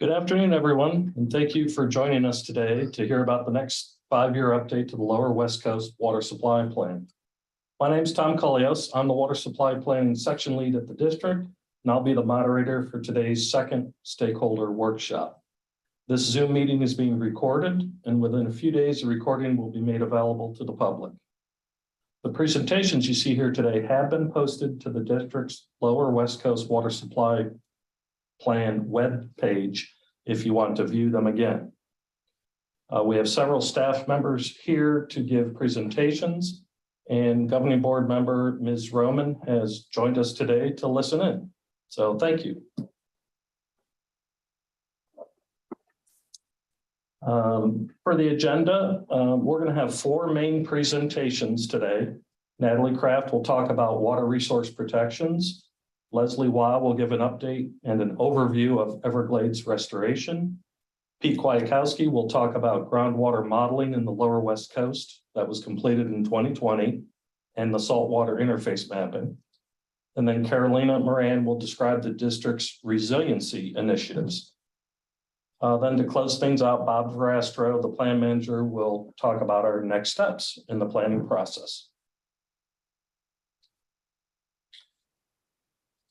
Good afternoon, everyone, and thank you for joining us today to hear about the next 5-year update to the Lower West Coast Water Supply Plan. My name is Tom Kalisahachi. I'm the Water Supply Planning Section Lead at the district, and I'll be the moderator for today's second stakeholder workshop. This Zoom meeting is being recorded, and within a few days, the recording will be made available to the public. The presentations you see here today have been posted to the district's Lower West Coast Water Supply Plan web page if you want to view them again. We have several staff members here to give presentations, and Governing Board member Ms. Roman has joined us today to listen in. So thank you. For the agenda, we're going to have 4 main presentations today. Natalie Kraft will talk about water resource protections. Leslie Wah will give an update and an overview of Everglades restoration. Pete Kwiatkowski will talk about groundwater modeling in the Lower West Coast that was completed in 2020 and the saltwater interface mapping. And then Carolina Moran will describe the district's resiliency initiatives. Then to close things out, Bob Verastro, the plan manager, will talk about our next steps in the planning process.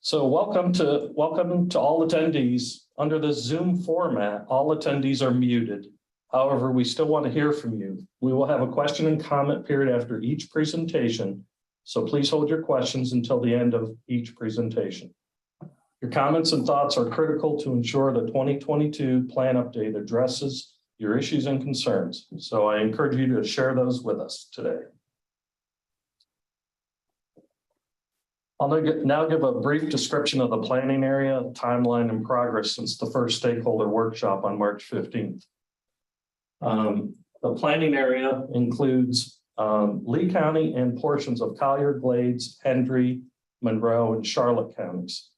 So welcome to all attendees. Under the Zoom format, all attendees are muted. However, we still want to hear from you. We will have a question and comment period after each presentation, so please hold your questions until the end of each presentation. Your comments and thoughts are critical to ensure the 2022 plan update addresses your issues and concerns. So I encourage you to share those with us today. I'll now give a brief description of the planning area, timeline, and progress since the first stakeholder workshop on March 15th. The planning area includes Lee County and portions of Collier, Glades, Hendry, Monroe, and Charlotte counties.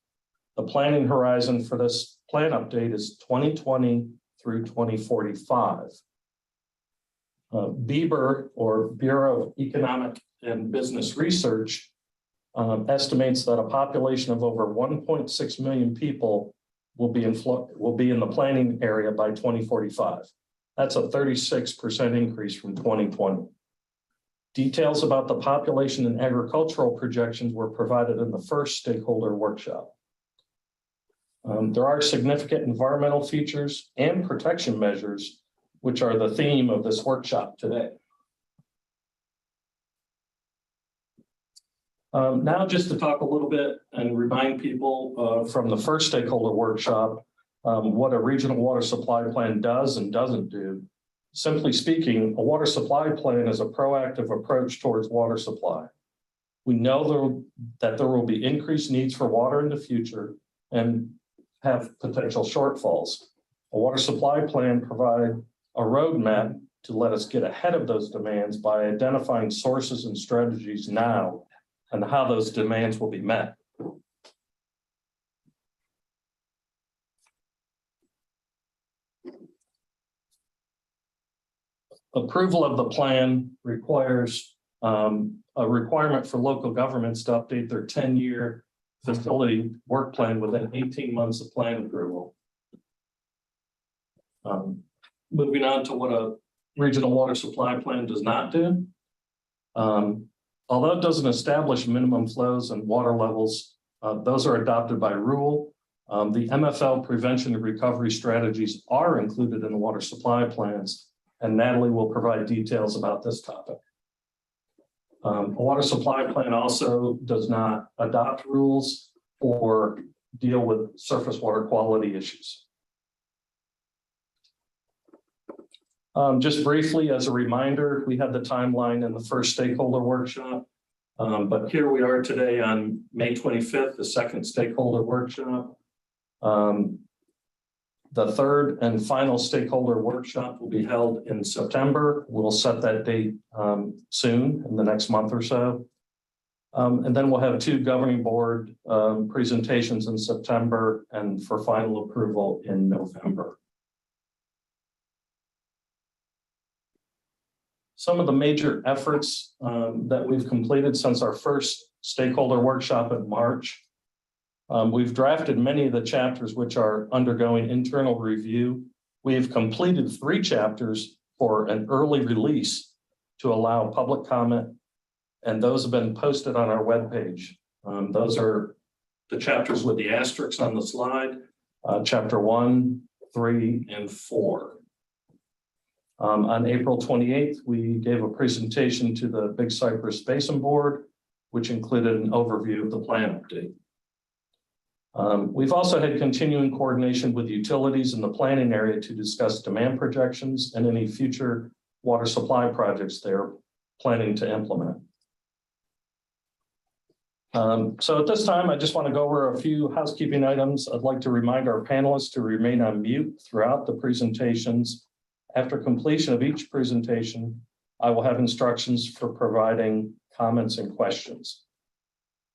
The planning horizon for this plan update is 2020 through 2045. BBSEARP, or Bureau of Economic and Business Research, estimates that a population of over 1.6 million people will be in the planning area by 2045. That's a 36% increase from 2020. Details about the population and agricultural projections were provided in the first stakeholder workshop. There are significant environmental features and protection measures, which are the theme of this workshop today. Now, just to talk a little bit and remind people from the first stakeholder workshop what a regional water supply plan does and doesn't do. Simply speaking, a water supply plan is a proactive approach towards water supply. We know that there will be increased needs for water in the future and have potential shortfalls. A water supply plan provides a roadmap to let us get ahead of those demands by identifying sources and strategies now and how those demands will be met. Approval of the plan requires a requirement for local governments to update their 10-year facility work plan within 18 months of plan approval. Moving on to what a regional water supply plan does not do. Although it doesn't establish minimum flows and water levels, those are adopted by rule. The MFL prevention and recovery strategies are included in the water supply plans, and Natalie will provide details about this topic. A water supply plan also does not adopt rules or deal with surface water quality issues. Just briefly, as a reminder, we had the timeline in the first stakeholder workshop, but here we are today on May 25th, the second stakeholder workshop. The third and final stakeholder workshop will be held in September. We'll set that date soon, in the next month or so. And then we'll have 2 governing board presentations in September and for final approval in November. Some of the major efforts that we've completed since our first stakeholder workshop in March We've drafted many of the chapters which are undergoing internal review. We have completed 3 chapters for an early release to allow public comment, and those have been posted on our webpage. Those are the chapters with the asterisks on the slide, chapter 1, 3, and 4. On April 28th, we gave a presentation to the Big Cypress Basin Board, which included an overview of the plan update. We've also had continuing coordination with utilities in the planning area to discuss demand projections and any future water supply projects they're planning to implement. So at this time, I just want to go over a few housekeeping items. I'd like to remind our panelists to remain on mute throughout the presentations. After completion of each presentation, I will have instructions for providing comments and questions.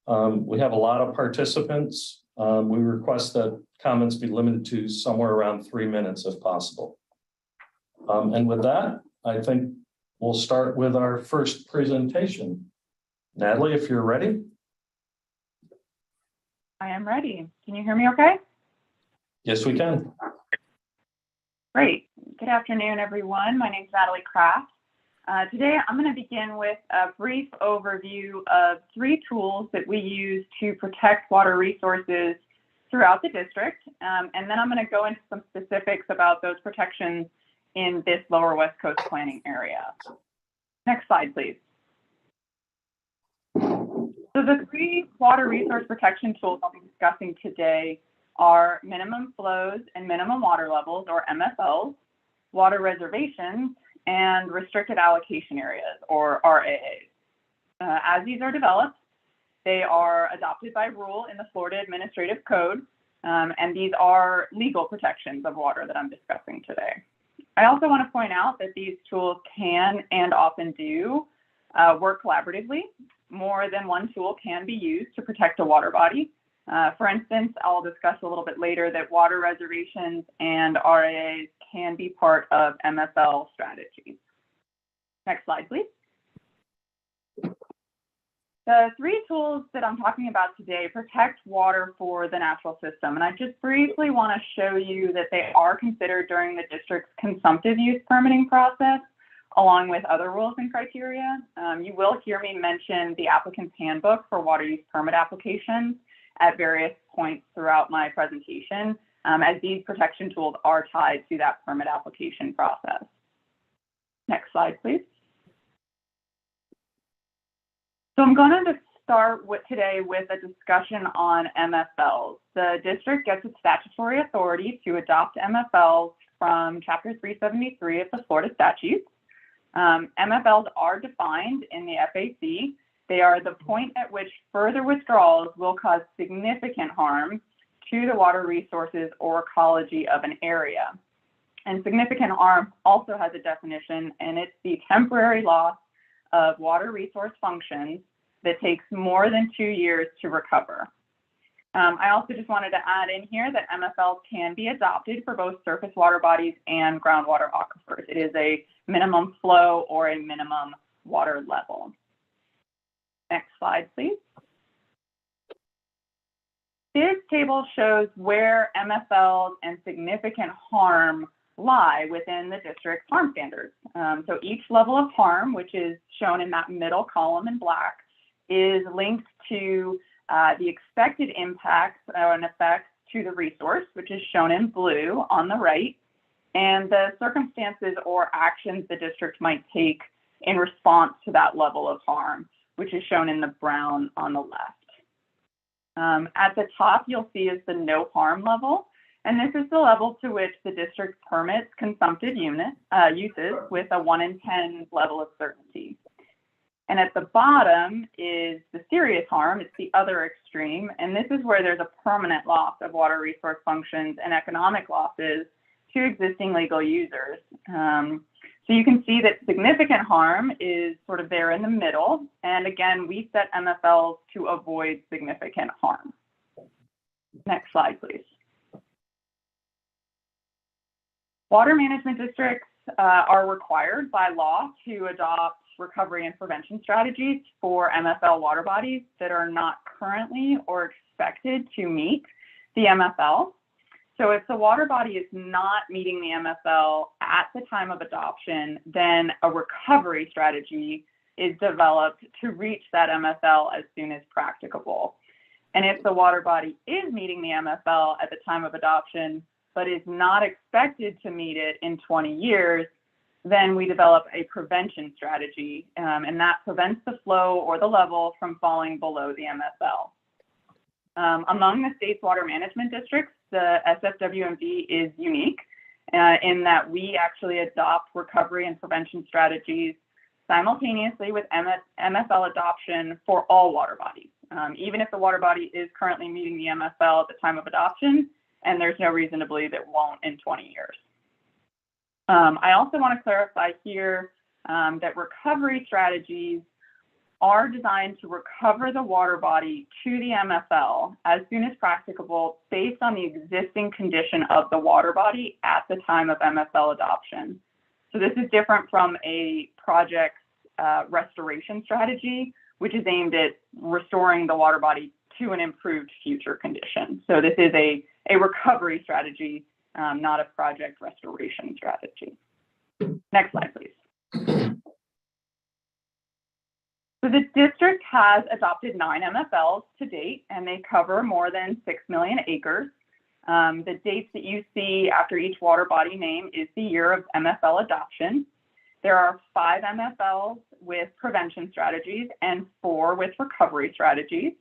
We have a lot of participants. We request that comments be limited to somewhere around 3 minutes if possible. And with that, I think we'll start with our first presentation. Natalie, if you're ready. I am ready. Can you hear me okay? Yes, we can. Great. Good afternoon, everyone. My name is Natalie Kraft. Today, I'm going to begin with a brief overview of 3 tools that we use to protect water resources throughout the district. And then I'm going to go into some specifics about those protections in this Lower West Coast planning area. Next slide, please. So the 3 water resource protection tools I'll be discussing today are minimum flows and minimum water levels, or MFLs, water reservations, and restricted allocation areas, or RAAs. As these are developed, they are adopted by rule in the Florida Administrative Code, and these are legal protections of water that I'm discussing today. I also want to point out that these tools can and often do work collaboratively. More than one tool can be used to protect a water body. For instance, I'll discuss a little bit later that water reservations and RAAs can be part of MFL strategies. Next slide, please. The 3 tools that I'm talking about today protect water for the natural system. And I just briefly want to show you that they are considered during the district's consumptive use permitting process, along with other rules and criteria. You will hear me mention the applicant's handbook for water use permit applications at various points throughout my presentation, as these protection tools are tied to that permit application process. Next slide, please. So I'm going to start today with a discussion on MFLs. The district gets its statutory authority to adopt MFLs from Chapter 373 of the Florida statutes. MFLs are defined in the FAC. They are the point at which further withdrawals will cause significant harm to the water resources or ecology of an area. And significant harm also has a definition, and it's the temporary loss of water resource functions that takes more than 2 years to recover. I also just wanted to add in here that MFLs can be adopted for both surface water bodies and groundwater aquifers. It is a minimum flow or a minimum water level. Next slide, please. This table shows where MFLs and significant harm lie within the district's harm standards. So each level of harm, which is shown in that middle column in black, is linked to the expected impacts and effects to the resource, which is shown in blue on the right, and the circumstances or actions the district might take in response to that level of harm, which is shown in the brown on the left. At the top, you'll see is the no harm level, and this is the level to which the district permits consumptive uses with a 1 in 10 level of certainty. And at the bottom is the serious harm. It's the other extreme, and this is where there's a permanent loss of water resource functions and economic losses to existing legal users. So you can see that significant harm is sort of there in the middle. And again, we set MFLs to avoid significant harm. Next slide, please. Water management districts are required by law to adopt recovery and prevention strategies for MFL water bodies that are not currently or expected to meet the MFL. So if the water body is not meeting the MFL at the time of adoption, then a recovery strategy is developed to reach that MFL as soon as practicable. And if the water body is meeting the MFL at the time of adoption, but is not expected to meet it in 20 years, then we develop a prevention strategy, and that prevents the flow or the level from falling below the MFL. Among the state's water management districts, the SFWMD is unique in that we actually adopt recovery and prevention strategies simultaneously with MFL adoption for all water bodies, even if the water body is currently meeting the MFL at the time of adoption, and there's no reason to believe it won't in 20 years. I also want to clarify here that recovery strategies are designed to recover the water body to the MFL as soon as practicable based on the existing condition of the water body at the time of MFL adoption. So this is different from a project restoration strategy, which is aimed at restoring the water body to an improved future condition. So this is a recovery strategy, not a project restoration strategy. Next slide, please. So the district has adopted 9 MFLs to date, and they cover more than 6 million acres. The dates that you see after each water body name is the year of MFL adoption. There are 5 MFLs with prevention strategies and 4 with recovery strategies.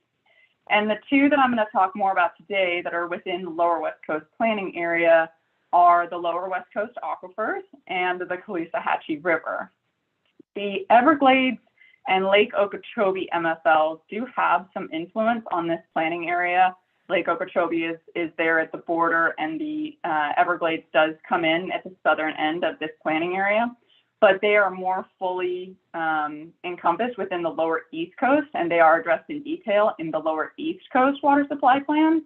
And the 2 that I'm going to talk more about today that are within the Lower West Coast planning area are the Lower West Coast Aquifers and the Kalisahachi River. The Everglades and Lake Okeechobee MFLs do have some influence on this planning area. Lake Okeechobee is there at the border, and the Everglades does come in at the southern end of this planning area, but they are more fully encompassed within the Lower East Coast, and they are addressed in detail in the Lower East Coast water supply plans,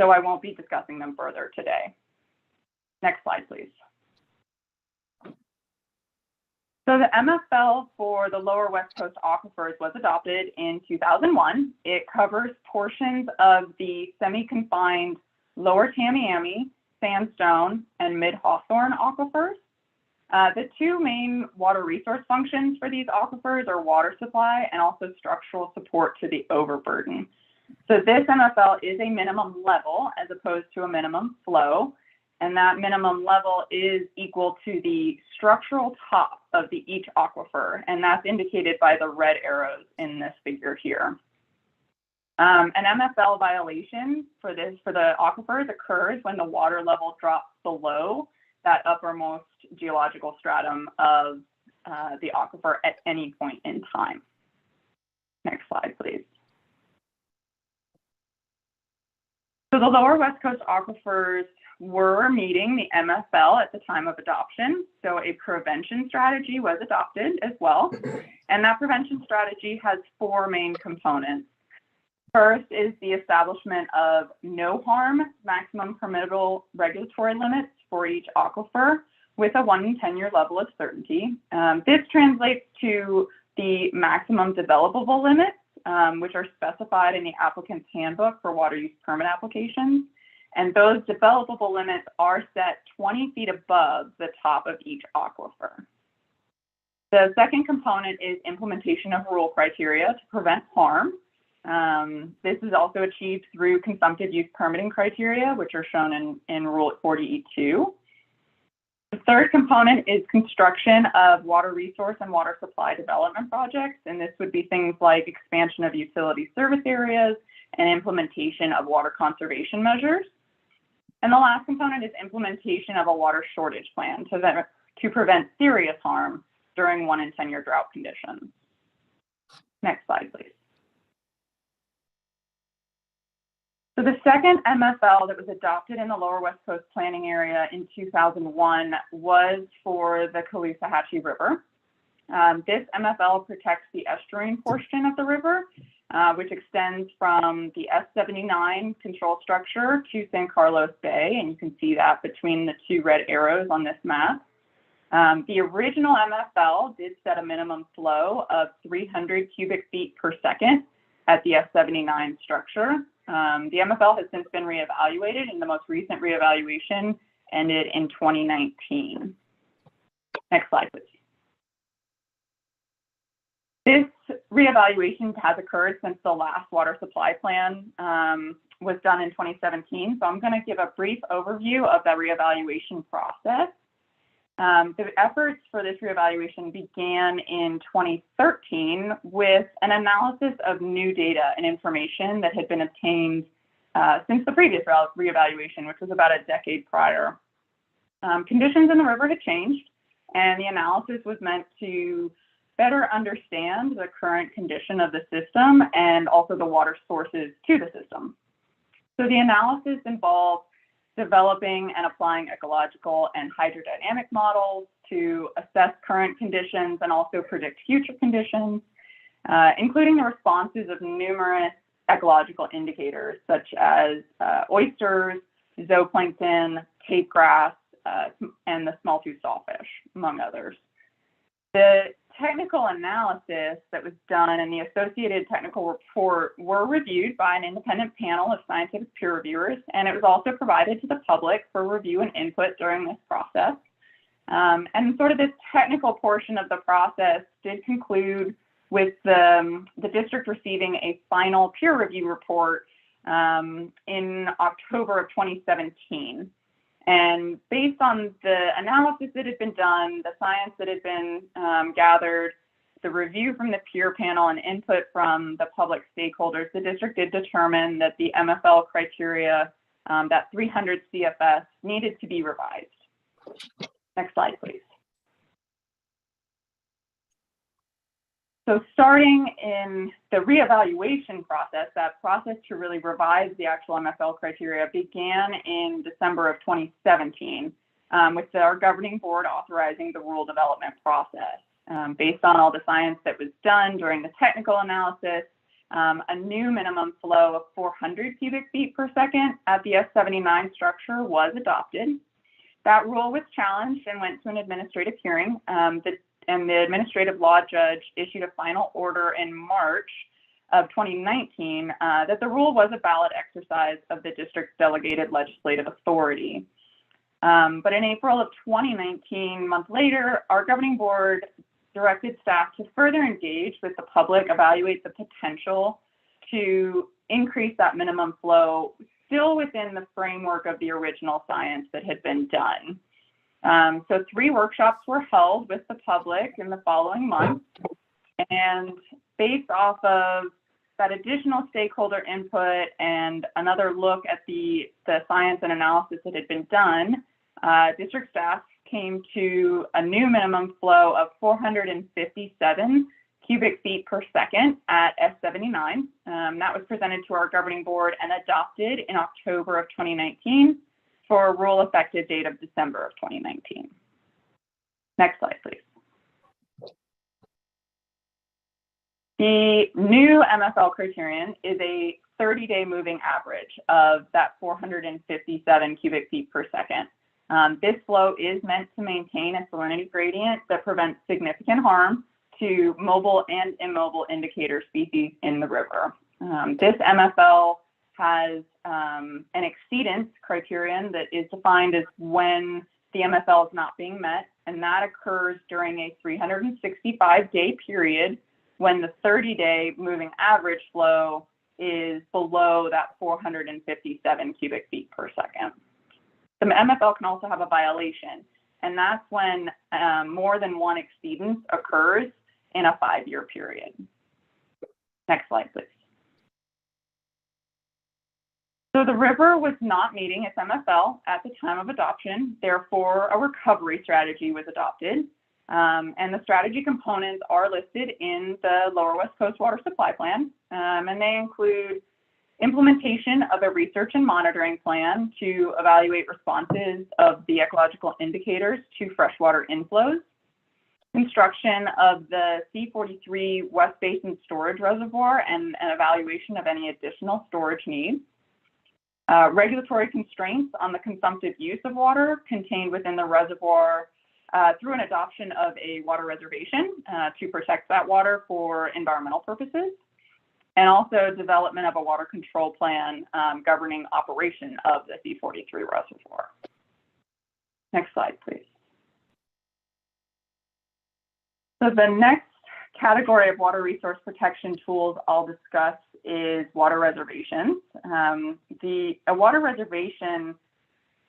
so I won't be discussing them further today. Next slide, please. So the MFL for the Lower West Coast Aquifers was adopted in 2001. It covers portions of the semi-confined Lower Tamiami, Sandstone, and Mid-Hawthorne aquifers. The 2 main water resource functions for these aquifers are water supply and also structural support to the overburden. So this MFL is a minimum level as opposed to a minimum flow, and that minimum level is equal to the structural top of each aquifer, and that's indicated by the red arrows in this figure here. An MFL violation for the aquifers occurs when the water level drops below that uppermost geological stratum of the aquifer at any point in time. Next slide, please. So the Lower West Coast aquifers were meeting the MFL at the time of adoption, so a prevention strategy was adopted as well, and that prevention strategy has 4 main components. First is the establishment of no harm maximum permissible regulatory limits for each aquifer with a 1 in 10-year level of certainty. This translates to the maximum developable limits, which are specified in the applicant's handbook for water use permit applications. And those developable limits are set 20 feet above the top of each aquifer. The second component is implementation of rule criteria to prevent harm. This is also achieved through consumptive use permitting criteria, which are shown in Rule 40E2. The third component is construction of water resource and water supply development projects, and this would be things like expansion of utility service areas and implementation of water conservation measures. And the last component is implementation of a water shortage plan to prevent serious harm during 1 in 10-year drought conditions. Next slide, please. So the second MFL that was adopted in the Lower West Coast planning area in 2001 was for the Kalisahachi River. This MFL protects the estuarine portion of the river, which extends from the S79 control structure to San Carlos Bay, and you can see that between the 2 red arrows on this map. The original MFL did set a minimum flow of 300 cubic feet per second at the S79 structure, The MFL has since been reevaluated, and the most recent reevaluation ended in 2019. Next slide, please. This reevaluation has occurred since the last water supply plan was done in 2017. So I'm going to give a brief overview of the reevaluation process. The efforts for this reevaluation began in 2013 with an analysis of new data and information that had been obtained since the previous reevaluation, which was about a decade prior. Conditions in the river had changed, and the analysis was meant to better understand the current condition of the system and also the water sources to the system. So the analysis involved developing and applying ecological and hydrodynamic models to assess current conditions and also predict future conditions, including the responses of numerous ecological indicators such as oysters, zooplankton, tape grass, and the small-tooth sawfish, among others. The technical analysis that was done and the associated technical report were reviewed by an independent panel of scientific peer reviewers, and it was also provided to the public for review and input during this process. And sort of this technical portion of the process did conclude with the district receiving a final peer review report in October of 2017. And based on the analysis that had been done, the science that had been gathered, the review from the peer panel and input from the public stakeholders, the district did determine that the MFL criteria, that 300 CFS, needed to be revised. Next slide, please. So starting in the reevaluation process, that process to really revise the actual MFL criteria began in December of 2017, with our governing board authorizing the rule development process. Based on all the science that was done during the technical analysis, a new minimum flow of 400 cubic feet per second at the S79 structure was adopted. That rule was challenged and went to an administrative hearing. And the administrative law judge issued a final order in March of 2019 that the rule was a valid exercise of the district's delegated legislative authority. But in April of 2019, a month later, our governing board directed staff to further engage with the public, evaluate the potential to increase that minimum flow still within the framework of the original science that had been done. So 3 workshops were held with the public in the following month, and based off of that additional stakeholder input and another look at the science and analysis that had been done, district staff came to a new minimum flow of 457 cubic feet per second at S79. That was presented to our governing board and adopted in October of 2019. For a rule effective date of December of 2019. Next slide, please. The new MFL criterion is a 30-day moving average of that 457 cubic feet per second. This flow is meant to maintain a salinity gradient that prevents significant harm to mobile and immobile indicator species in the river. This MFL has an exceedance criterion that is defined as when the MFL is not being met, and that occurs during a 365-day period when the 30-day moving average flow is below that 457 cubic feet per second. The MFL can also have a violation, and that's when more than one exceedance occurs in a 5-year period. Next slide, please. So the river was not meeting its MFL at the time of adoption, therefore a recovery strategy was adopted. And the strategy components are listed in the Lower West Coast Water Supply Plan, and they include implementation of a research and monitoring plan to evaluate responses of the ecological indicators to freshwater inflows, construction of the C43 West Basin storage reservoir and an evaluation of any additional storage needs, regulatory constraints on the consumptive use of water contained within the reservoir through an adoption of a water reservation to protect that water for environmental purposes, and also development of a water control plan governing operation of the C43 reservoir. Next slide, please. So the next category of water resource protection tools I'll discuss is water reservations. A water reservation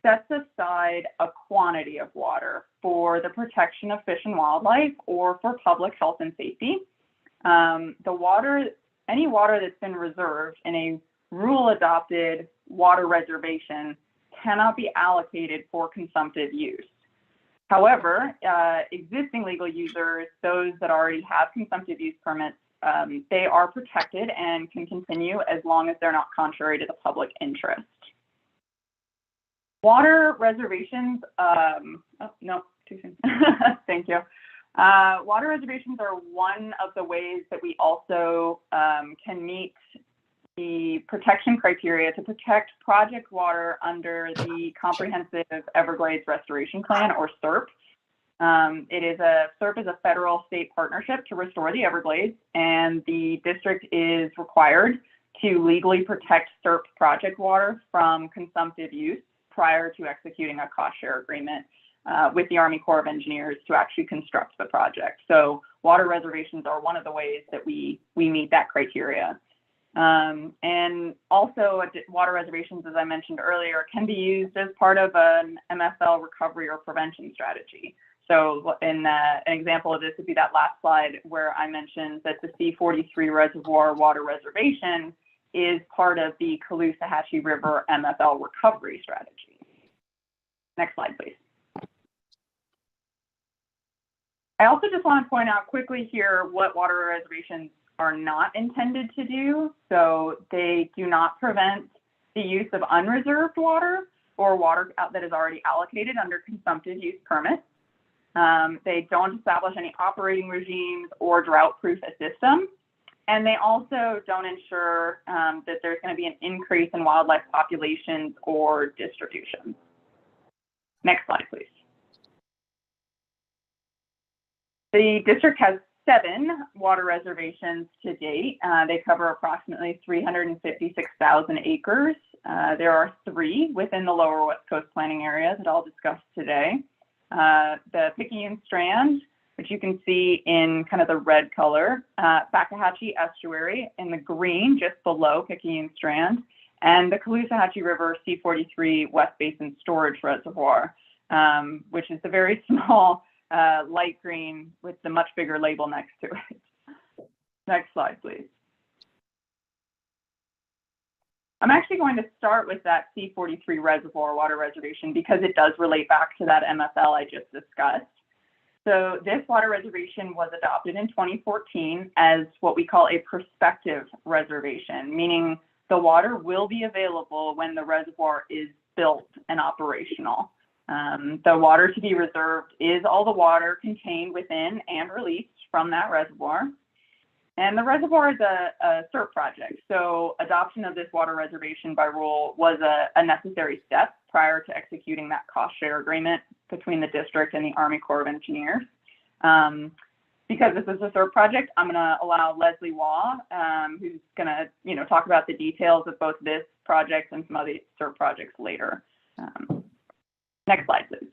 sets aside a quantity of water for the protection of fish and wildlife or for public health and safety. Any water that's been reserved in a rule-adopted water reservation cannot be allocated for consumptive use. However, existing legal users, those that already have consumptive use permits, they are protected and can continue as long as they're not contrary to the public interest. Water reservations, oh, no, too soon. Thank you. Water reservations are one of the ways that we also can meet the protection criteria to protect project water under the Comprehensive Everglades Restoration Plan, or SEARP. SEARP is a federal-state partnership to restore the Everglades, and the district is required to legally protect SEARP project water from consumptive use prior to executing a cost-share agreement with the Army Corps of Engineers to actually construct the project. So water reservations are one of the ways that we meet that criteria. And also water reservations, as I mentioned earlier, can be used as part of an MFL recovery or prevention strategy. So an example of this would be that last slide where I mentioned that the C43 Reservoir Water Reservation is part of the Kalisahachi River MFL recovery strategy. Next slide, please. I also just want to point out quickly here what water reservations are not intended to do. So they do not prevent the use of unreserved water or water that is already allocated under consumptive use permits. They don't establish any operating regimes or drought-proof a system. And they also don't ensure that there's going to be an increase in wildlife populations or distribution. Next slide, please. The district has 7 water reservations to date. They cover approximately 356,000 acres. There are 3 within the lower West Coast planning area that I'll discuss today. The Picayune Strand, which you can see in kind of the red color, Fakahatchee Estuary in the green just below Picayune Strand, and the Kalisahachi River C43 West Basin Storage Reservoir, which is the very small light green with the much bigger label next to it. Next slide, please. I'm actually going to start with that C43 Reservoir Water Reservation because it does relate back to that MFL I just discussed. So this water reservation was adopted in 2014 as what we call a prospective reservation, meaning the water will be available when the reservoir is built and operational. The water to be reserved is all the water contained within and released from that reservoir. And the reservoir is a SEARP project. So adoption of this water reservation by rule was a necessary step prior to executing that cost share agreement between the district and the Army Corps of Engineers. Because this is a SEARP project, I'm gonna allow Leslie Waugh, who's gonna talk about the details of both this project and some other SEARP projects later. Next slide, please.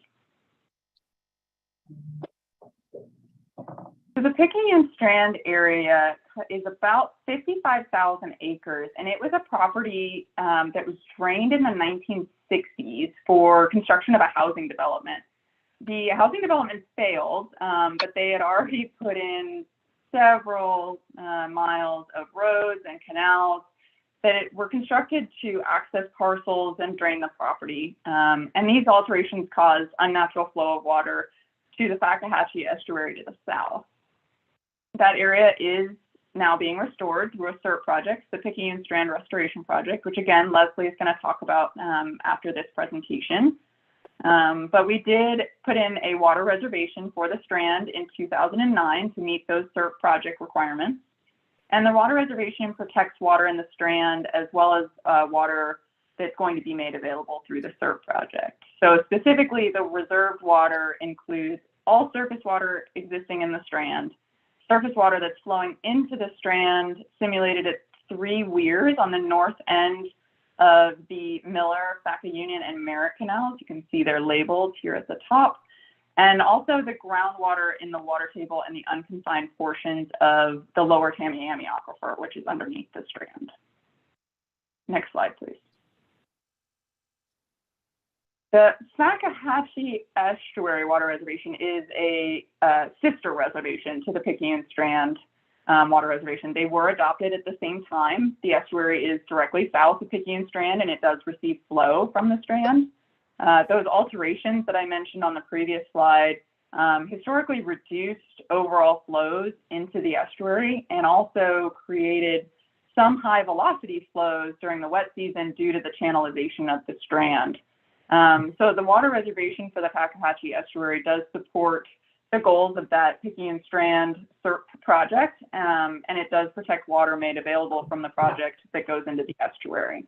So the Picayune Strand area is about 55,000 acres, and it was a property that was drained in the 1960s for construction of a housing development. The housing development failed, but they had already put in several miles of roads and canals that were constructed to access parcels and drain the property. And these alterations caused unnatural flow of water to the Fakahatchee Estuary to the south. That area is now being restored through a SEARP project, the Picayune Strand Restoration Project, which again, Leslie is going to talk about after this presentation. But we did put in a water reservation for the Strand in 2009 to meet those SEARP project requirements. And the water reservation protects water in the Strand as well as water that's going to be made available through the SEARP project. So specifically, the reserved water includes all surface water existing in the Strand, surface water that's flowing into the Strand, simulated at 3 weirs on the north end of the Miller, Vaca Union, and Merritt canals. You can see they're labeled here at the top. And also the groundwater in the water table and the unconfined portions of the lower Tamiami Aquifer, which is underneath the Strand. Next slide, please. The Stakahatchee Estuary Water Reservation is a sister reservation to the Pucci Strand Water Reservation. They were adopted at the same time. The estuary is directly south of Pucci and Strand, and it does receive flow from the Strand. Those alterations that I mentioned on the previous slide historically reduced overall flows into the estuary and also created some high velocity flows during the wet season due to the channelization of the Strand. So the water reservation for the Stakahatchee Estuary does support the goals of that Pucci and Strand SEARP project, and it does protect water made available from the project that goes into the estuary.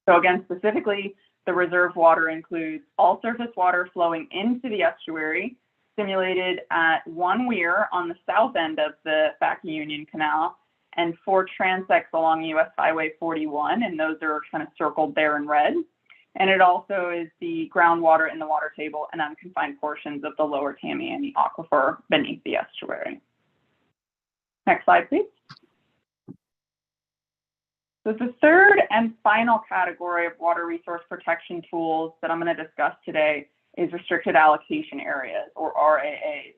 So again, specifically, the reserve water includes all surface water flowing into the estuary, simulated at 1 weir on the south end of the Vaca Union Canal, and 4 transects along US Highway 41, and those are kind of circled there in red. And it also is the groundwater in the water table and unconfined portions of the lower Tamiami Aquifer beneath the estuary. Next slide, please. So the third and final category of water resource protection tools that I'm going to discuss today is restricted allocation areas, or RAAs.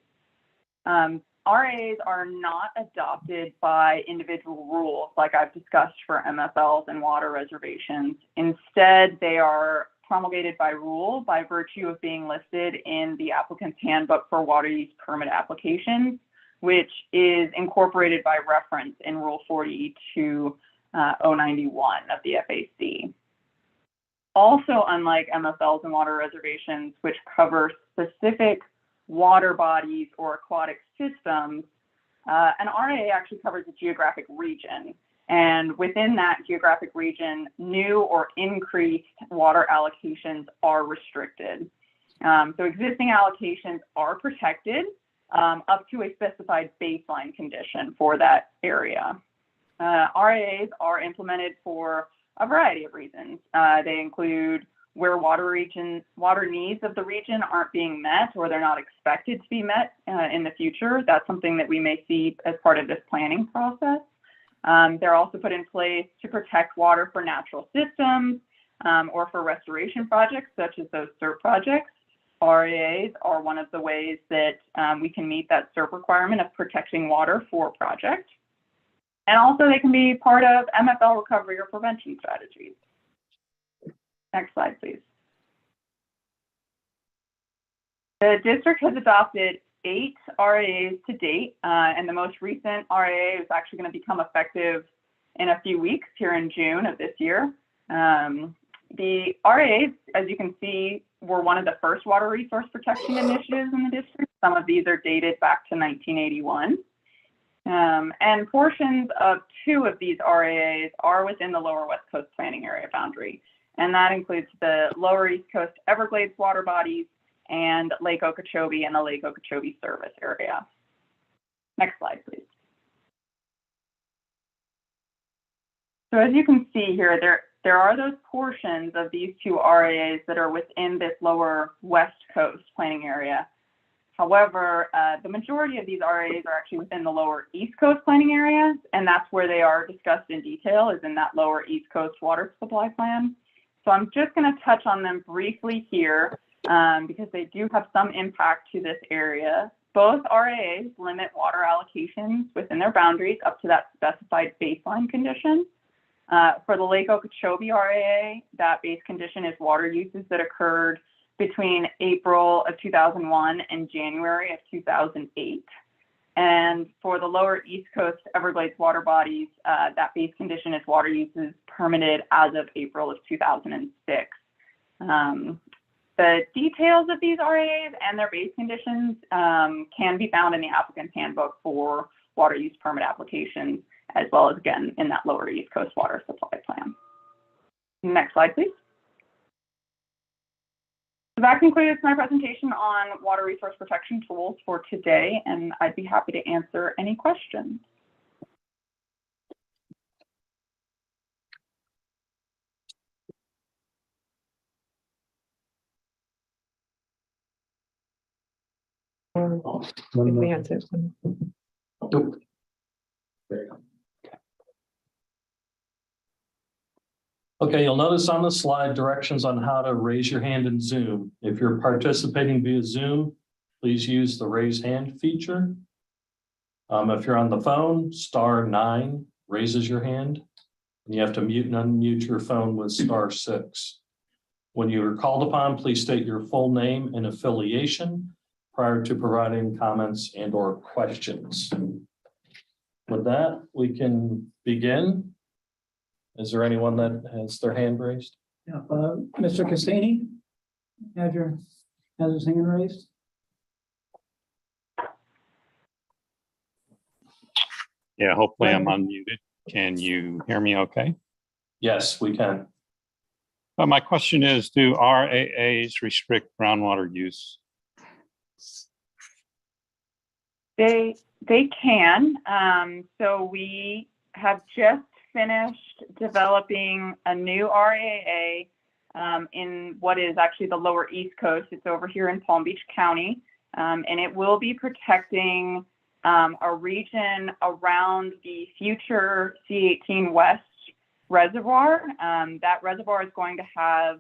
RAAs are not adopted by individual rules like I've discussed for MFLs and water reservations. Instead, they are promulgated by rule by virtue of being listed in the applicant's handbook for water use permit applications, which is incorporated by reference in Rule 42-091 of the FAC. Also, unlike MFLs and water reservations, which cover specific water bodies or aquatic systems, an RAA actually covers a geographic region. And within that geographic region, new or increased water allocations are restricted. So existing allocations are protected up to a specified baseline condition for that area. RAAs are implemented for a variety of reasons. They include where water needs of the region aren't being met or they're not expected to be met in the future. That's something that we may see as part of this planning process. They're also put in place to protect water for natural systems or for restoration projects, such as those SEARP projects. RAAs are one of the ways that we can meet that SEARP requirement of protecting water for projects. And also they can be part of MFL recovery or prevention strategies. Next slide, please. The district has adopted 8 RAAs to date, and the most recent RAA is actually going to become effective in a few weeks here in June of this year. The RAAs, as you can see, were one of the first water resource protection initiatives in the district. Some of these are dated back to 1981. And portions of 2 of these RAAs are within the Lower West Coast Planning Area boundary. And that includes the Lower East Coast Everglades water bodies and Lake Okeechobee and the Lake Okeechobee service area. Next slide, please. So as you can see here, there are those portions of these 2 RAAs that are within this Lower West Coast Planning Area. However, the majority of these RAAs are actually within the Lower East Coast Planning Area, and that's where they are discussed in detail, is in that Lower East Coast Water Supply Plan. So I'm just going to touch on them briefly here because they do have some impact to this area. Both RAAs limit water allocations within their boundaries up to that specified baseline condition. For the Lake Okeechobee RAA, that base condition is water uses that occurred between April of 2001 and January of 2008. And for the Lower East Coast Everglades water bodies, that base condition is water uses permitted as of April of 2006. The details of these RAAs and their base conditions can be found in the applicant's handbook for water use permit applications, as well as, again, in that Lower East Coast Water Supply Plan. Next slide, please. So that concludes my presentation on water resource protection tools for today, and I'd be happy to answer any questions. Advance it. Nope. There you go. Okay, you'll notice on the slide directions on how to raise your hand in Zoom. If you're participating via Zoom, please use the raise hand feature. If you're on the phone, *9 raises your hand. And you have to mute and unmute your phone with *6. When you are called upon, please state your full name and affiliation prior to providing comments and/or questions. With that, we can begin. Is there anyone that has their hand raised? Yeah, Mr. Cassini, has his hand raised. Yeah, hopefully I'm unmuted. Can you hear me okay? Yes, we can. My question is, do RAAs restrict groundwater use? They can. So we have just finished developing a new RAA in what is actually the lower East Coast. It's over here in Palm Beach County, and it will be protecting a region around the future C18 West reservoir. That reservoir is going to have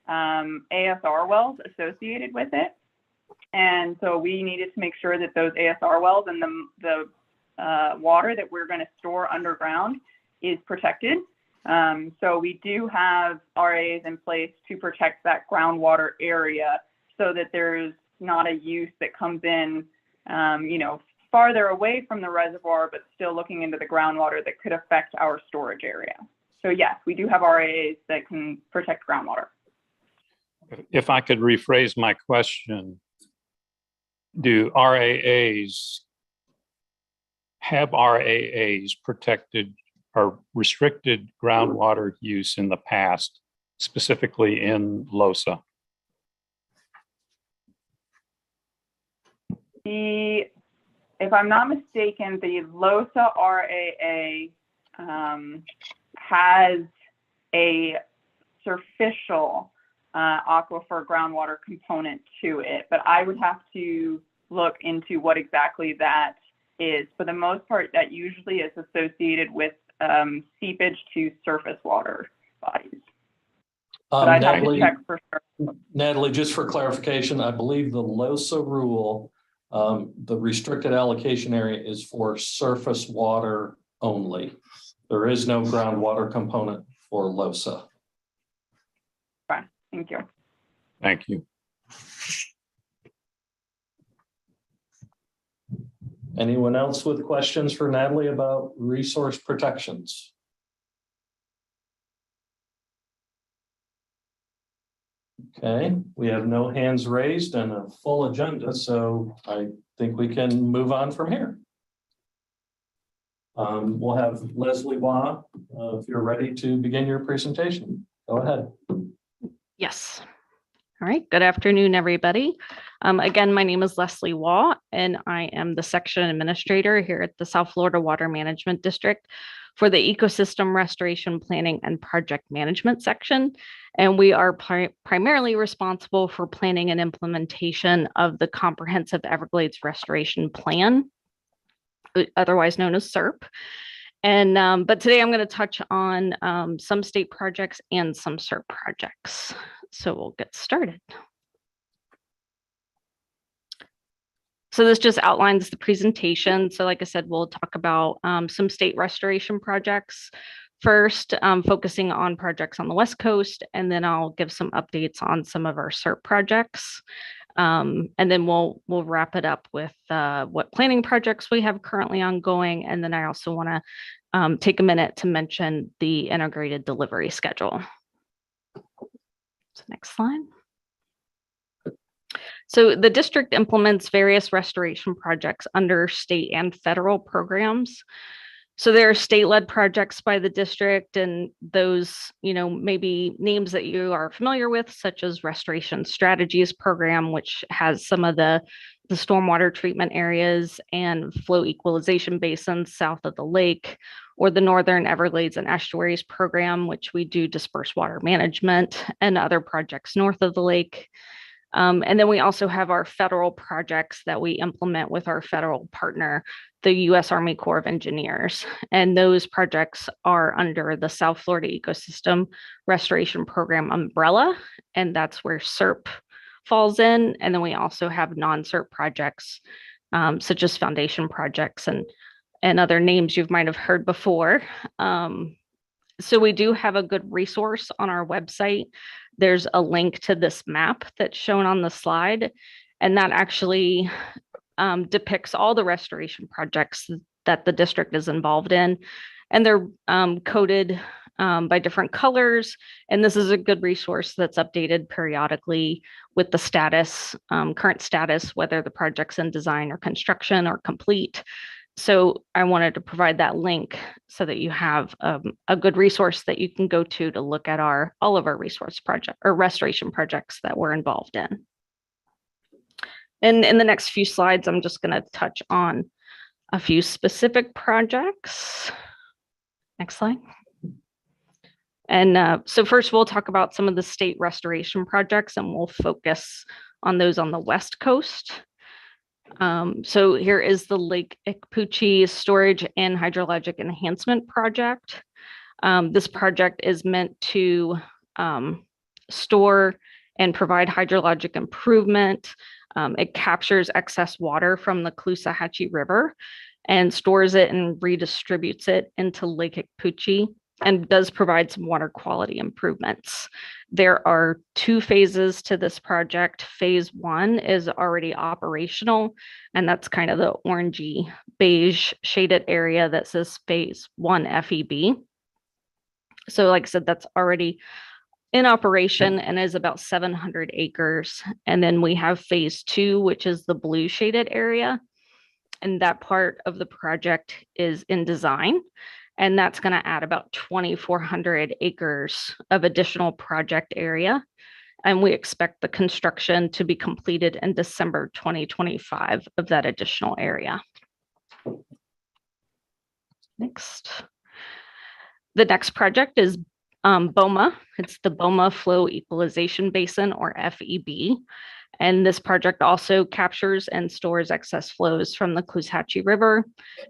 ASR wells associated with it. And so we needed to make sure that those ASR wells and the water that we're going to store underground is protected. So we do have RAs in place to protect that groundwater area so that there's not a use that comes in, farther away from the reservoir, but still looking into the groundwater that could affect our storage area. So yes, we do have RAs that can protect groundwater. If I could rephrase my question, do have RAAs protected or restricted groundwater use in the past, specifically in LOSA? If I'm not mistaken, the LOSA RAA has a superficial aquifer groundwater component to it, but I would have to look into what exactly that is. For the most part, that usually is associated with seepage to surface water bodies. But I'd have to check for sure. Natalie, just for clarification, I believe the LOSA rule, the restricted allocation area is for surface water only. There is no groundwater component for LOSA. Fine, thank you. Thank you. Anyone else with questions for Natalie about resource protections? Okay, we have no hands raised and a full agenda, so I think we can move on from here. We'll have Leslie Waugh, if you're ready to begin your presentation. Go ahead. Yes. All right. Good afternoon, everybody. Again, my name is Leslie Waugh, and I am the section administrator here at the South Florida Water Management District for the Ecosystem Restoration Planning and Project Management section. And we are primarily responsible for planning and implementation of the Comprehensive Everglades Restoration Plan, otherwise known as SEARP. And but today I'm going to touch on some state projects and some SEARP projects. So we'll get started. So this just outlines the presentation. So like I said, we'll talk about some state restoration projects first, focusing on projects on the West Coast, and then I'll give some updates on some of our SEARP projects. And then we'll wrap it up with what planning projects we have currently ongoing. And then I also want to take a minute to mention the integrated delivery schedule. So next slide. So the district implements various restoration projects under state and federal programs. So there are state-led projects by the district, and those, maybe names that you are familiar with, such as Restoration Strategies Program, which has some of the stormwater treatment areas and flow equalization basins south of the lake, or the Northern Everglades and Estuaries Program, which we do dispersed water management and other projects north of the lake. And then we also have our federal projects that we implement with our federal partner, the U.S. Army Corps of Engineers. And those projects are under the South Florida Ecosystem Restoration Program umbrella, and that's where SEARP falls in. And then we also have non-SEARP projects, such as foundation projects and other names you might have heard before. So we do have a good resource on our website. There's a link to this map that's shown on the slide, and that actually depicts all the restoration projects that the district is involved in, and they're coded by different colors. And this is a good resource that's updated periodically with the status, current status, whether the project's in design or construction or complete. So I wanted to provide that link so that you have a good resource that you can go to look at all of our resource project or restoration projects that we're involved in. And in the next few slides, I'm just going to touch on a few specific projects. Next slide. And so first we'll talk about some of the state restoration projects, and we'll focus on those on the West Coast. So here is the Lake Pucci Storage and Hydrologic Enhancement Project. This project is meant to store and provide hydrologic improvement. It captures excess water from the Kalisahachi River and stores it and redistributes it into Lake Pucci, and does provide some water quality improvements. There are 2 phases to this project. Phase 1 is already operational, and that's kind of the orangey beige shaded area that says phase 1 FEB. So like I said, that's already in operation and is about 700 acres. And then we have phase 2, which is the blue shaded area. And that part of the project is in design. And that's going to add about 2,400 acres of additional project area. And we expect the construction to be completed in December 2025 of that additional area. Next. The next project is Boma. It's the Boma Flow Equalization Basin, or FEB. And this project also captures and stores excess flows from the Kalisahachi River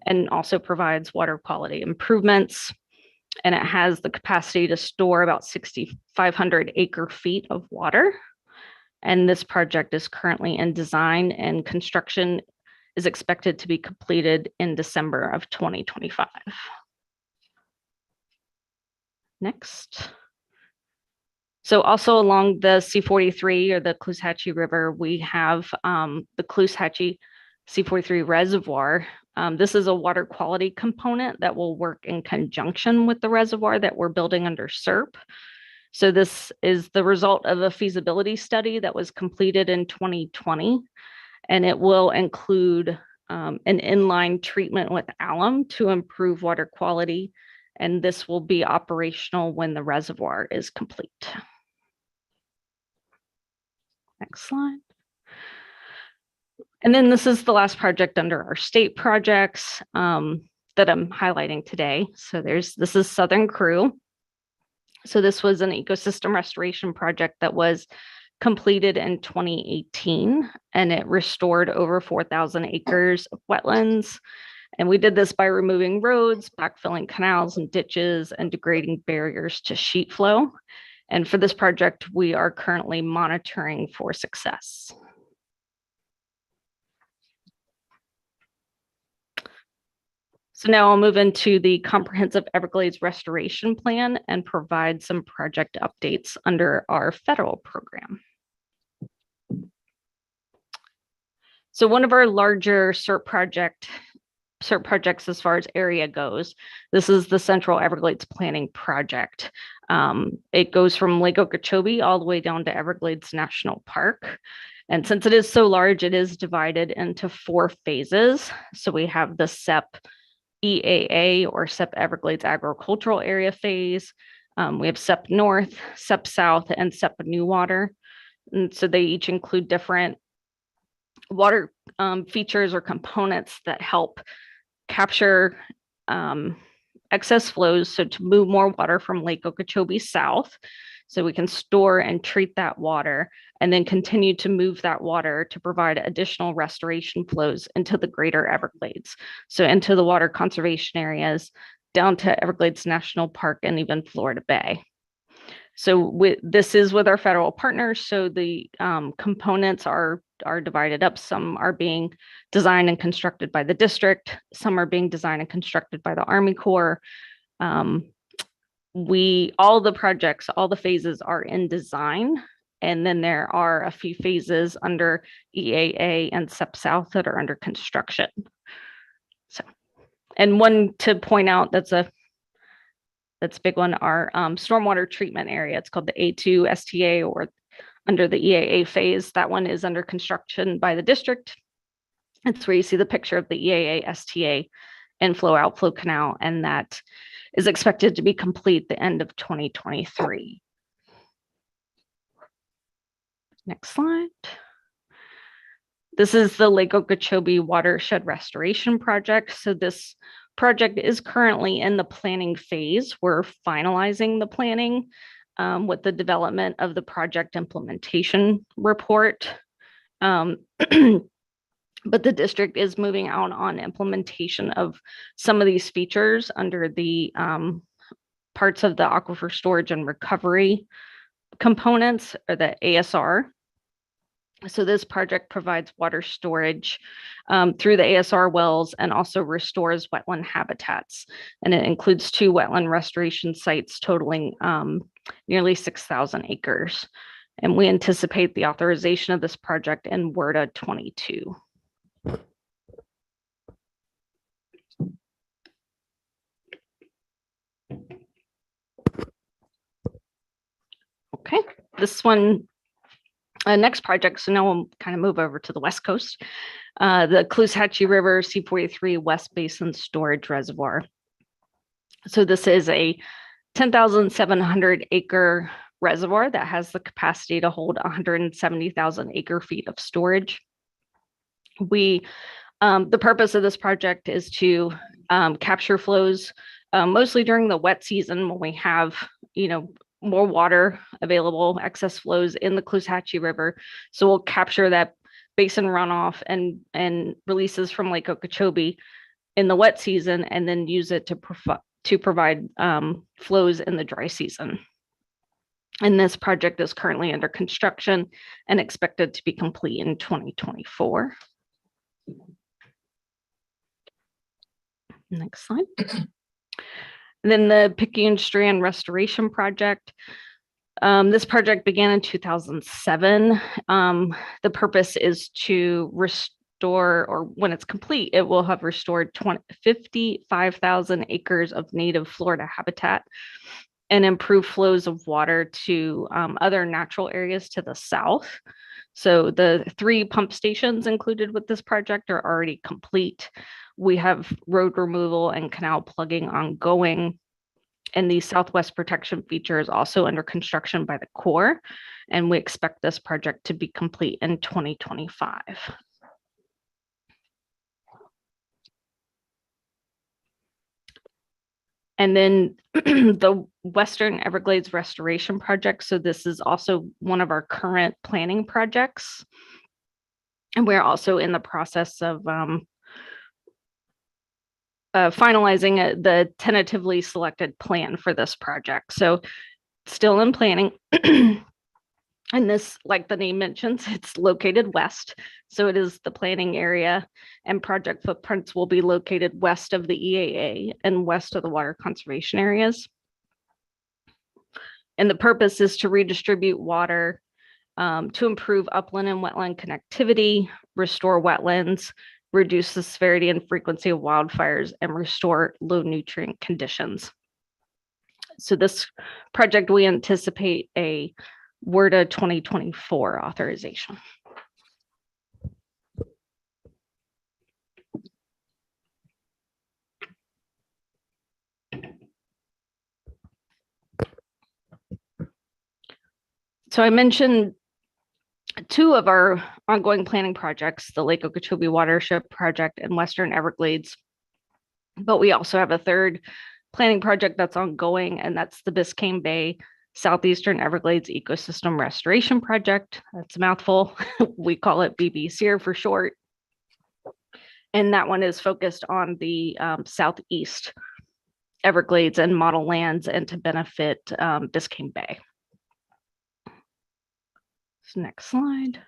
and also provides water quality improvements. And it has the capacity to store about 6,500 acre feet of water. And this project is currently in design, and construction is expected to be completed in December of 2025. Next. So also along the C43, or the Kalisahachi River, we have the Kalisahachi C43 Reservoir. This is a water quality component that will work in conjunction with the reservoir that we're building under SEARP. So this is the result of a feasibility study that was completed in 2020, and it will include an inline treatment with alum to improve water quality, and this will be operational when the reservoir is complete. Next slide. And then this is the last project under our state projects that I'm highlighting today. So this is Southern Crew. So this was an ecosystem restoration project that was completed in 2018, and it restored over 4,000 acres of wetlands. And we did this by removing roads, backfilling canals and ditches, and degrading barriers to sheet flow. And for this project, we are currently monitoring for success. So now I'll move into the Comprehensive Everglades Restoration Plan and provide some project updates under our federal program. So one of our larger SEARP projects as far as area goes, this is the Central Everglades Planning Project. It goes from Lake Okeechobee all the way down to Everglades National Park. And since it is so large, it is divided into 4 phases. So we have the SEP EAA, or SEP Everglades Agricultural Area phase. We have SEP North, SEP South, and SEP New Water. And so they each include different water features or components that help capture excess flows, so to move more water from Lake Okeechobee south So we can store and treat that water and then continue to move that water to provide additional restoration flows into the greater Everglades. So into the water conservation areas, down to Everglades National Park and even Florida Bay. So this is with our federal partners. So the components are divided up. Some are being designed and constructed by the district. Some are being designed and constructed by the Army Corps. All the projects, all the phases are in design. And then there are a few phases under EAA and SEP South that are under construction. So, and one to point out that's a big one, our stormwater treatment area. It's called the A2 STA, or under the EAA phase. That one is under construction by the district. It's where you see the picture of the EAA STA inflow outflow canal, and that is expected to be complete the end of 2023. Next slide. This is the Lake Okeechobee Watershed Restoration Project. So this project is currently in the planning phase. We're finalizing the planning with the development of the project implementation report. But the district is moving out on implementation of some of these features under the parts of the aquifer storage and recovery components, or the ASR. So this project provides water storage through the ASR wells and also restores wetland habitats. And it includes 2 wetland restoration sites totaling nearly 6,000 acres. And we anticipate the authorization of this project in WRDA 22. Okay, this one, next project. So now we'll kind of move over to the West Coast. The Kalisahachi River C43 West Basin Storage Reservoir. So this is a 10,700 acre reservoir that has the capacity to hold 170,000 acre feet of storage. The purpose of this project is to capture flows mostly during the wet season when we have, more water available, excess flows in the Kalisahachi River. So we'll capture that basin runoff and releases from Lake Okeechobee in the wet season, and then use it to provide flows in the dry season. And this project is currently under construction and expected to be complete in 2024. Next slide. And then the Pucci and Strand Restoration Project. This project began in 2007. The purpose is to restore, or when it's complete, it will have restored 55,000 acres of native Florida habitat and improve flows of water to other natural areas to the south. So the 3 pump stations included with this project are already complete. We have road removal and canal plugging ongoing. And the Southwest Protection Feature is also under construction by the Corps. And we expect this project to be complete in 2025. And then the Western Everglades Restoration Project. So this is also one of our current planning projects. And we're also in the process of finalizing the tentatively selected plan for this project. So still in planning. And this, like the name mentions, it's located west. So it is the planning area, and project footprints will be located west of the EAA and west of the water conservation areas. And the purpose is to redistribute water to improve upland and wetland connectivity, restore wetlands, reduce the severity and frequency of wildfires, and restore low nutrient conditions. So this project, we anticipate a WRDA 2024 authorization. So I mentioned 2 of our ongoing planning projects, the Lake Okeechobee Watershed Project and Western Everglades. But we also have a 3rd planning project that's ongoing, and that's the Biscayne Bay Southeastern Everglades Ecosystem Restoration Project. That's a mouthful. We call it BBSEARP for short. And that one is focused on the Southeast Everglades and model lands and to benefit Biscayne Bay. So next slide.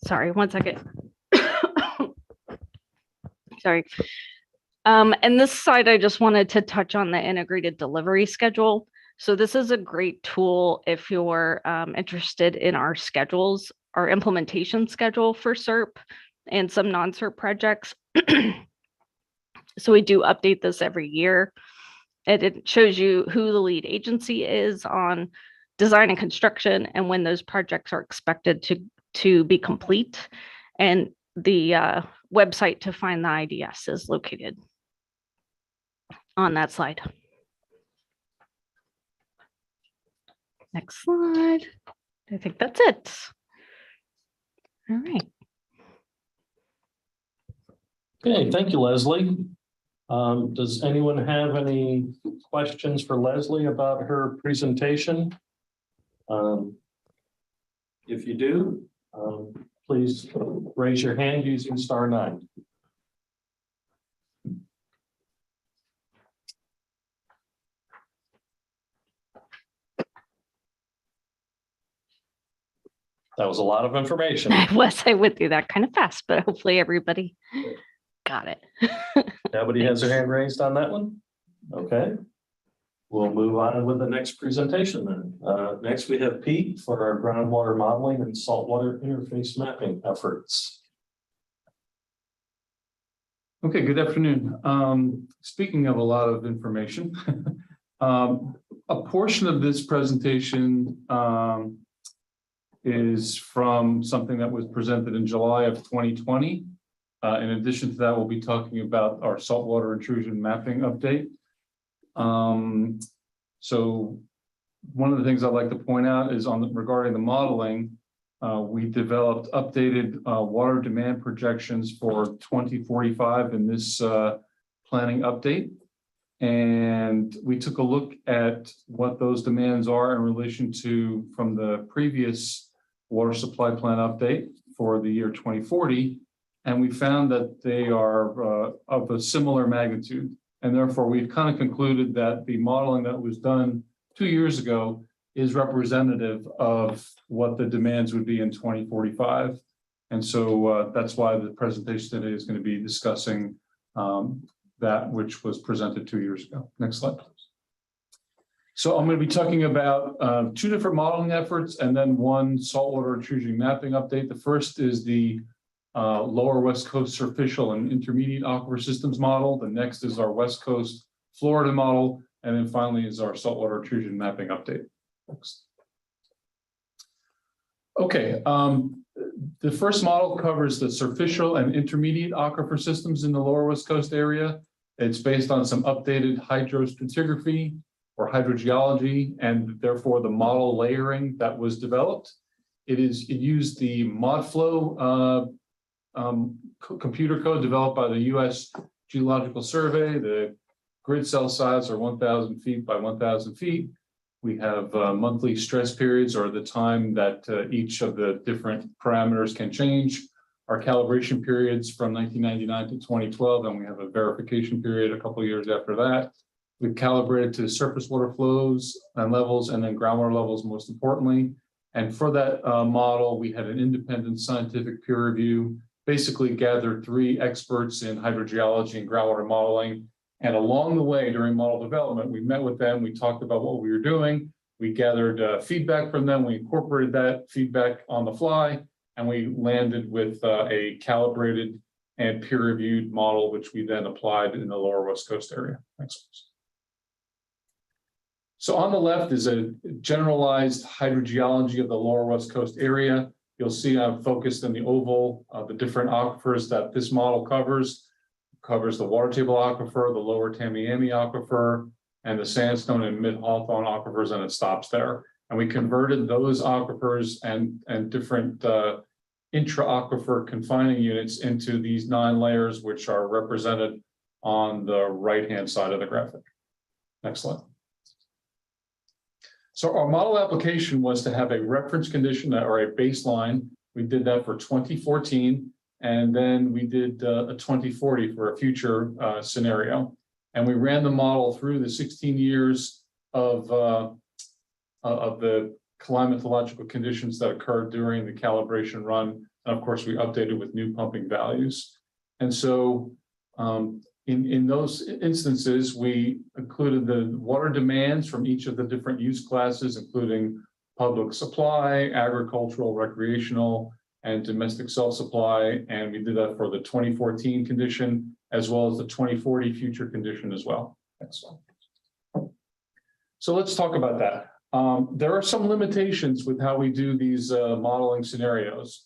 Sorry, 1 second. Sorry. And this slide, I just wanted to touch on the integrated delivery schedule. So this is a great tool if you're interested in our schedules, our implementation schedule for SERP and some non-SERP projects. So we do update this every year. And it shows you who the lead agency is on design and construction and when those projects are expected to be complete. And the website to find the IDS is located on that slide. Next slide. I think that's it. All right. Okay, thank you, Leslie. Does anyone have any questions for Leslie about her presentation? If you do, please raise your hand using *9. That was a lot of information. I went through that kind of fast, but hopefully everybody got it. Nobody has their hand raised on that one? Okay. We'll move on with the next presentation then. Next, we have Pete for our groundwater modeling and saltwater interface mapping efforts. Okay, good afternoon. Speaking of a lot of information, a portion of this presentation is from something that was presented in July of 2020. In addition to that, we'll be talking about our saltwater intrusion mapping update. So one of the things I'd like to point out is regarding the modeling, we developed updated water demand projections for 2045 in this planning update. And we took a look at what those demands are in relation to from the previous water supply plan update for the year 2040. And we found that they are of a similar magnitude. And therefore, we've kind of concluded that the modeling that was done 2 years ago is representative of what the demands would be in 2045. And so that's why the presentation today is going to be discussing that which was presented 2 years ago. Next slide, please. So I'm going to be talking about 2 different modeling efforts and then 1 saltwater intrusion mapping update. The first is the lower West Coast surficial and intermediate aquifer systems model. The next is our West Coast Florida model. And then finally is our saltwater intrusion mapping update. Next. Okay, the first model covers the surficial and intermediate aquifer systems in the lower West Coast area. It's based on some updated hydrostratigraphy or hydrogeology and therefore the model layering that was developed. It used the ModFlow computer code developed by the U.S. Geological Survey. The grid cell size are 1,000 feet by 1,000 feet. We have monthly stress periods or the time that each of the different parameters can change. Our calibration periods from 1999 to 2012, and we have a verification period a couple of years after that. We've calibrated to surface water flows and levels and then groundwater levels most importantly. And for that model, we had an independent scientific peer review, basically gathered 3 experts in hydrogeology and groundwater modeling. And along the way during model development, we met with them, we talked about what we were doing, we gathered feedback from them, we incorporated that feedback on the fly, and we landed with a calibrated and peer-reviewed model, which we then applied in the lower West Coast area. Next, please. So on the left is a generalized hydrogeology of the lower West Coast area. You'll see I've focused in the oval the different aquifers that this model covers. Covers the water table aquifer, the lower Tamiami aquifer, and the sandstone and mid-Hawthorne aquifers, and it stops there. And we converted those aquifers and different intra-aquifer confining units into these 9 layers, which are represented on the right-hand side of the graphic. Next slide. So our model application was to have a reference condition or a baseline. We did that for 2014, and then we did a 2040 for a future scenario. And we ran the model through the 16 years of the climatological conditions that occurred during the calibration run. And of course, we updated with new pumping values. And so in those instances, we included the water demands from each of the different use classes, including public supply, agricultural, recreational, and domestic self-supply. And we did that for the 2014 condition, as well as the 2040 future condition as well. Next one. So let's talk about that. There are some limitations with how we do these modeling scenarios.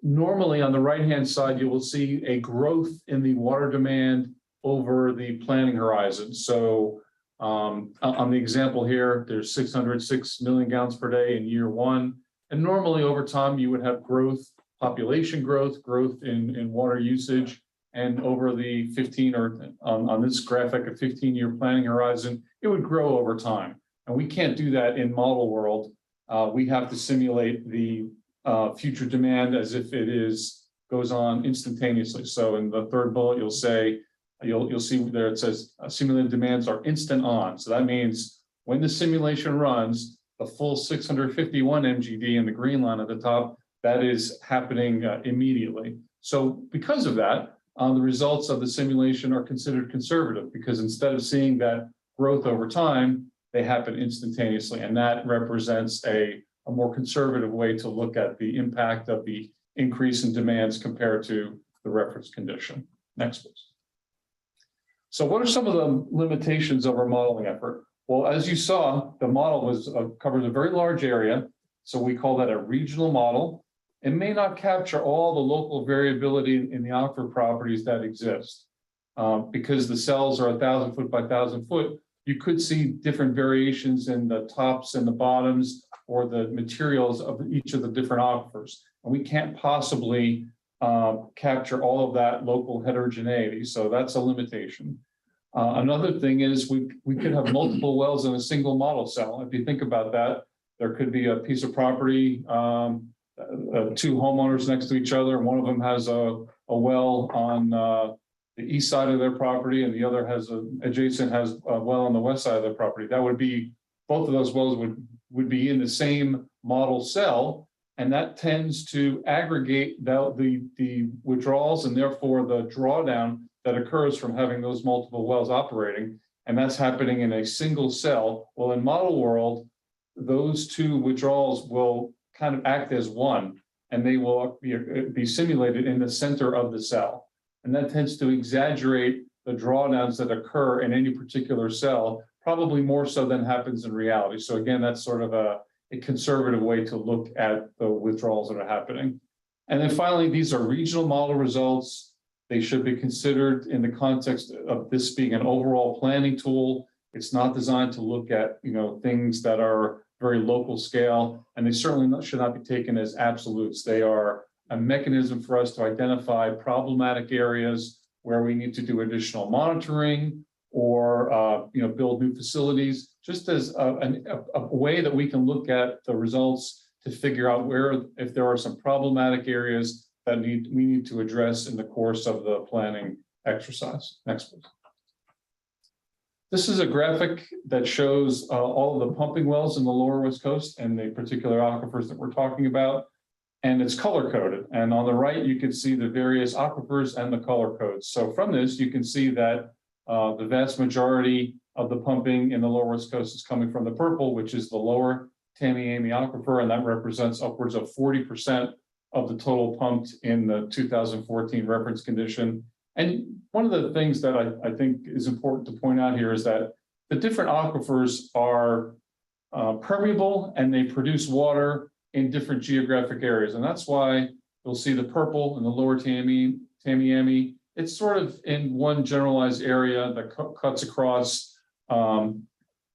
Normally, on the right-hand side, you will see a growth in the water demand over the planning horizon. So on the example here, there's 606 million gallons per day in year one. And normally over time, you would have growth, population growth in water usage. And over the 15 or on this graphic, a 15-year planning horizon, it would grow over time. And we can't do that in model world. We have to simulate the future demand as if it goes on instantaneously. So in the third bullet, you'll see there it says simulated demands are instant on. So that means when the simulation runs, the full 651 MGD in the green line at the top, that is happening immediately. So because of that, the results of the simulation are considered conservative because instead of seeing that growth over time, they happen instantaneously. And that represents a more conservative way to look at the impact of the increase in demands compared to the reference condition. Next, please. So what are some of the limitations of our modeling effort? Well, as you saw, the model covers a very large area. So we call that a regional model. It may not capture all the local variability in the aquifer properties that exist. Because the cells are 1,000 foot by 1,000 foot, you could see different variations in the tops and the bottoms or the materials of each of the different aquifers. And we can't possibly capture all of that local heterogeneity. So that's a limitation. Another thing is we could have multiple wells in a single model cell. If you think about that, there could be a piece of property, two homeowners next to each other, and one of them has a well on the east side of their property, and the other has a well on the west side of their property. That would be, both of those wells would be in the same model cell, and that tends to aggregate the withdrawals and therefore the drawdown that occurs from having those multiple wells operating, and that's happening in a single cell. Well, in model world, those two withdrawals will kind of act as one, and they will be simulated in the center of the cell. And that tends to exaggerate the drawdowns that occur in any particular cell, probably more so than happens in reality. So again, that's sort of a conservative way to look at the withdrawals that are happening. And then finally, these are regional model results. They should be considered in the context of this being an overall planning tool. It's not designed to look at, things that are very local scale, and they certainly should not be taken as absolutes. They are a mechanism for us to identify problematic areas where we need to do additional monitoring or build new facilities, just as a way that we can look at the results to figure out if there are some problematic areas that we need to address in the course of the planning exercise. Next, please. This is a graphic that shows all of the pumping wells in the lower West Coast and the particular aquifers that we're talking about. And it's color coded. And on the right, you can see the various aquifers and the color codes. So from this, you can see that the vast majority of the pumping in the lower West Coast is coming from the purple, which is the lower Tamiami aquifer, and that represents upwards of 40% of the total pumped in the 2014 reference condition. And one of the things that I think is important to point out here is that the different aquifers are permeable and they produce water in different geographic areas. And that's why you'll see the purple in the lower Tamiami. It's sort of in one generalized area that cuts across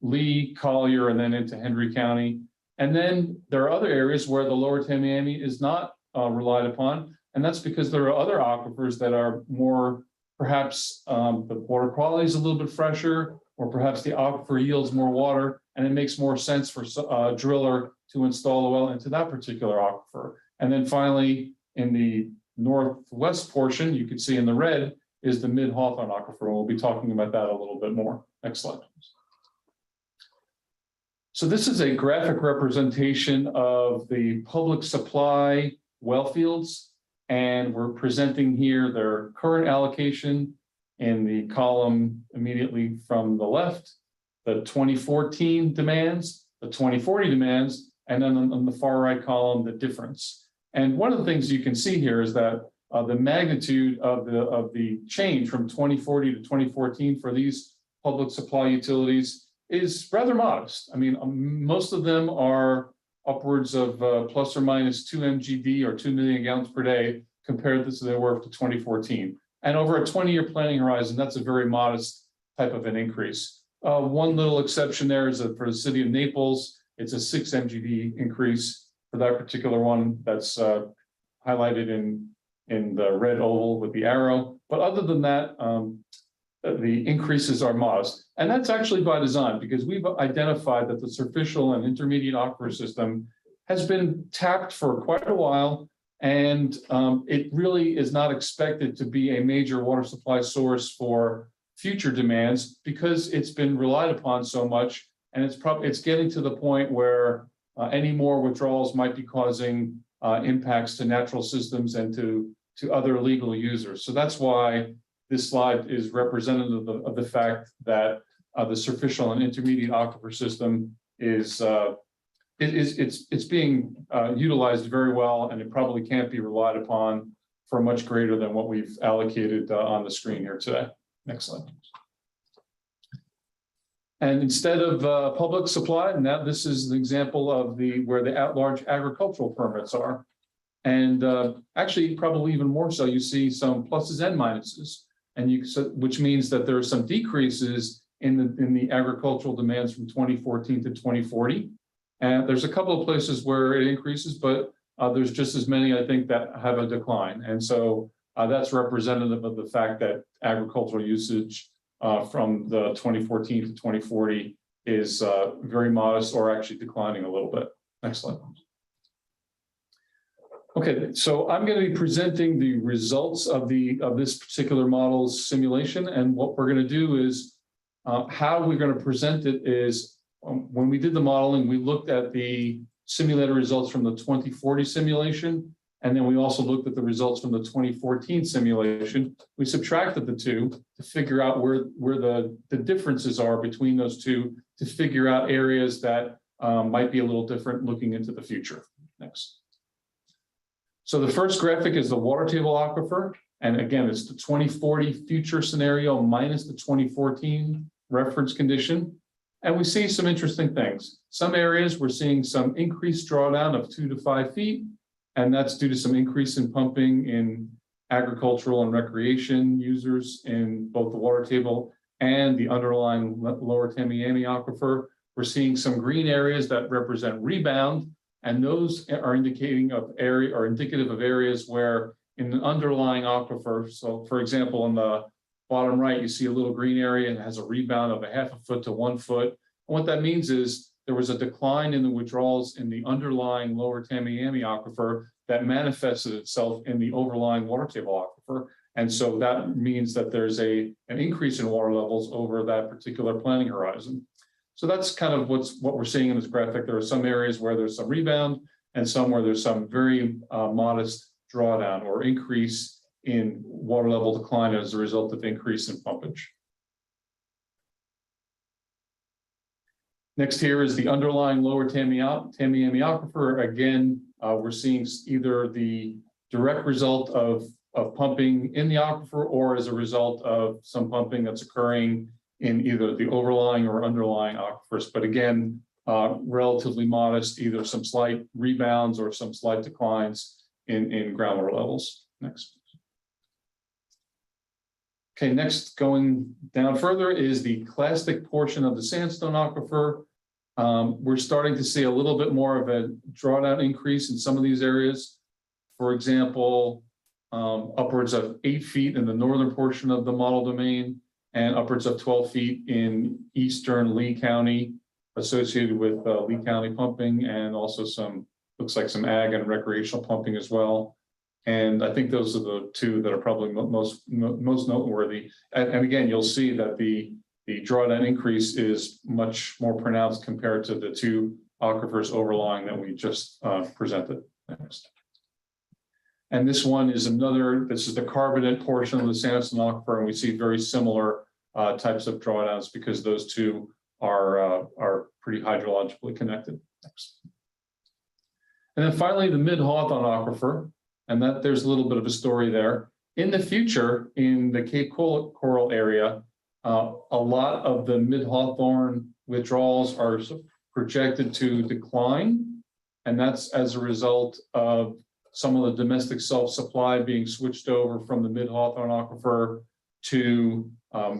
Lee, Collier, and then into Henry County. And then there are other areas where the lower Tamiami is not relied upon. And that's because there are other aquifers that are more, perhaps the water quality is a little bit fresher, or perhaps the aquifer yields more water, and it makes more sense for a driller to install a well into that particular aquifer. And then finally, in the northwest portion, you can see in the red is the mid-Hawthorne aquifer. We'll be talking about that a little bit more. Next slide. So this is a graphic representation of the public supply well fields, and we're presenting here their current allocation in the column immediately from the left, the 2014 demands, the 2040 demands, and then on the far right column, the difference. And one of the things you can see here is that the magnitude of the change from 2040 to 2014 for these public supply utilities is rather modest. I mean, most of them are upwards of plus or minus 2 MGD or 2 million gallons per day compared to their work to 2014. And over a 20-year planning horizon, that's a very modest type of an increase. One little exception there is that for the city of Naples, it's a 6 MGD increase for that particular one that's highlighted in the red oval with the arrow. But other than that, the increases are modest. And that's actually by design, because we've identified that the superficial and intermediate aquifer system has been tapped for quite a while, and it really is not expected to be a major water supply source for future demands because it's been relied upon so much, and it's getting to the point where any more withdrawals might be causing impacts to natural systems and to other legal users. So that's why this slide is representative of the fact that the superficial and intermediate aquifer system is it's being utilized very well, and it probably can't be relied upon for much greater than what we've allocated on the screen here today. Next slide. And instead of public supply, now this is an example of where the at-large agricultural permits are. And actually, probably even more so, you see some pluses and minuses, and which means that there are some decreases in the agricultural demands from 2014 to 2040. And there's a couple of places where it increases, but there's just as many, I think, that have a decline. And so that's representative of the fact that agricultural usage from the 2014 to 2040 is very modest or actually declining a little bit. Next slide. Okay, so I'm going to be presenting the results of this particular model's simulation, and what we're going to do is how we're going to present it is when we did the modeling, we looked at the simulated results from the 2040 simulation, and then we also looked at the results from the 2014 simulation. We subtracted the two to figure out where the differences are between those two, to figure out areas that might be a little different looking into the future. Next. So the first graphic is the water table aquifer. And again, it's the 2040 future scenario minus the 2014 reference condition. And we see some interesting things. Some areas we're seeing some increased drawdown of 2 to 5 feet. And that's due to some increase in pumping in agricultural and recreation users in both the water table and the underlying lower Tamiami aquifer. We're seeing some green areas that represent rebound. And those are indicative of areas where in the underlying aquifer, so for example, on the bottom right, you see a little green area and has a rebound of 1/2 foot to 1 foot. And what that means is there was a decline in the withdrawals in the underlying lower Tamiami aquifer that manifested itself in the overlying water table aquifer. And so that means that there's an increase in water levels over that particular planning horizon. So that's kind of what we're seeing in this graphic. There are some areas where there's some rebound and some where there's some very modest drawdown or increase in water level decline as a result of increase in pumpage. Next here is the underlying lower Tamiami aquifer. Again, we're seeing either the direct result of pumping in the aquifer or as a result of some pumping that's occurring in either the overlying or underlying aquifers, but again, relatively modest, either some slight rebounds or some slight declines in groundwater levels. Next. Okay, next, going down further is the clastic portion of the sandstone aquifer. We're starting to see a little bit more of a drawdown increase in some of these areas. For example, upwards of 8 feet in the northern portion of the model domain, and upwards of 12 feet in eastern Lee County associated with Lee County pumping, and also some, looks like some ag and recreational pumping as well. And I think those are the two that are probably most noteworthy. And again, you'll see that the drawdown increase is much more pronounced compared to the two aquifers overlying that we just presented. Next. And this one is this is the carbonate portion of the sandstone aquifer, and we see very similar types of drawdowns because those two are pretty hydrologically connected. Next. And then finally, the mid-Hawthorne aquifer, and that there's a little bit of a story there. In the future, in the Cape Coral area, a lot of the mid-Hawthorne withdrawals are projected to decline, and that's as a result of some of the domestic self-supply being switched over from the mid-Hawthorne aquifer to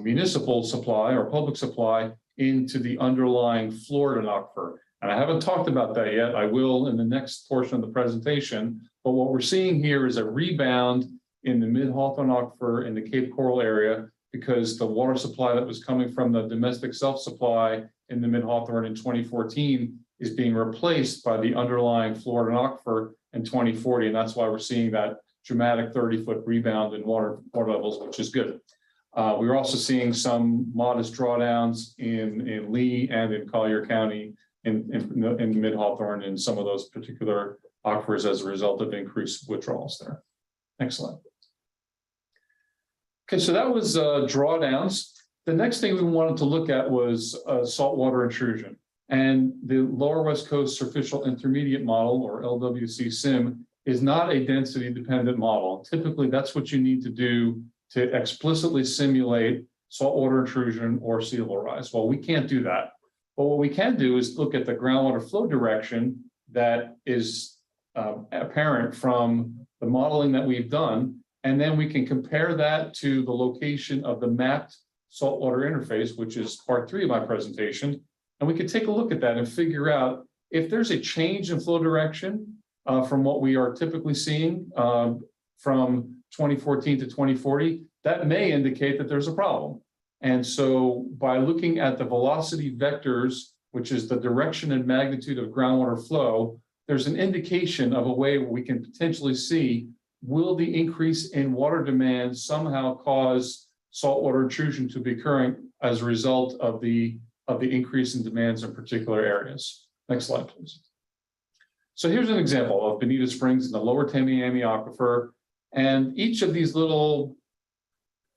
municipal supply or public supply into the underlying Florida aquifer. And I haven't talked about that yet. I will in the next portion of the presentation. But what we're seeing here is a rebound in the mid-Hawthorne aquifer in the Cape Coral area because the water supply that was coming from the domestic self-supply in the mid-Hawthorne in 2014 is being replaced by the underlying Florida aquifer in 2040. And that's why we're seeing that dramatic 30-foot rebound in water levels, which is good. We're also seeing some modest drawdowns in Lee and in Collier County in mid-Hawthorne in some of those particular aquifers as a result of increased withdrawals there. Next slide. Okay, so that was drawdowns. The next thing we wanted to look at was saltwater intrusion. And the Lower West Coast Superficial Intermediate Model, or LWC SIM, is not a density dependent model. Typically, that's what you need to do to explicitly simulate saltwater intrusion or sea level rise. Well, we can't do that. But what we can do is look at the groundwater flow direction that is apparent from the modeling that we've done, and then we can compare that to the location of the mapped saltwater interface, which is part 3 of my presentation, and we can take a look at that and figure out if there's a change in flow direction from what we are typically seeing from 2014 to 2040, that may indicate that there's a problem. And so by looking at the velocity vectors, which is the direction and magnitude of groundwater flow, there's an indication of a way where we can potentially see, will the increase in water demand somehow cause saltwater intrusion to be occurring as a result of the increase in demands in particular areas. Next slide, please. So here's an example of Bonita Springs in the lower Tamiami aquifer. And each of these little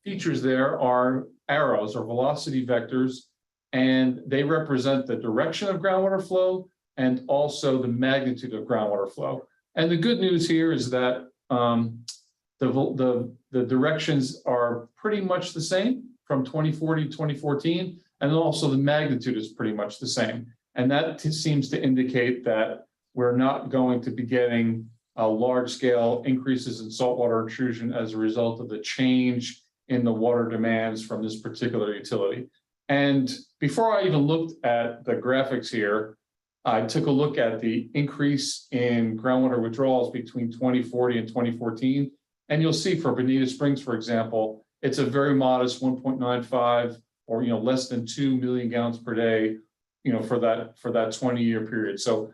features there are arrows or velocity vectors, and they represent the direction of groundwater flow and also the magnitude of groundwater flow. And the good news here is that the directions are pretty much the same from 2040 to 2014, and also the magnitude is pretty much the same. And that seems to indicate that we're not going to be getting large-scale increases in saltwater intrusion as a result of the change in the water demands from this particular utility. And before I even looked at the graphics here, I took a look at the increase in groundwater withdrawals between 2040 and 2014. And you'll see for Bonita Springs, for example, it's a very modest 1.95 or less than 2 million gallons per day, for that 20-year period. So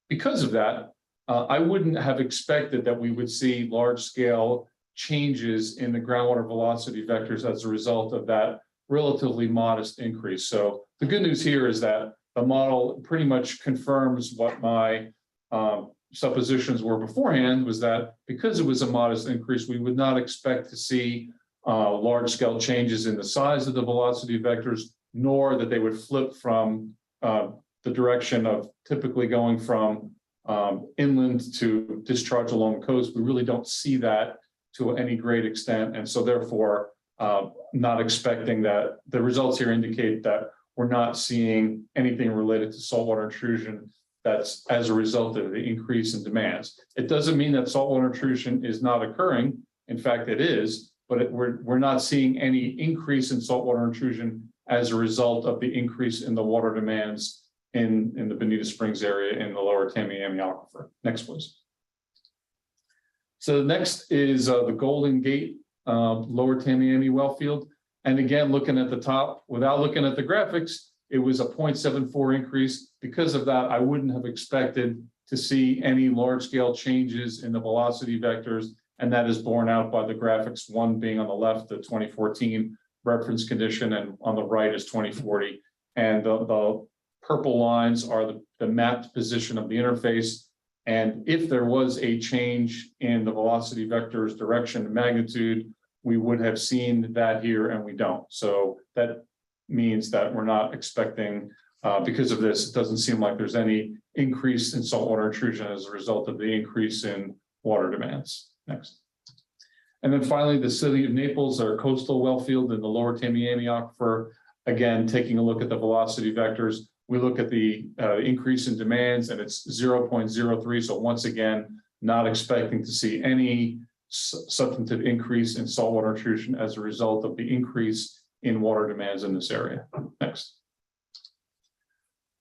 because of that, I wouldn't have expected that we would see large-scale changes in the groundwater velocity vectors as a result of that relatively modest increase. So the good news here is that the model pretty much confirms what my suppositions were beforehand, was that because it was a modest increase, we would not expect to see large-scale changes in the size of the velocity vectors, nor that they would flip from the direction of typically going from inland to discharge along the coast. We really don't see that to any great extent. And so therefore, not expecting that. The results here indicate that we're not seeing anything related to saltwater intrusion that's as a result of the increase in demands. It doesn't mean that saltwater intrusion is not occurring. In fact, it is, but we're not seeing any increase in saltwater intrusion as a result of the increase in the water demands in the Bonita Springs area in the lower Tamiami aquifer. Next, please. So next is the Golden Gate lower Tamiami well field. And again, looking at the top, without looking at the graphics, it was a 0.74 increase. Because of that, I wouldn't have expected to see any large scale changes in the velocity vectors. And that is borne out by the graphics, one being on the left, the 2014 reference condition, and on the right is 2040. And the purple lines are the mapped position of the interface. And if there was a change in the velocity vector's direction and magnitude, we would have seen that here, and we don't. So that means that we're not expecting, because of this, it doesn't seem like there's any increase in saltwater intrusion as a result of the increase in water demands. Next. And then finally, the city of Naples, our coastal well field in the lower Tamiami Aquifer. Again, taking a look at the velocity vectors, we look at the increase in demands, and it's 0.03. So once again, not expecting to see any substantive increase in saltwater intrusion as a result of the increase in water demands in this area. Next.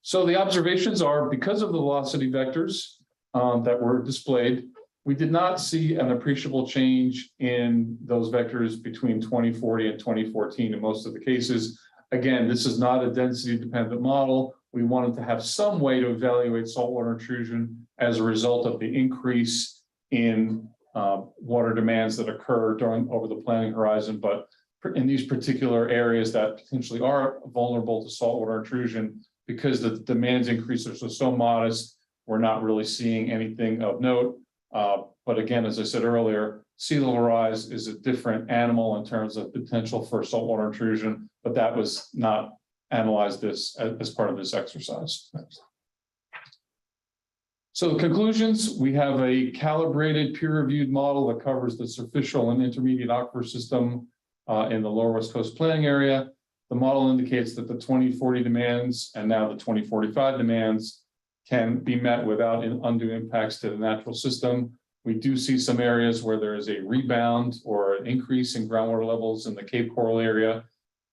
So the observations are, because of the velocity vectors that were displayed, we did not see an appreciable change in those vectors between 2040 and 2014 in most of the cases. Again, this is not a density dependent model. We wanted to have some way to evaluate saltwater intrusion as a result of the increase in water demands that occur over the planning horizon. But in these particular areas that potentially are vulnerable to saltwater intrusion, because the demands increases are so modest, we're not really seeing anything of note. But again, as I said earlier, sea level rise is a different animal in terms of potential for saltwater intrusion, but that was not analyzed as part of this exercise. So the conclusions, we have a calibrated peer-reviewed model that covers the superficial and intermediate aquifer system in the lower West Coast planning area. The model indicates that the 2040 demands and now the 2045 demands can be met without undue impacts to the natural system. We do see some areas where there is a rebound or an increase in groundwater levels in the Cape Coral area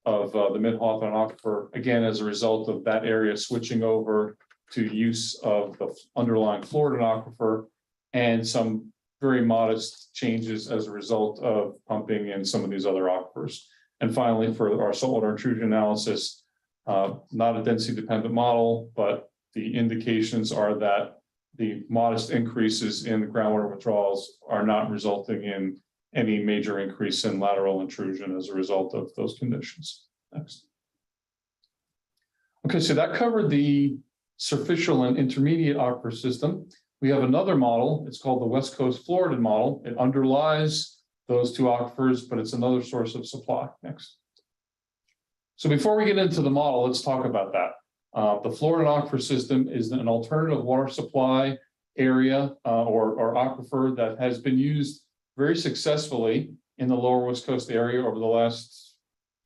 of the Mid-Hawthorne Aquifer, again, as a result of that area switching over to use of the underlying Florida aquifer, and some very modest changes as a result of pumping in some of these other aquifers. And finally, for our saltwater intrusion analysis, not a density dependent model, but the indications are that the modest increases in the groundwater withdrawals are not resulting in any major increase in lateral intrusion as a result of those conditions. Next. Okay, so that covered the superficial and intermediate aquifer system. We have another model. It's called the West Coast Florida model. It underlies those two aquifers, but it's another source of supply. Next. So before we get into the model, let's talk about that. The Florida aquifer system is an alternative water supply area or aquifer that has been used very successfully in the lower West Coast area over the last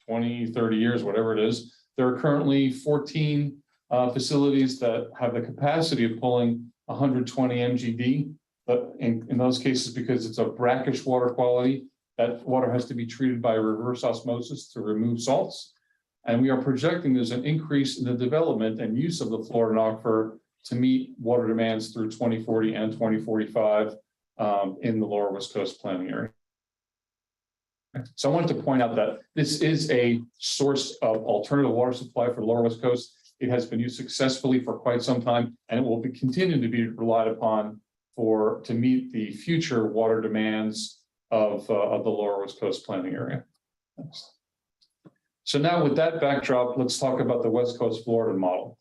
20, 30 years, whatever it is. There are currently 14 facilities that have the capacity of pulling 120 MGD, but in those cases, because it's a brackish water quality, that water has to be treated by reverse osmosis to remove salts. And we are projecting there's an increase in the development and use of the Florida aquifer to meet water demands through 2040 and 2045 in the lower West Coast planning area. So I wanted to point out that this is a source of alternative water supply for the lower West Coast. It has been used successfully for quite some time, and it will continue to be relied upon to meet the future water demands of the lower West Coast planning area. Next. So now with that backdrop, let's talk about the West Coast Florida model.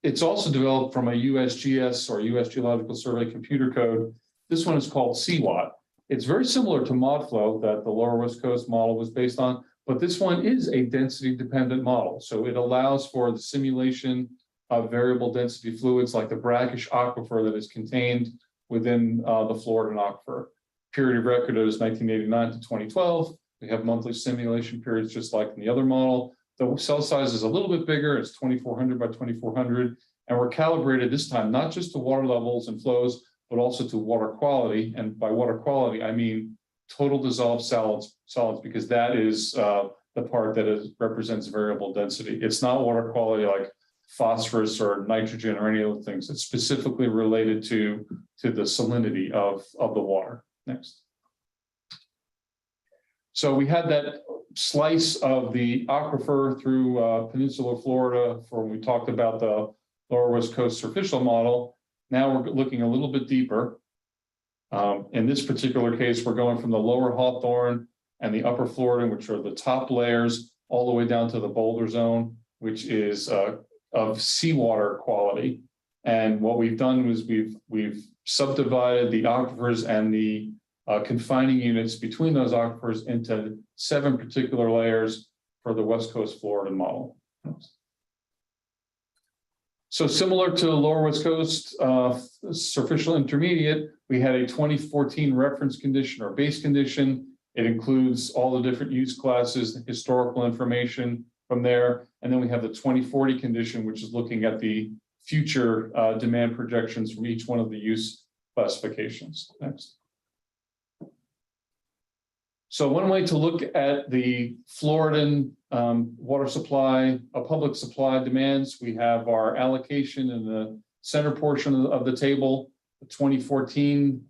It's also developed from a USGS or US Geological Survey computer code. This one is called CWAT. It's very similar to ModFlow that the lower West Coast model was based on, but this one is a density dependent model. So it allows for the simulation of variable density fluids like the brackish aquifer that is contained within the Florida aquifer. Period of record is 1989 to 2012. We have monthly simulation periods just like in the other model. The cell size is a little bit bigger. It's 2,400 by 2,400. And we're calibrated this time, not just to water levels and flows, but also to water quality. And by water quality, I mean total dissolved solids, because that is the part that represents variable density. It's not water quality like phosphorus or nitrogen or any other things. It's specifically related to the salinity of the water. Next. So we had that slice of the aquifer through Peninsular Florida for when we talked about the Lower West Coast superficial model. Now we're looking a little bit deeper. In this particular case, we're going from the lower Hawthorne and the upper Florida, which are the top layers, all the way down to the boulder zone, which is of seawater quality. And what we've done was we've subdivided the aquifers and the confining units between those aquifers into 7 particular layers for the West Coast Florida model. So similar to the Lower West Coast superficial intermediate, we had a 2014 reference condition or base condition. It includes all the different use classes, the historical information from there. And then we have the 2040 condition, which is looking at the future demand projections from each one of the use classifications. Next. So one way to look at the Floridan water supply, public supply demands, we have our allocation in the center portion of the table, the 2014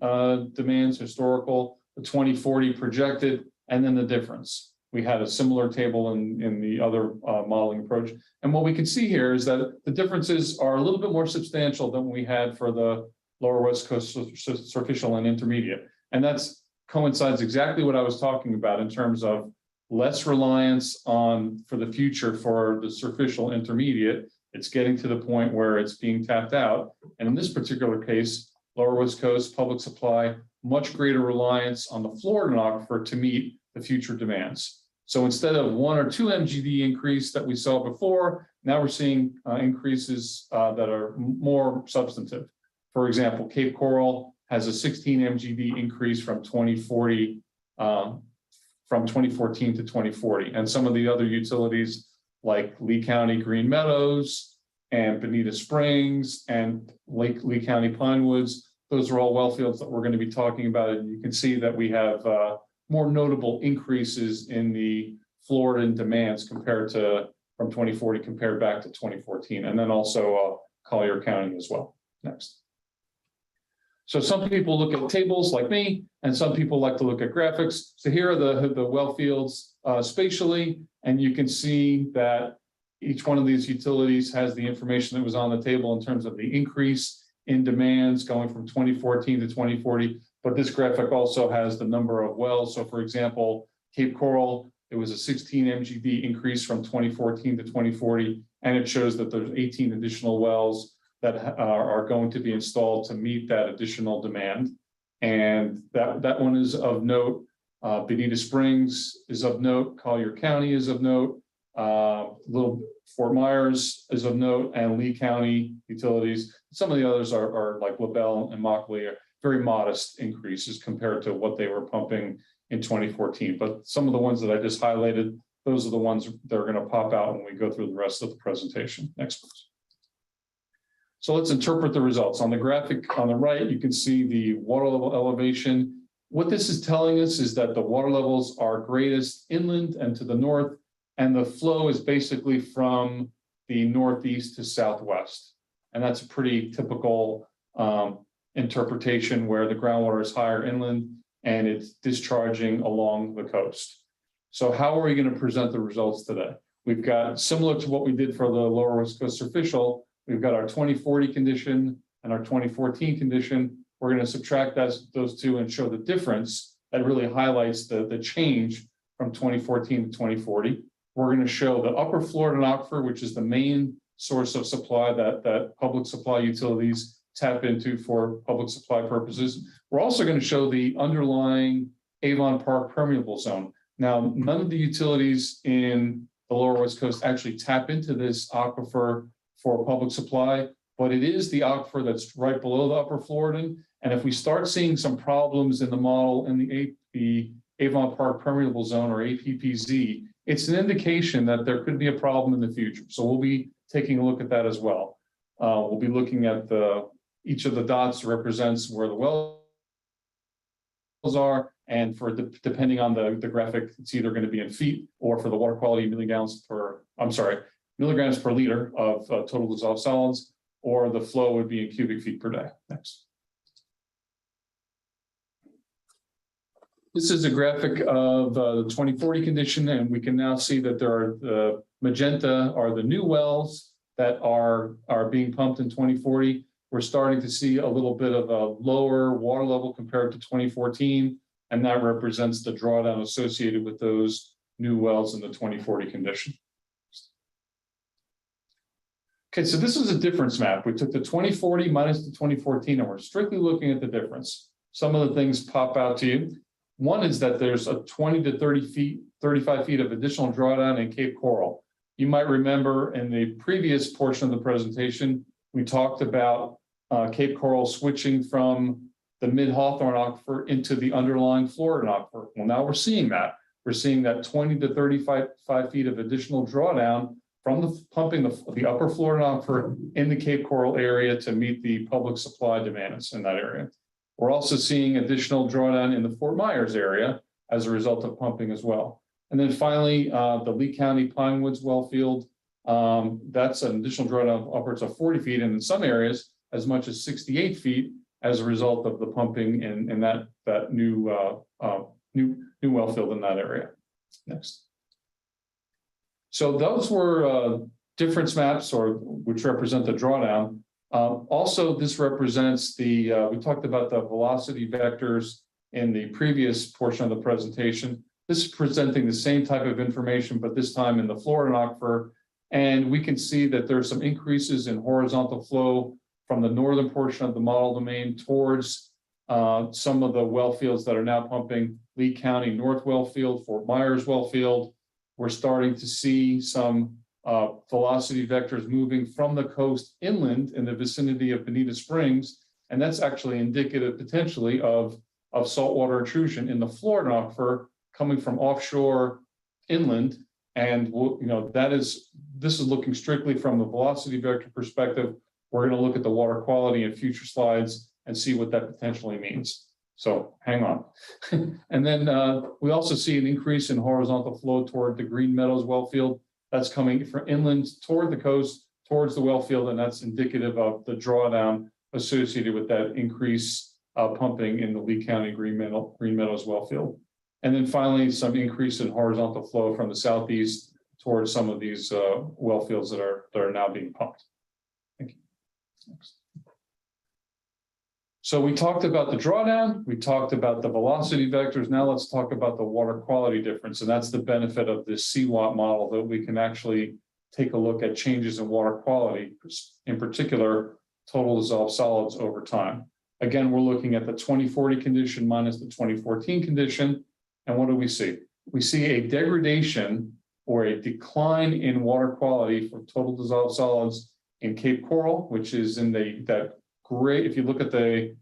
demands historical, the 2040 projected, and then the difference. We had a similar table in the other modeling approach. And what we can see here is that the differences are a little bit more substantial than we had for the Lower West Coast superficial and intermediate. And that's coincides exactly what I was talking about in terms of less reliance on for the future for the superficial intermediate. It's getting to the point where it's being tapped out. And in this particular case, Lower West Coast public supply, much greater reliance on the Floridan aquifer to meet the future demands. So instead of 1 or 2 MGD increase that we saw before, now we're seeing increases that are more substantive. For example, Cape Coral has a 16 MGD increase from 2040, from 2014 to 2040. And some of the other utilities like Lee County Green Meadows and Bonita Springs and Lee County Pinewoods, those are all well fields that we're going to be talking about. And you can see that we have more notable increases in the Floridan demands compared to from 2040 compared back to 2014. And then also Collier County as well. Next. So some people look at tables like me, and some people like to look at graphics. So here are the well fields spatially, and you can see that each one of these utilities has the information that was on the table in terms of the increase in demands going from 2014 to 2040. But this graphic also has the number of wells. So for example, Cape Coral, it was a 16 MGD increase from 2014 to 2040, and it shows that there's 18 additional wells that are going to be installed to meet that additional demand. And that one is of note. Bonita Springs is of note. Collier County is of note. Little Fort Myers is of note, and Lee County utilities. Some of the others are like LaBelle and Mockley are very modest increases compared to what they were pumping in 2014. But some of the ones that I just highlighted, those are the ones that are going to pop out when we go through the rest of the presentation. Next, please. So let's interpret the results. On the graphic on the right, you can see the water level elevation. What this is telling us is that the water levels are greatest inland and to the north, and the flow is basically from the northeast to southwest. And that's a pretty typical interpretation where the groundwater is higher inland and it's discharging along the coast. So how are we going to present the results today? We've got, similar to what we did for the Lower West Coast superficial, we've got our 2040 condition and our 2014 condition. We're going to subtract those two and show the difference that really highlights the change from 2014 to 2040. We're going to show the upper Florida aquifer, which is the main source of supply that public supply utilities tap into for public supply purposes. We're also going to show the underlying Avon Park permeable zone. Now, none of the utilities in the Lower West Coast actually tap into this aquifer for public supply, but it is the aquifer that's right below the upper Floridan. And if we start seeing some problems in the model in the Avon Park permeable zone or APPZ, it's an indication that there could be a problem in the future. So we'll be taking a look at that as well. We'll be looking at each of the dots represents where the wells are, and for depending on the graphic, it's either going to be in feet or for the water quality milligrams per liter of total dissolved solids, or the flow would be in cubic feet per day. Next. This is a graphic of the 2040 condition, and we can now see that there are the magenta are the new wells that are being pumped in 2040. We're starting to see a little bit of a lower water level compared to 2014, and that represents the drawdown associated with those new wells in the 2040 condition. Okay, so this is a difference map. We took the 2040 minus the 2014, and we're strictly looking at the difference. Some of the things pop out to you. One is that there's a 20 to 30 feet, 35 feet of additional drawdown in Cape Coral. You might remember in the previous portion of the presentation, we talked about Cape Coral switching from the mid-Hawthorne aquifer into the underlying Florida aquifer. Well, now we're seeing that. We're seeing that 20 to 35 feet of additional drawdown from the pumping the upper Florida aquifer in the Cape Coral area to meet the public supply demands in that area. We're also seeing additional drawdown in the Fort Myers area as a result of pumping as well. And then finally, the Lee County Pine Woods well field, that's an additional drawdown upwards of 40 feet, and in some areas as much as 68 feet as a result of the pumping in that new well field in that area. Next. So those were difference maps, which represent the drawdown. Also, this represents we talked about the velocity vectors in the previous portion of the presentation. This is presenting the same type of information, but this time in the Florida aquifer. And we can see that there's some increases in horizontal flow from the northern portion of the model domain towards some of the well fields that are now pumping: Lee County North well field, Fort Myers well field. We're starting to see some velocity vectors moving from the coast inland in the vicinity of Bonita Springs. And that's actually indicative potentially of saltwater intrusion in the Florida aquifer coming from offshore inland. And this is looking strictly from the velocity vector perspective. We're going to look at the water quality in future slides and see what that potentially means. So hang on. And then we also see an increase in horizontal flow toward the Green Meadows well field. That's coming from inland toward the coast, towards the well field, and that's indicative of the drawdown associated with that increase pumping in the Lee County Green Meadows well field. And then finally, some increase in horizontal flow from the southeast towards some of these well fields that are now being pumped. Thank you. Next. So we talked about the drawdown, we talked about the velocity vectors. Now let's talk about the water quality difference. And that's the benefit of this CWAP model, that we can actually take a look at changes in water quality, in particular, total dissolved solids over time. Again, we're looking at the 2040 condition minus the 2014 condition. And what do we see? We see a degradation or a decline in water quality for total dissolved solids in Cape Coral, which is in that gray. If you look at the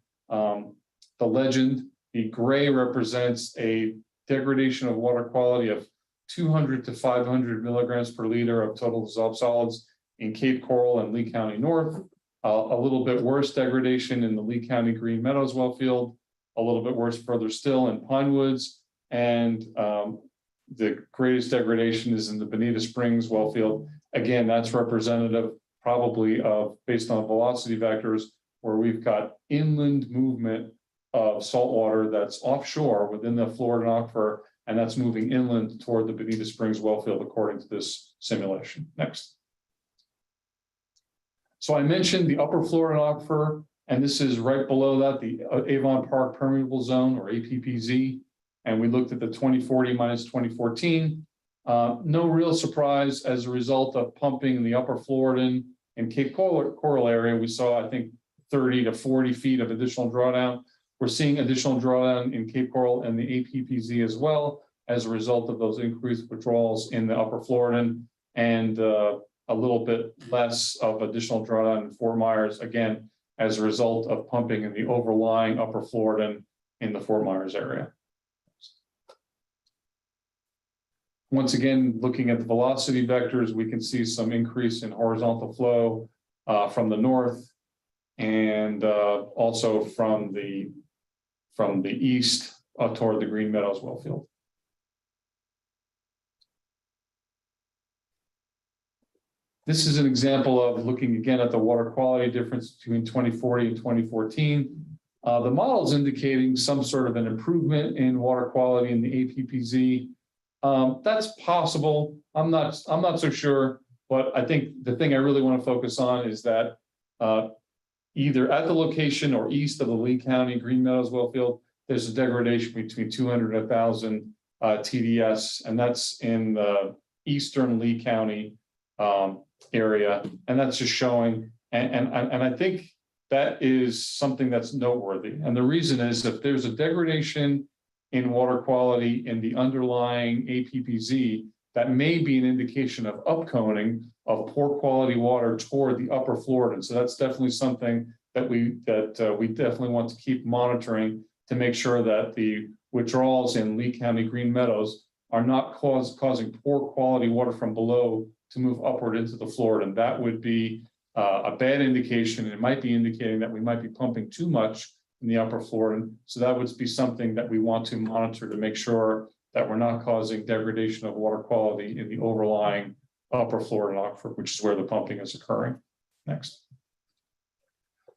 legend, the gray represents a degradation of water quality of 200 to 500 milligrams per liter of total dissolved solids in Cape Coral and Lee County North. A little bit worse degradation in the Lee County Green Meadows well field, a little bit worse further still in Pine Woods, and the greatest degradation is in the Bonita Springs well field. Again, that's representative probably of, based on velocity vectors, where we've got inland movement of salt water that's offshore within the Florida aquifer, and that's moving inland toward the Bonita Springs well field according to this simulation. Next. So I mentioned the upper Florida aquifer, and this is right below that, the Avon Park Permeable Zone, or APPZ. And we looked at the 2040 minus 2014. No real surprise as a result of pumping in the upper Floridan and Cape Coral area. We saw, I think, 30 to 40 feet of additional drawdown. We're seeing additional drawdown in Cape Coral and the APPZ as well as a result of those increased withdrawals in the upper Floridan, and a little bit less of additional drawdown in Fort Myers, again, as a result of pumping in the overlying upper Floridan in the Fort Myers area. Once again, looking at the velocity vectors, we can see some increase in horizontal flow from the north, and also from the east toward the Green Meadows well field. This is an example of looking again at the water quality difference between 2040 and 2014. The model is indicating some sort of an improvement in water quality in the APPZ. That's possible. I'm not so sure, but I think the thing I really want to focus on is that either at the location or east of the Lee County Green Meadows well field, there's a degradation between 200 and 1,000 TDS, and that's in the eastern Lee County area, and that's just showing. And I think that is something that's noteworthy. And the reason is if there's a degradation in water quality in the underlying APPZ, that may be an indication of upconing of poor quality water toward the upper Florida. And so that's definitely something that we definitely want to keep monitoring to make sure that the withdrawals in Lee County Green Meadows are not causing poor quality water from below to move upward into the Florida. And that would be a bad indication. It might be indicating that we might be pumping too much in the upper Florida. So that would be something that we want to monitor to make sure that we're not causing degradation of water quality in the overlying upper Florida aquifer, which is where the pumping is occurring. Next.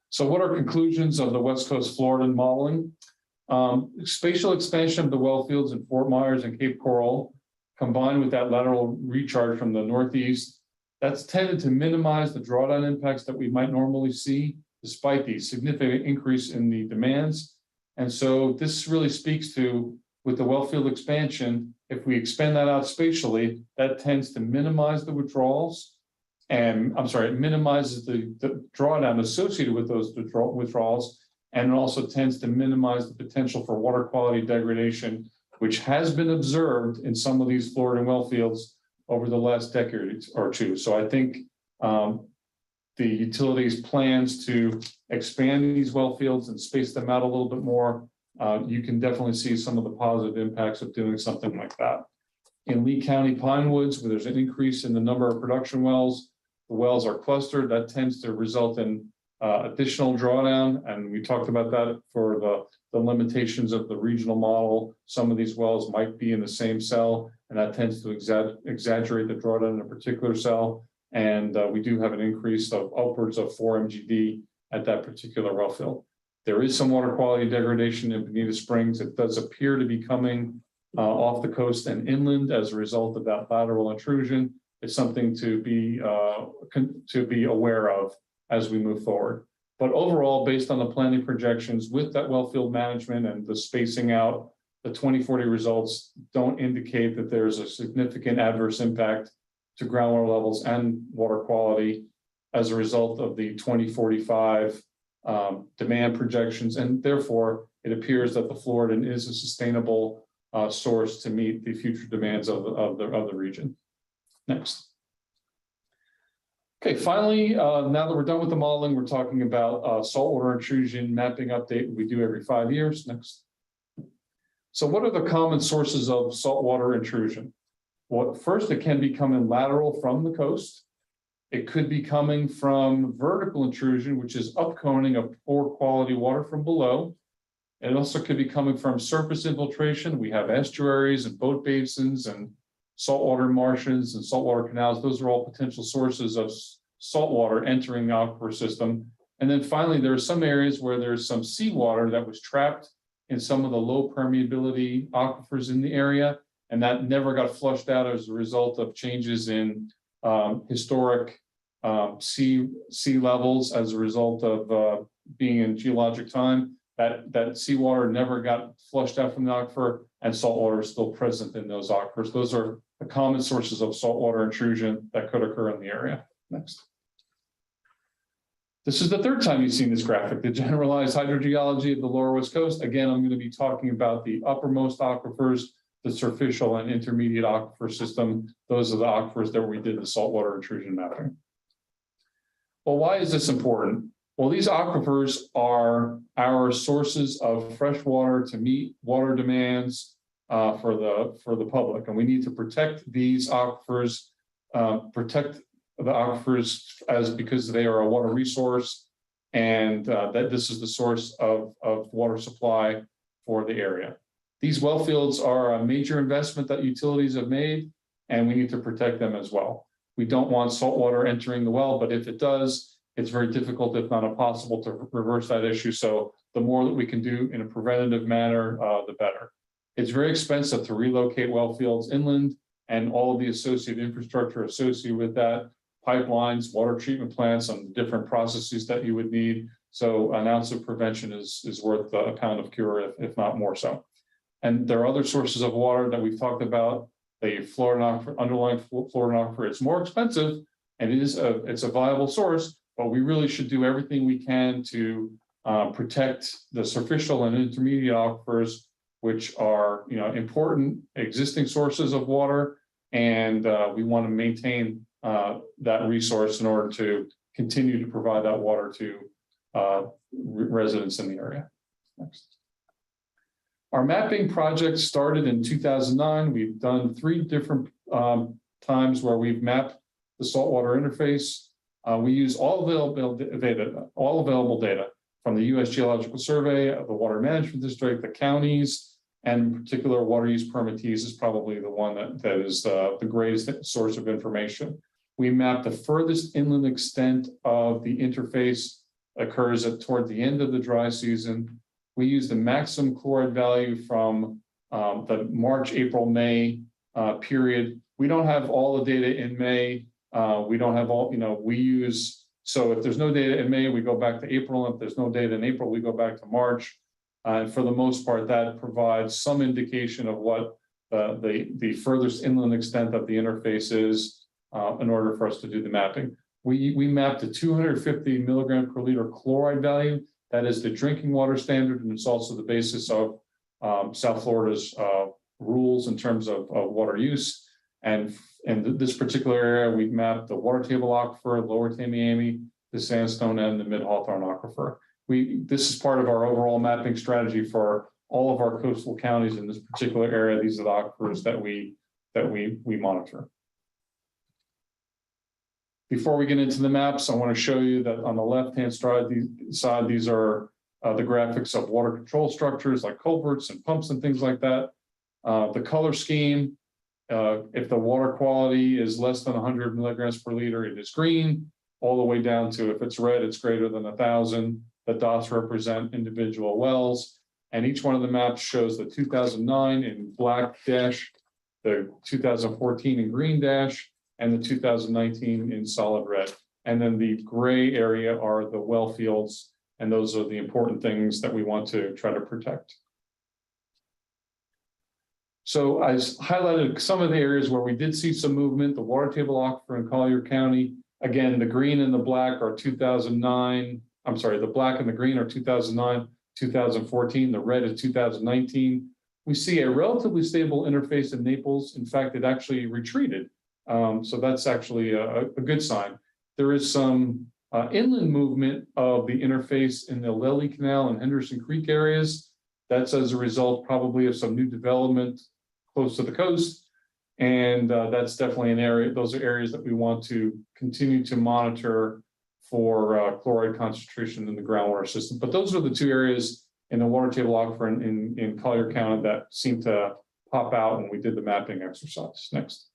So what are conclusions of the West Coast Florida modeling? Spatial expansion of the well fields in Fort Myers and Cape Coral, combined with that lateral recharge from the northeast, that's tended to minimize the drawdown impacts that we might normally see, despite the significant increase in the demands. And so this really speaks to, with the well field expansion, if we expand that out spatially, that tends to minimize the withdrawals. And it minimizes the drawdown associated with those withdrawals, and it also tends to minimize the potential for water quality degradation, which has been observed in some of these Florida well fields over the last decade or two. So I think the utilities' plans to expand these well fields and space them out a little bit more, you can definitely see some of the positive impacts of doing something like that. In Lee County Pinewoods, where there's an increase in the number of production wells, the wells are clustered. That tends to result in additional drawdown, and we talked about that for the limitations of the regional model. Some of these wells might be in the same cell, and that tends to exaggerate the drawdown in a particular cell. And we do have an increase of upwards of 4 MGD at that particular well field. There is some water quality degradation in Bonita Springs. It does appear to be coming off the coast and inland as a result of that lateral intrusion. It's something to be aware of as we move forward. But overall, based on the planning projections with that well field management and the spacing out, the 2040 results don't indicate that there's a significant adverse impact to groundwater levels and water quality as a result of the 2045 demand projections. And therefore, it appears that the Floridan is a sustainable source to meet the future demands of the region. Next. Okay, finally, now that we're done with the modeling, we're talking about saltwater intrusion mapping update we do every 5 years. Next. So what are the common sources of saltwater intrusion? Well, first, it can be coming lateral from the coast. It could be coming from vertical intrusion, which is upconing of poor quality water from below. It also could be coming from surface infiltration. We have estuaries and boat basins and saltwater marshes and saltwater canals. Those are all potential sources of saltwater entering the aquifer system. And then finally, there are some areas where there's some seawater that was trapped in some of the low permeability aquifers in the area, and that never got flushed out as a result of changes in historic sea levels as a result of being in geologic time. That seawater never got flushed out from the aquifer, and saltwater is still present in those aquifers. Those are the common sources of saltwater intrusion that could occur in the area. Next. This is the third time you've seen this graphic, the generalized hydrogeology of the lower West Coast. Again, I'm going to be talking about the uppermost aquifers, the superficial and intermediate aquifer system. Those are the aquifers that we did the saltwater intrusion mapping. Well, why is this important? Well, these aquifers are our sources of fresh water to meet water demands for the public, and we need to protect these aquifers, because they are a water resource, and that this is the source of water supply for the area. These well fields are a major investment that utilities have made, and we need to protect them as well. We don't want salt water entering the well, but if it does, it's very difficult, if not impossible, to reverse that issue. So the more that we can do in a preventative manner, the better. It's very expensive to relocate well fields inland and all of the associated infrastructure associated with that, pipelines, water treatment plants, and different processes that you would need. So an ounce of prevention is worth a pound of cure, if not more so. And there are other sources of water that we've talked about. The underlying Florida aquifer, it's more expensive, and it's a viable source, but we really should do everything we can to protect the superficial and intermediate aquifers, which are important existing sources of water, and we want to maintain that resource in order to continue to provide that water to residents in the area. Next. Our mapping project started in 2009. We've done 3 different times where we've mapped the saltwater interface. We use all available data from the U.S. Geological Survey, the Water Management District, the counties, and in particular, water use permittees is probably the one that is the greatest source of information. We mapped the furthest inland extent of the interface occurs toward the end of the dry season. We use the maximum chloride value from the March, April, May period. We don't have all the data in May. We don't have all, we use, so if there's no data in May, we go back to April. If there's no data in April, we go back to March. And for the most part, that provides some indication of what the furthest inland extent of the interface is in order for us to do the mapping. We mapped the 250 milligram per liter chloride value. That is the drinking water standard, and it's also the basis of South Florida's rules in terms of water use. And in this particular area, we've mapped the water table aquifer, lower Tamiami, the sandstone, and the mid-Hawthorne aquifer. This is part of our overall mapping strategy for all of our coastal counties in this particular area. These are the aquifers that we monitor. Before we get into the maps, I want to show you that on the left-hand side, these are the graphics of water control structures like culverts and pumps and things like that. The color scheme, if the water quality is less than 100 milligrams per liter, it is green, all the way down to if it's red, it's greater than 1,000. The dots represent individual wells, and each one of the maps shows the 2009 in black dash, the 2014 in green dash, and the 2019 in solid red. And then the gray area are the well fields, and those are the important things that we want to try to protect. So I highlighted some of the areas where we did see some movement. The water table aquifer in Collier County. Again, the green and the black are 2009. I'm sorry, the black and the green are 2009, 2014. The red is 2019. We see a relatively stable interface in Naples. In fact, it actually retreated. So that's actually a good sign. There is some inland movement of the interface in the Lely Canal and Henderson Creek areas. That's as a result probably of some new development close to the coast. And that's definitely an area, those are areas that we want to continue to monitor for chloride concentration in the groundwater system. But those are the 2 areas in the water table aquifer in Collier County that seem to pop out when we did the mapping exercise. Next.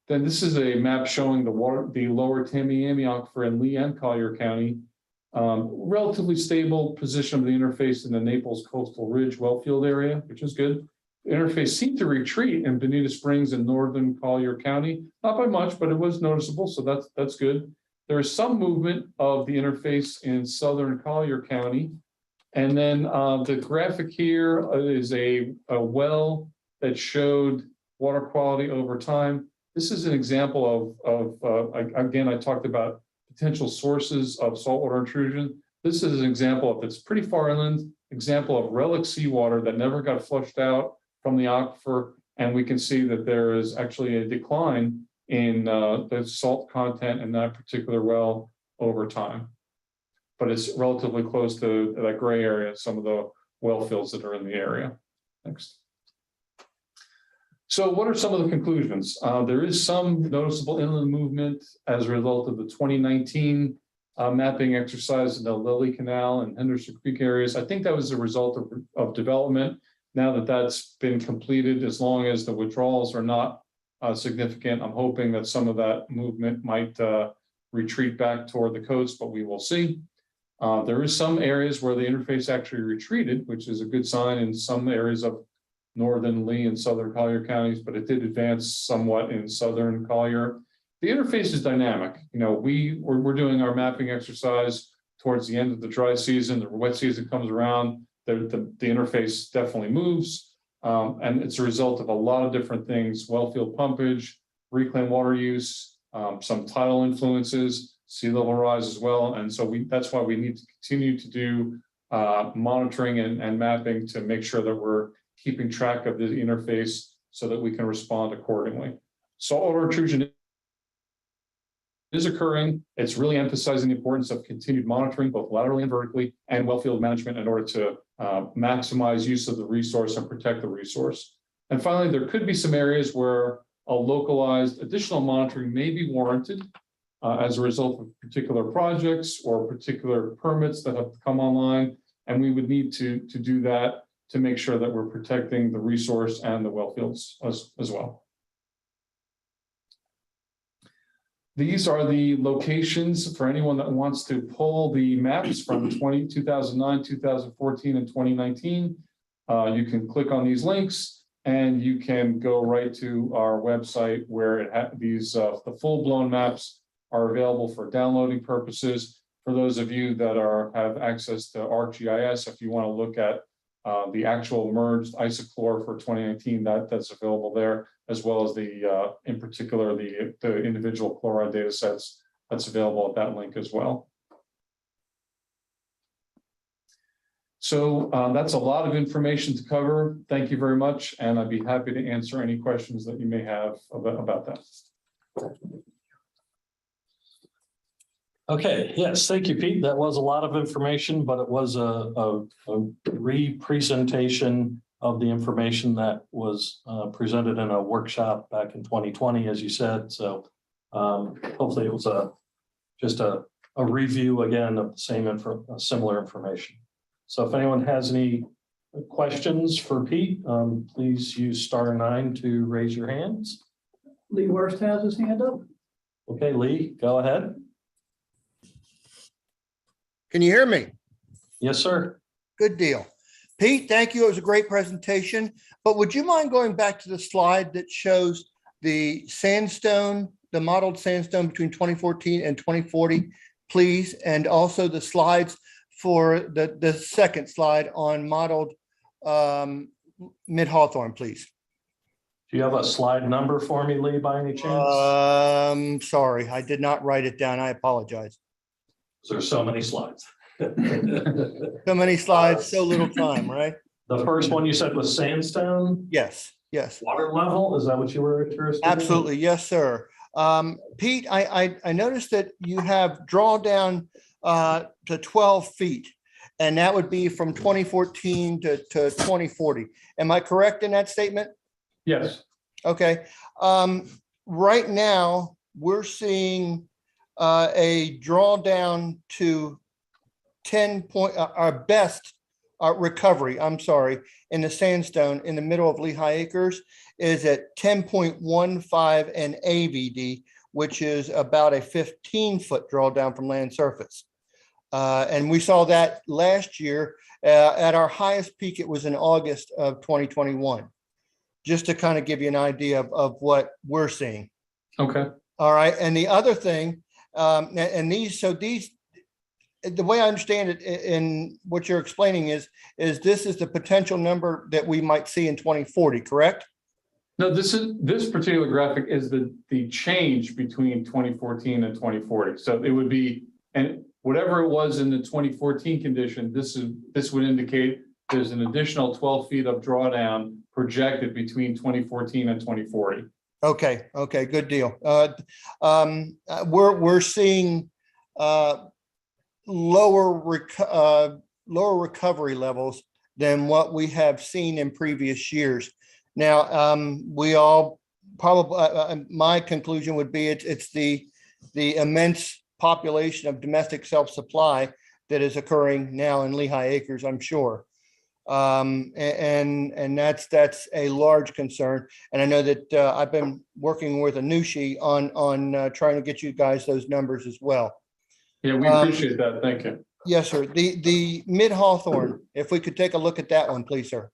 Then this is a map showing the lower Tamiami aquifer in Lee and Collier County. Relatively stable position of the interface in the Naples Coastal Ridge wellfield area, which is good. The interface seemed to retreat in Bonita Springs in northern Collier County, not by much, but it was noticeable, so that's good. There is some movement of the interface in southern Collier County. And then the graphic here is a well that showed water quality over time. This is an example of again, I talked about potential sources of saltwater intrusion. This is an example of, it's pretty far inland, example of relic seawater that never got flushed out from the aquifer. And we can see that there is actually a decline in the salt content in that particular well over time. But it's relatively close to that gray area, some of the well fields that are in the area. Next. So what are some of the conclusions? There is some noticeable inland movement as a result of the 2019 mapping exercise in the Lily Canal and Henderson Creek areas. I think that was a result of development. Now that that's been completed, as long as the withdrawals are not significant, I'm hoping that some of that movement might retreat back toward the coast, but we will see. There is some areas where the interface actually retreated, which is a good sign in some areas of northern Lee and southern Collier counties, but it did advance somewhat in southern Collier. The interface is dynamic. You know, we're doing our mapping exercise towards the end of the dry season. The wet season comes around, the interface definitely moves. And it's a result of a lot of different things: well field pumpage, reclaimed water use, some tidal influences, sea level rise as well. And so that's why we need to continue to do monitoring and mapping to make sure that we're keeping track of the interface so that we can respond accordingly. Saltwater intrusion is occurring. It's really emphasizing the importance of continued monitoring, both laterally and vertically, and wellfield management in order to maximize use of the resource and protect the resource. And finally, there could be some areas where a localized additional monitoring may be warranted as a result of particular projects or particular permits that have come online. And we would need to do that to make sure that we're protecting the resource and the well fields as well. These are the locations for anyone that wants to pull the maps from 2009, 2014, and 2019. You can click on these links and you can go right to our website where the full-blown maps are available for downloading purposes. For those of you that have access to ArcGIS, if you want to look at the actual merged isochlor for 2019, that's available there, as well as in particular, the individual chloride data sets that's available at that link as well. So that's a lot of information to cover. Thank you very much. And I'd be happy to answer any questions that you may have about that. Okay, yes, thank you, Pete. That was a lot of information, but it was a re-presentation of the information that was presented in a workshop back in 2020, as you said. So hopefully it was just a review again of the same similar information. So if anyone has any questions for Pete, please use *9 to raise your hands. Lee Worst has his hand up. Okay, Lee, go ahead. Can you hear me? Yes, sir. Good deal. Pete, thank you. It was a great presentation. But would you mind going back to the slide that shows the sandstone, the modeled sandstone between 2014 and 2040, please? And also the slides for the second slide on modeled mid-Hawthorne, please. Do you have a slide number for me, Lee, by any chance? Sorry, I did not write it down. I apologize. There's so many slides. So many slides, so little time, right? The first one you said was sandstone? Yes, yes. Water level, is that what you were interested in? Absolutely, yes, sir. Pete, I noticed that you have drawdown to 12 feet, and that would be from 2014 to 2040. Am I correct in that statement? Yes. Okay. Right now, we're seeing a drawdown to 10 point, our best recovery, I'm sorry, in the sandstone in the middle of Lehigh Acres is at 10.15 an AVD, which is about a 15-foot drawdown from land surface. And we saw that last year at our highest peak. It was in August of 2021, just to kind of give you an idea of what we're seeing. Okay. All right. And the other thing, the way I understand it in what you're explaining is this is the potential number that we might see in 2040, correct? No, this particular graphic is the change between 2014 and 2040. So it would be, and whatever it was in the 2014 condition, this would indicate there's an additional 12 feet of drawdown projected between 2014 and 2040. Okay. Okay. Good deal. We're seeing lower recovery levels than what we have seen in previous years. Now, we all probably, my conclusion would be it's the immense population of domestic self-supply that is occurring now in Lehigh Acres, I'm sure. And that's a large concern. And I know that I've been working with Anushi on trying to get you guys those numbers as well. Yeah, we appreciate that. Thank you. Yes, sir. The Mid Hawthorne, if we could take a look at that one, please, sir.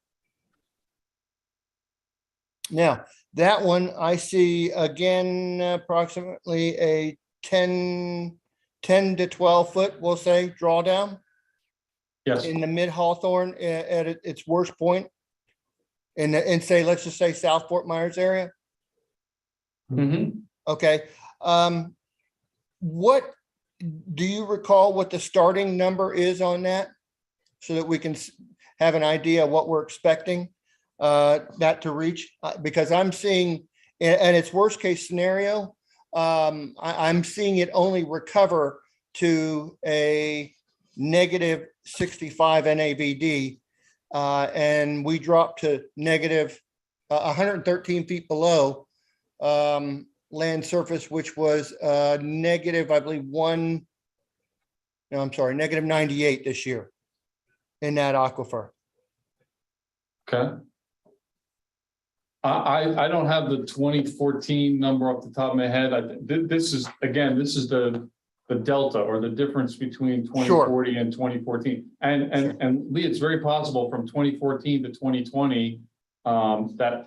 Now, that one I see again, approximately a 10 to 12 foot, we'll say, drawdown Yes, in the Mid Hawthorne at its worst point. And say, let's just say South Fort Myers area. Mhm. Okay. What do you recall what the starting number is on that? So that we can have an idea of what we're expecting that to reach, because I'm seeing, and its worst case scenario, I'm seeing it only recover to a negative 65 NAVD. And we dropped to negative 113 feet below land surface, which was negative, I believe negative 98 this year in that aquifer. Okay. I don't have the 2014 number off the top of my head. This is the delta or the difference between 2040 and 2014. And Lee, it's very possible from 2014 to 2020 that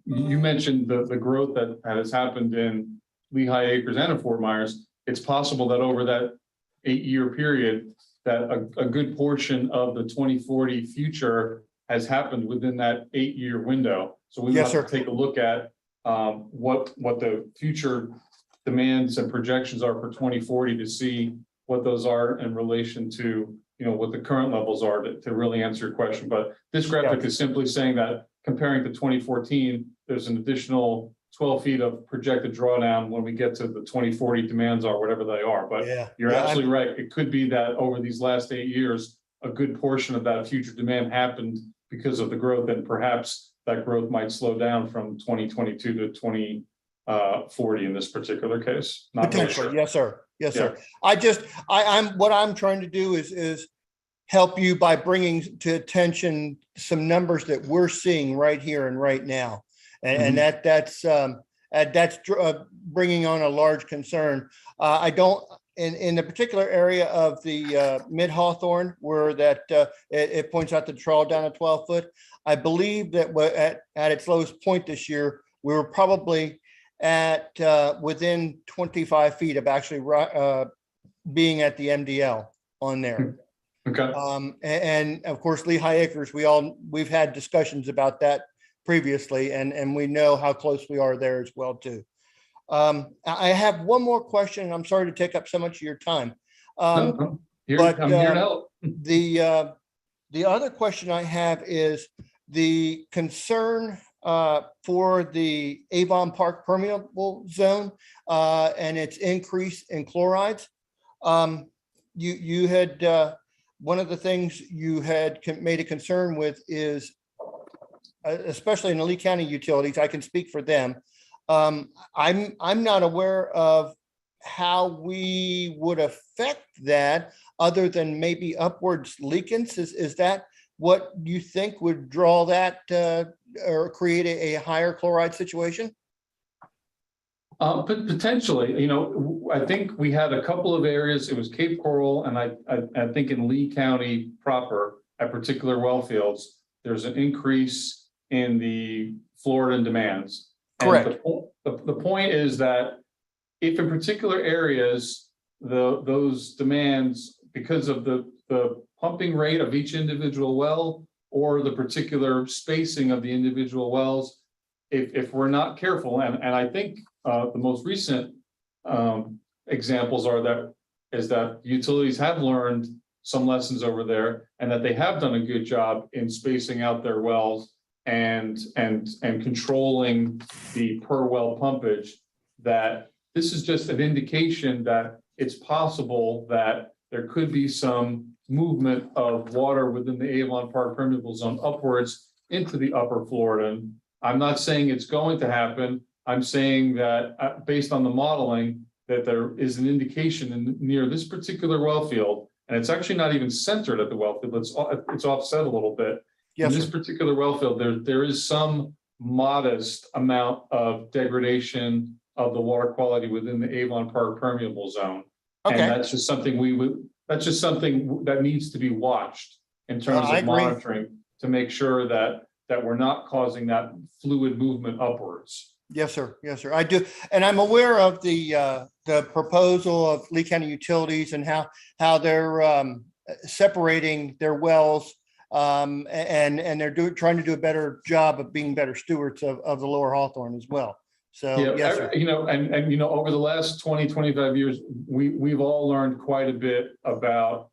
you mentioned the growth that has happened in Lehigh Acres and in Fort Myers. It's possible that over that 8-year period that a good portion of the 2040 future has happened within that 8-year window. So we have to take a look at what the future demands and projections are for 2040 to see what those are in relation to, what the current levels are to really answer your question. But this graphic is simply saying that comparing to 2014, there's an additional 12 feet of projected drawdown when we get to the 2040 demands are whatever they are. But you're absolutely right. It could be that over these last 8 years, a good portion of that future demand happened because of the growth, and perhaps that growth might slow down from 2022 to 2040 in this particular case. Not Potentially, really sure. Yes, sir. What I'm trying to do is help you by bringing to attention some numbers that we're seeing right here and right now, and that's bringing on a large concern. I don't. In the particular area of the Mid Hawthorne, where that it points out the drawdown at 12 foot, I believe that at its lowest point this year, we were probably at within 25 feet of actually being at the MDL on there. Okay. And of course, Lehigh Acres, we've had discussions about that previously, and we know how close we are there as well too. I have one more question, and I'm sorry to take up so much of your time. I'm here to help. The other question I have is the concern for the Avon Park permeable zone and its increase in chlorides. You had one of the things you had made a concern with is, especially in the Lee County utilities, I can speak for them. I'm not aware of how we would affect that other than maybe upwards leakage. Is that what you think would draw that or create a higher chloride situation? Potentially, I think we had a couple of areas. It was Cape Coral, and I think in Lee County proper at particular well fields, there's an increase in the Florida demands. Correct. And the point is that if in particular areas, those demands, because of the pumping rate of each individual well or the particular spacing of the individual wells, if we're not careful, and I think the most recent examples is that utilities have learned some lessons over there, and that they have done a good job in spacing out their wells and controlling the per well pumpage. That this is just an indication that it's possible that there could be some movement of water within the Avon Park permeable zone upwards into the upper Florida. I'm not saying it's going to happen. I'm saying that based on the modeling, that there is an indication near this particular well field, and it's actually not even centered at the well field. It's offset a little bit. Yes, in this particular well field, there is some modest amount of degradation of the water quality within the Avon Park permeable zone. Okay. And that's just something that's just something that needs to be watched in terms I of agree. monitoring to make sure that we're not causing that fluid movement upwards. Yes, sir. Yes, sir. I do. And I'm aware of the proposal of Lee County Utilities and how they're separating their wells and they're trying to do a better job of being better stewards of the Lower Hawthorne as well. So, Yeah, yes, sir. and over the last 20, 25 years, we've all learned quite a bit about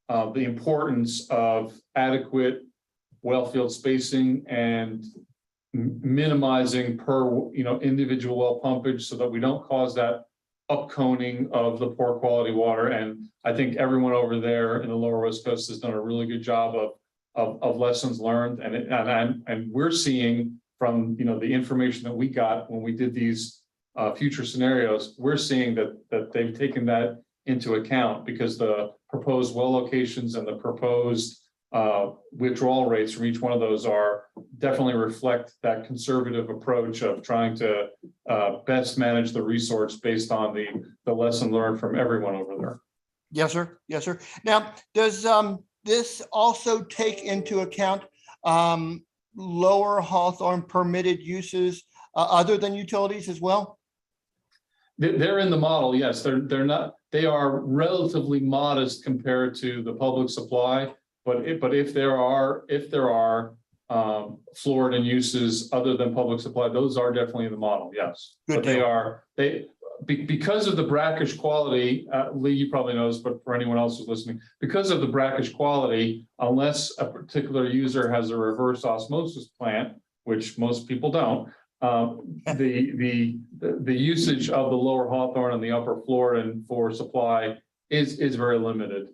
the importance of adequate well field spacing and minimizing per individual well pumpage so that we don't cause that upconing of the poor quality water. And I think everyone over there in the Lower West Coast has done a really good job of lessons learned. And we're seeing from the information that we got when we did these future scenarios, we're seeing that they've taken that into account because the proposed well locations and the proposed withdrawal rates from each one of those are definitely reflect that conservative approach of trying to best manage the resource based on the lesson learned from everyone over there. Yes, sir. Yes, sir. Now, does this also take into account Lower Hawthorne permitted uses other than utilities as well? They're in the model, yes. They're not. They are relatively modest compared to the public supply. But if there are Florida uses other than public supply, those are definitely in the model, yes. Good But deal. because of the brackish quality, Lee, you probably knows, but for anyone else who's listening, because of the brackish quality, unless a particular user has a reverse osmosis plant, which most people don't, the usage of the Lower Hawthorne and the Upper Florida for supply is very limited.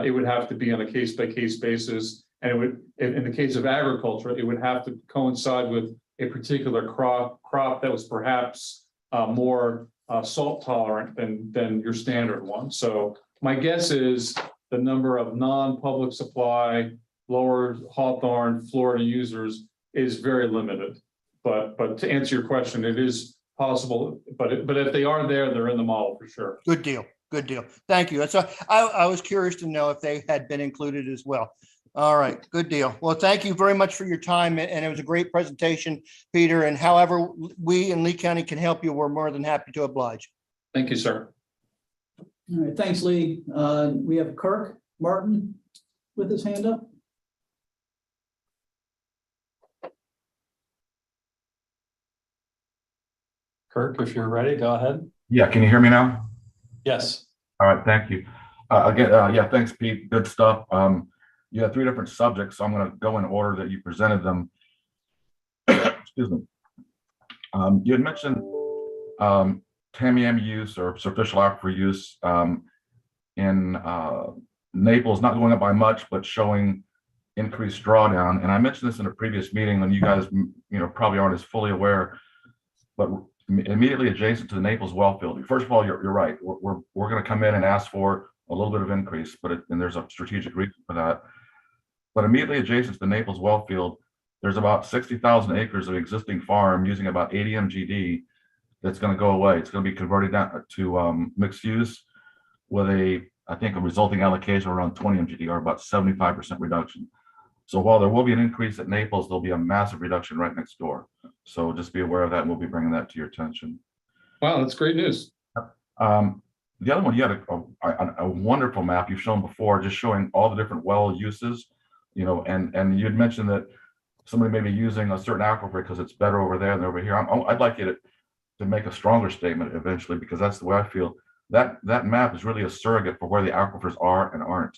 It would have to be on a case-by-case basis, and it would, in the case of agriculture, it would have to coincide with a particular crop that was perhaps more salt tolerant than your standard one. So my guess is the number of non-public supply Lower Hawthorne Florida users is very limited. But to answer your question, it is possible. But if they are there, they're in the model for sure. Good deal. Good deal. Thank you. So I was curious to know if they had been included as well. All right. Good deal. Well, thank you very much for your time. And it was a great presentation, Peter. And however we in Lee County can help you, we're more than happy to oblige. Thank you, sir. All right, thanks, Lee. We have Kirk Martin with his hand up. Kirk, if you're ready, go ahead. Yeah, can you hear me now? Yes. All right, thank you. Again, yeah, thanks, Pete. Good stuff. You had 3 different subjects, so I'm going to go in order that you presented them. Excuse me. You had mentioned TAMIM use or superficial aquifer use in Naples, not going up by much, but showing increased drawdown. And I mentioned this in a previous meeting, and you guys, probably aren't as fully aware, but immediately adjacent to the Naples well field. First of all, you're right. We're going to come in and ask for a little bit of increase, and there's a strategic reason for that. But immediately adjacent to the Naples well field, there's about 60,000 acres of existing farm using about 80 MGD that's going to go away. It's going to be converted down to mixed use with I think a resulting allocation around 20 MGD, or about 75% reduction. So while there will be an increase at Naples, there'll be a massive reduction right next door. So just be aware of that, and we'll be bringing that to your attention. Wow, that's great news. The other one, you had a wonderful map you've shown before, just showing all the different well uses, and you had mentioned that somebody may be using a certain aquifer because it's better over there than over here. I'd like you to make a stronger statement eventually, because that's the way I feel. That map is really a surrogate for where the aquifers are and aren't.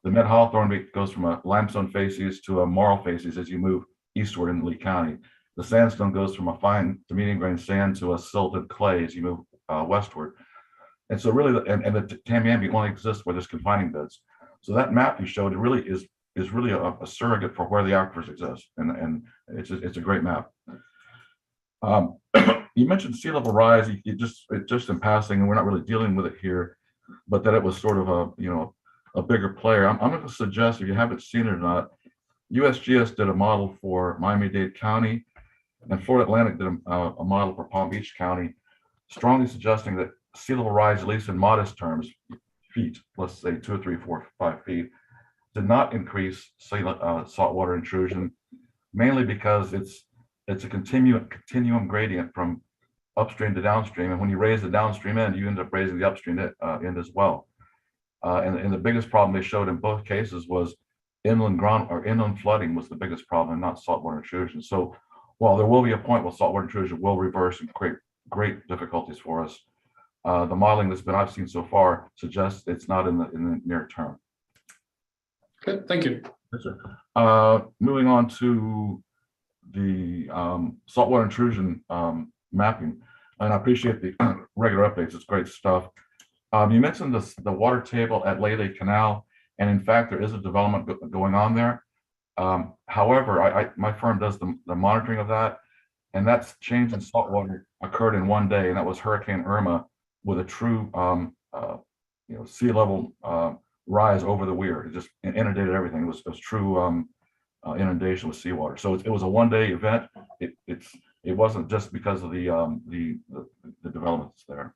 The Mid Hawthorne goes from a limestone facies to a marl facies as you move eastward in Lee County. The sandstone goes from a fine to medium grain sand to a silted clay as you move westward. And so really, and the Tamiami only exists where there's confining beds. So that map you showed really is really a surrogate for where the aquifers exist, and it's a great map. You mentioned sea level rise. It just in passing, and we're not really dealing with it here, but that it was sort of a bigger player. I'm going to suggest, if you haven't seen it or not, USGS did a model for Miami-Dade County, and Florida Atlantic did a model for Palm Beach County, strongly suggesting that sea level rise, at least in modest terms, feet, let's say 2 or 3, 4, 5 feet, did not increase saltwater intrusion, mainly because it's a continuum gradient from upstream to downstream. And when you raise the downstream end, you end up raising the upstream end as well. And the biggest problem they showed in both cases was inland flooding was the biggest problem, not saltwater intrusion. So while there will be a point where saltwater intrusion will reverse and create great difficulties for us, the modeling I've seen so far suggests it's not in the near term. Good, thank you. Yes, sir. Moving on to the saltwater intrusion mapping, and I appreciate the regular updates. It's great stuff. You mentioned the water table at Lele Canal, and in fact, there is a development going on there. However, my firm does the monitoring of that, and that's change in saltwater occurred in one day, and that was Hurricane Irma with a true sea level rise over the weir. It just inundated everything. It was true inundation with seawater. So it was a one-day event. It wasn't just because of the developments there.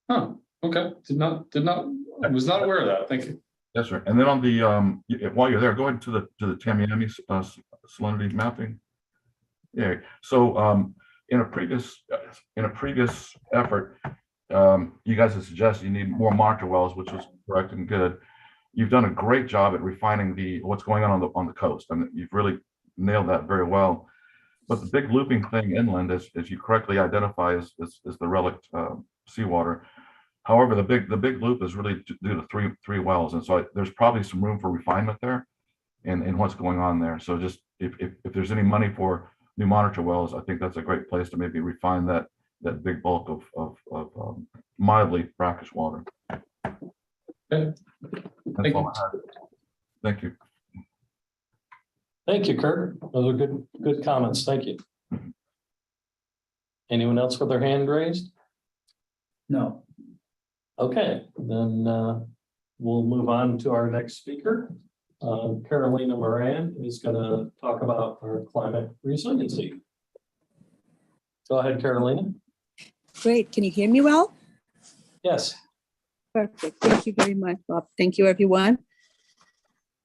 Huh, okay, I was not aware of that, thank you. Yes, sir. And then on the while you're there, go ahead to the Tamiami salinity mapping. Yeah. So in a previous effort, you guys have suggested you need more monitor wells, which was correct and good. You've done a great job at refining what's going on the coast, and you've really nailed that very well. But the big looping thing inland, as you correctly identify, is the relic seawater. However, the big loop is really due to three wells, and so there's probably some room for refinement there, in what's going on there. So just if there's any money for new monitor wells, I think that's a great place to maybe refine that big bulk of mildly brackish water. Okay. That's all I had. Thank you. Thank you, Kurt. Those are good comments. Thank you. Anyone else with their hand raised? No. Okay, then we'll move on to our next speaker. Carolina Moran is going to talk about our climate resiliency. Go ahead, Carolina. Great. Can you hear me well? Yes. Perfect. Thank you very much, Bob. Thank you, everyone.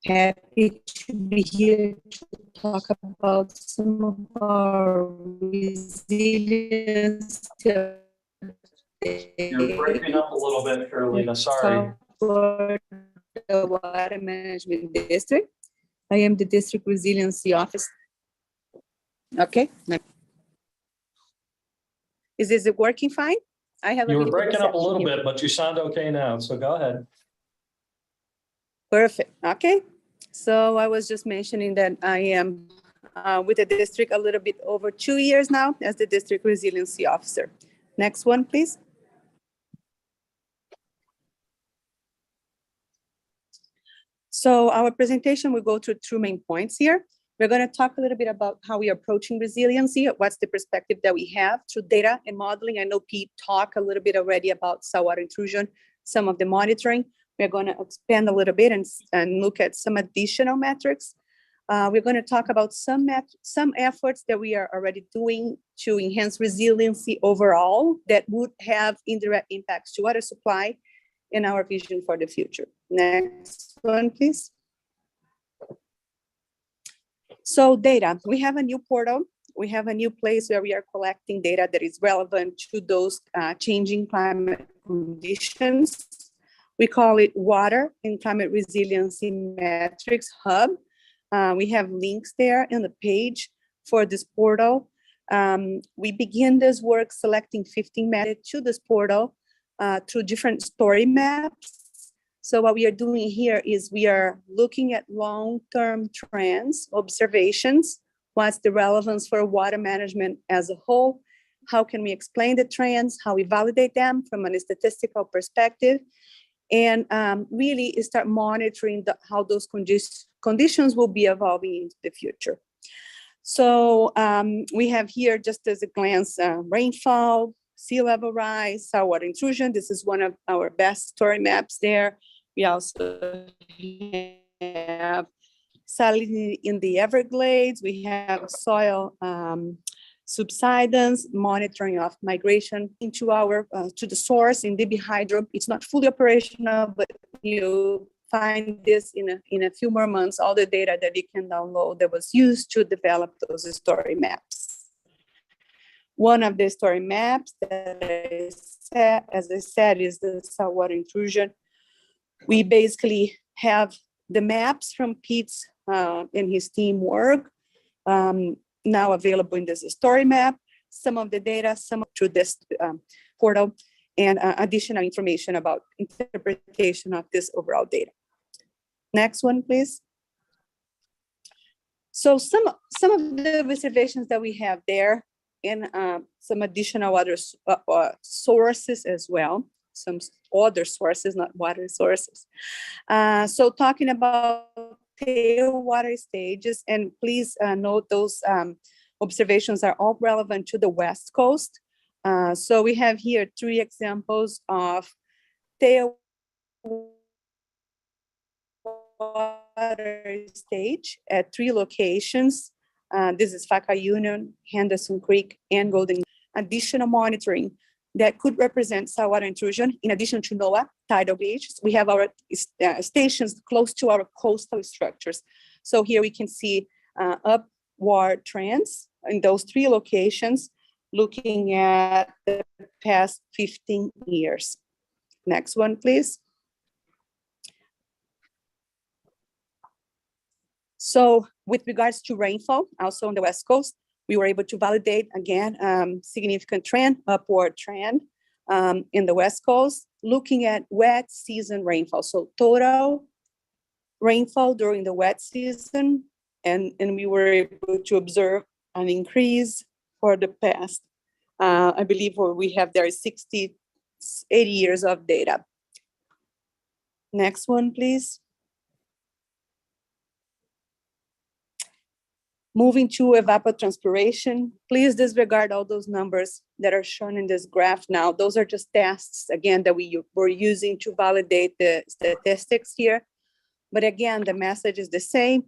Happy to be here to talk about some of our resilience. You're breaking up a little bit, Carolina. Sorry. For the Water Management District. I am the District Resiliency Officer. Okay. Is this working fine? You were breaking up a little bit, but you sound okay now. So go ahead. Perfect. Okay. So I was just mentioning that I am with the district a little bit over 2 years now as the District Resiliency Officer. Next one, please. So our presentation will go through 2 main points here. We're going to talk a little bit about how we are approaching resiliency, what's the perspective that we have through data and modeling. I know Pete talked a little bit already about saltwater intrusion, some of the monitoring. We're going to expand a little bit and look at some additional metrics. We're going to talk about some efforts that we are already doing to enhance resiliency overall that would have indirect impacts to water supply and our vision for the future. Next one, please. So data, we have a new portal. We have a new place where we are collecting data that is relevant to those changing climate conditions. We call it Water and Climate Resiliency Metrics Hub. We have links there in the page for this portal. We begin this work selecting 15 metrics to this portal through different story maps. So what we are doing here is we are looking at long-term trends, observations, what's the relevance for water management as a whole, how can we explain the trends, how we validate them from a statistical perspective, and really start monitoring how those conditions will be evolving into the future. So we have here, just as a glance, rainfall, sea level rise, saltwater intrusion. This is one of our best story maps there. We also have salinity in the Everglades. We have soil subsidence, monitoring of migration into our to the source in DB Hydro. It's not fully operational, but you find this in a few more months, all the data that you can download that was used to develop those story maps. One of the story maps that as I said, is the saltwater intrusion. We basically have the maps from Pete's and his team work now available in this story map, some of the data, some through this portal, and additional information about interpretation of this overall data. Next one, please. So some of the observations that we have there, and some additional other sources as well, some other sources, not water sources. So talking about tailwater stages, and please note those observations are all relevant to the West Coast. So we have here 3 examples of tailwater stage at 3 locations. This is Faka Union, Henderson Creek, and Golden. Additional monitoring that could represent saltwater intrusion. In addition to NOAA tidal gauges, we have our stations close to our coastal structures. So here we can see upward trends in those 3 locations, looking at the past 15 years. Next one, please. So with regards to rainfall, also on the West Coast, we were able to validate, again, significant trend, upward trend in the West Coast, looking at wet season rainfall. So total rainfall during the wet season, and we were able to observe an increase for the past, I believe what we have there is 60, 80 years of data. Next one, please. Moving to evapotranspiration, please disregard all those numbers that are shown in this graph now. Those are just tests, again, that we were using to validate the statistics here. But again, the message is the same.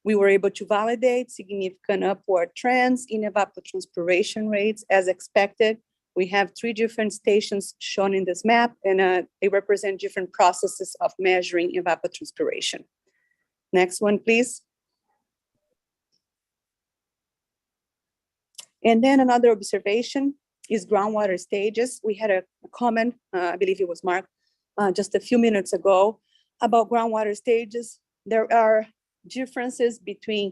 We were able to validate significant upward trends in evapotranspiration rates as expected. We have 3 different stations shown in this map, and they represent different processes of measuring evapotranspiration. Next one, please. And then another observation is groundwater stages. We had a comment, I believe it was Mark, just a few minutes ago about groundwater stages. There are differences between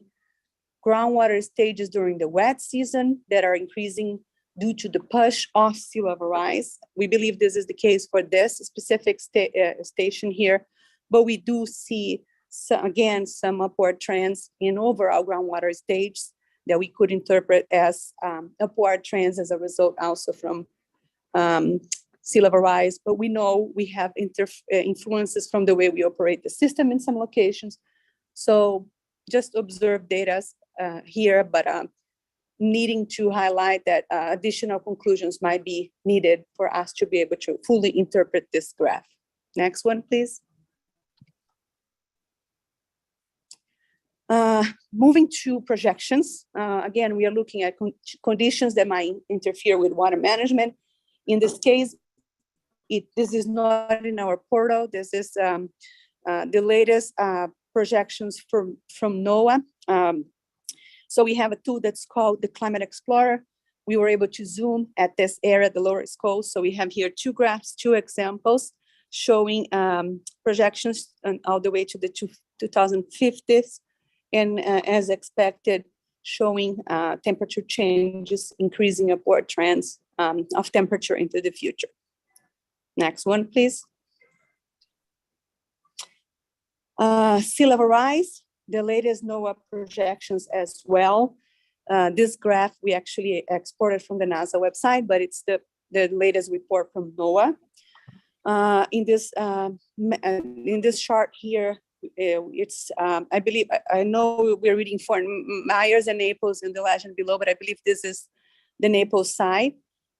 groundwater stages during the wet season that are increasing due to the push of sea level rise. We believe this is the case for this specific station here, but we do see, again, some upward trends in overall groundwater stages that we could interpret as upward trends as a result also from sea level rise. But we know we have influences from the way we operate the system in some locations. So just observe data here, but needing to highlight that additional conclusions might be needed for us to be able to fully interpret this graph. Next one, please. Moving to projections, again, we are looking at conditions that might interfere with water management. In this case, this is not in our portal. This is the latest projections from NOAA. So we have a tool that's called the Climate Explorer. We were able to zoom at this area, the lower coast. So we have here 2 graphs, 2 examples showing projections all the way to the 2050s. And as expected, showing temperature changes, increasing upward trends of temperature into the future. Next one, please. Sea level rise, the latest NOAA projections as well. This graph we actually exported from the NASA website, but it's the latest report from NOAA. In this chart here, it's I believe I know we're reading for Myers and Naples in the legend below, but I believe this is the Naples side.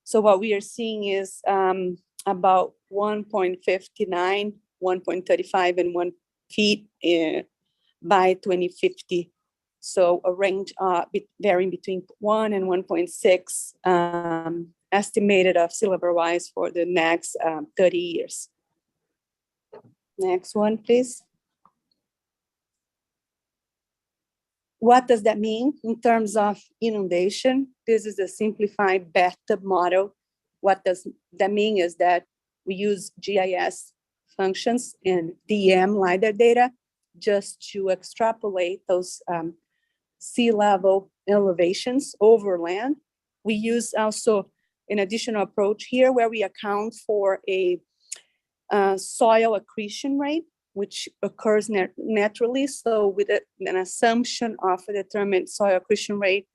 So what we are seeing is about 1.59, 1.35, and 1 feet by 2050 So a range varying between 1 and 1.6 estimated of sea level rise for the next 30 years. Next one, please. What does that mean in terms of inundation? This is a simplified bathtub model. What does that mean is that we use GIS functions and DM LiDAR data just to extrapolate those sea level elevations over land. We use also an additional approach here where we account for a soil accretion rate, which occurs naturally. So with an assumption of a determined soil accretion rate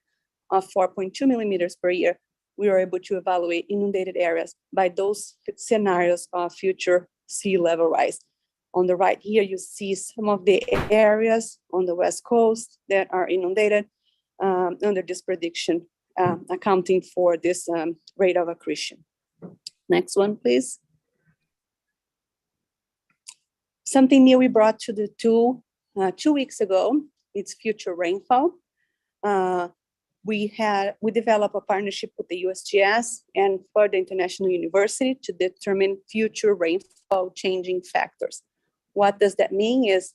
of 4.2 millimeters per year, we were able to evaluate inundated areas by those scenarios of future sea level rise. On the right here, you see some of the areas on the West Coast that are inundated under this prediction, accounting for this rate of accretion. Next one, please. Something new we brought to the tool 2 weeks ago, it's future rainfall. We developed a partnership with the USGS and for the International University to determine future rainfall changing factors. What does that mean is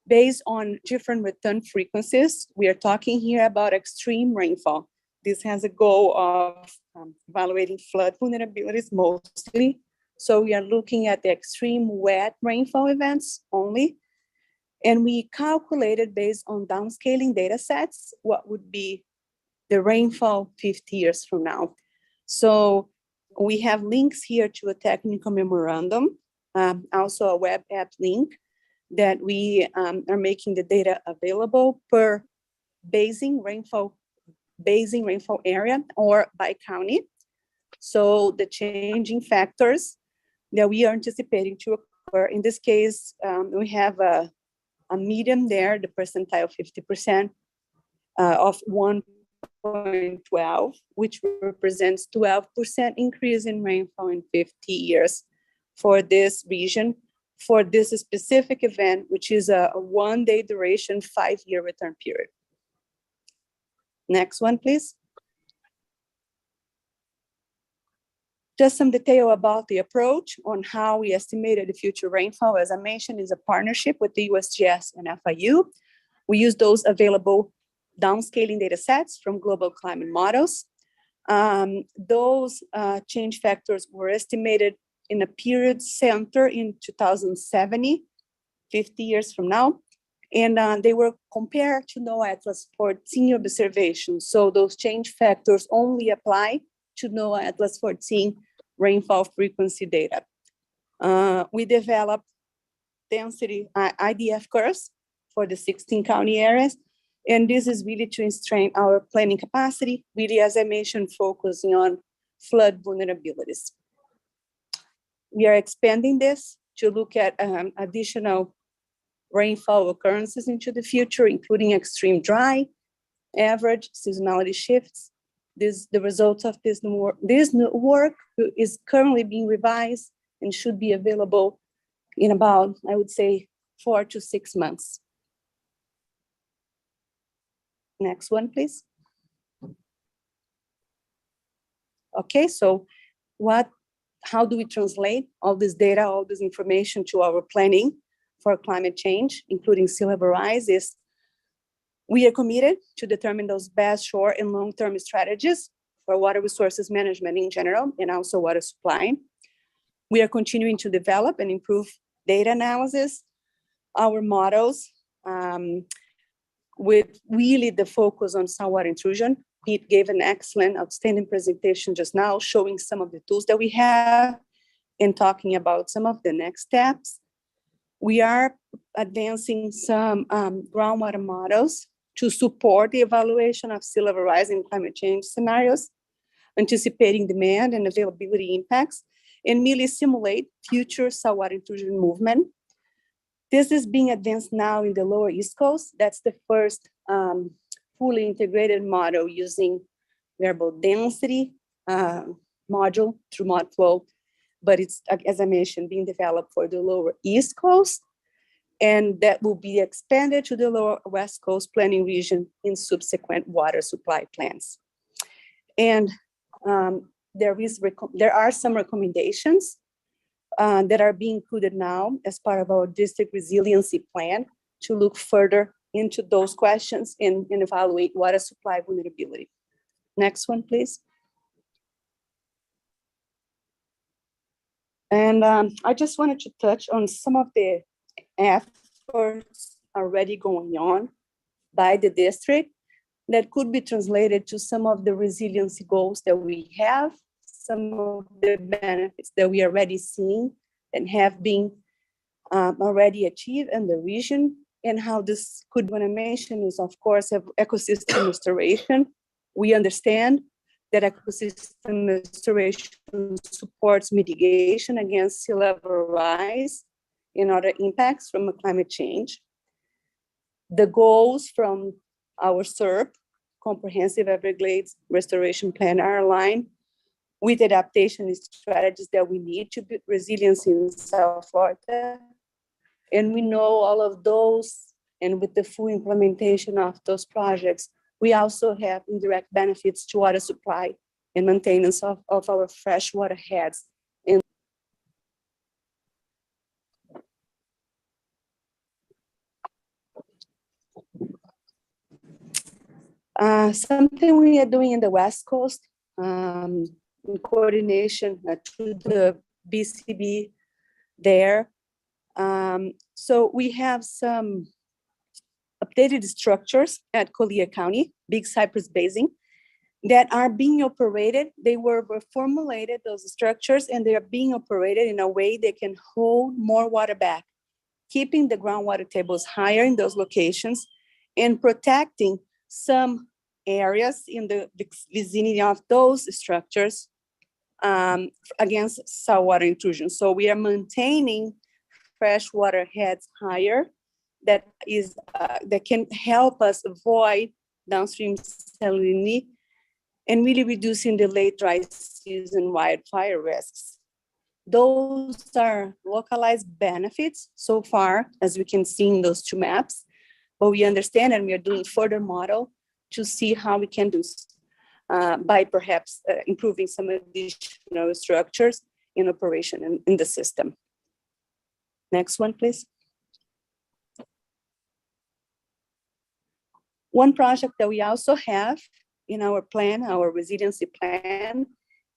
based on different return frequencies, we are talking here about extreme rainfall. This has a goal of evaluating flood vulnerabilities mostly. So we are looking at the extreme wet rainfall events only. And we calculated based on downscaling data sets, what would be the rainfall 50 years from now. So we have links here to a technical memorandum, also a web app link that we are making the data available per basin rainfall area or by county. So the changing factors that we are anticipating to occur. In this case, we have a median there, the percentile 50% of 1.12, which represents 12% increase in rainfall in 50 years for this region, for this specific event, which is a 1-day duration, 5-year return period. Next one, please. Just some detail about the approach on how we estimated the future rainfall. As I mentioned, is a partnership with the USGS and FIU. We use those available downscaling data sets from global climate models. Those change factors were estimated in a period center in 2070, 50 years from now. And they were compared to NOAA Atlas 14 observations. So those change factors only apply to NOAA Atlas 14 rainfall frequency data. We developed density IDF curves for the 16 county areas. And this is really to constrain our planning capacity, really, as I mentioned, focusing on flood vulnerabilities. We are expanding this to look at additional rainfall occurrences into the future, including extreme dry, average seasonality shifts. The results of this new work is currently being revised and should be available in about, I would say, 4 to 6 months. Next one, please. Okay, so how do we translate all this data, all this information to our planning for climate change, including sea level rise? Is we are committed to determine those best short and long-term strategies for water resources management in general, and also water supply. We are continuing to develop and improve data analysis, our models, with really the focus on saltwater intrusion. Pete gave an excellent, outstanding presentation just now, showing some of the tools that we have and talking about some of the next steps. We are advancing some groundwater models to support the evaluation of sea level rise and climate change scenarios, anticipating demand and availability impacts, and merely simulate future saltwater intrusion movement. This is being advanced now in the lower East Coast. That's the first fully integrated model using variable density module through ModFlow, but it's, as I mentioned, being developed for the lower East Coast. and that will be expanded to the Lower West Coast Planning Region in subsequent water supply plans. And there are some recommendations that are being included now as part of our district resiliency plan to look further into those questions and evaluate water supply vulnerability. Next one, please. And I just wanted to touch on some of the efforts already going on by the district that could be translated to some of the resiliency goals that we have, some of the benefits that we are already seeing and have been already achieved in the region, and how this could mention is, of course, have ecosystem restoration. We understand that ecosystem restoration supports mitigation against sea level rise and other impacts from climate change. The goals from our SEARP, Comprehensive Everglades Restoration Plan, are aligned with adaptation strategies that we need to build resilience in South Florida. And we know all of those, and with the full implementation of those projects, we also have indirect benefits to water supply and maintenance of our freshwater heads. And something we are doing in the West Coast, in coordination to the BCB there. So we have some updated structures at Collier County, Big Cypress Basin, that are being operated. They were formulated, those structures, and they are being operated in a way that can hold more water back, keeping the groundwater tables higher in those locations and protecting some areas in the vicinity of those structures against saltwater intrusion. So we are maintaining freshwater heads higher that can help us avoid downstream salinity and really reducing the late dry season wildfire risks. Those are localized benefits so far, as we can see in those two maps, but we understand and we are doing further model to see how we can do by perhaps improving some additional structures in operation in the system. Next one, please. One project that we also have in our plan, our resiliency plan,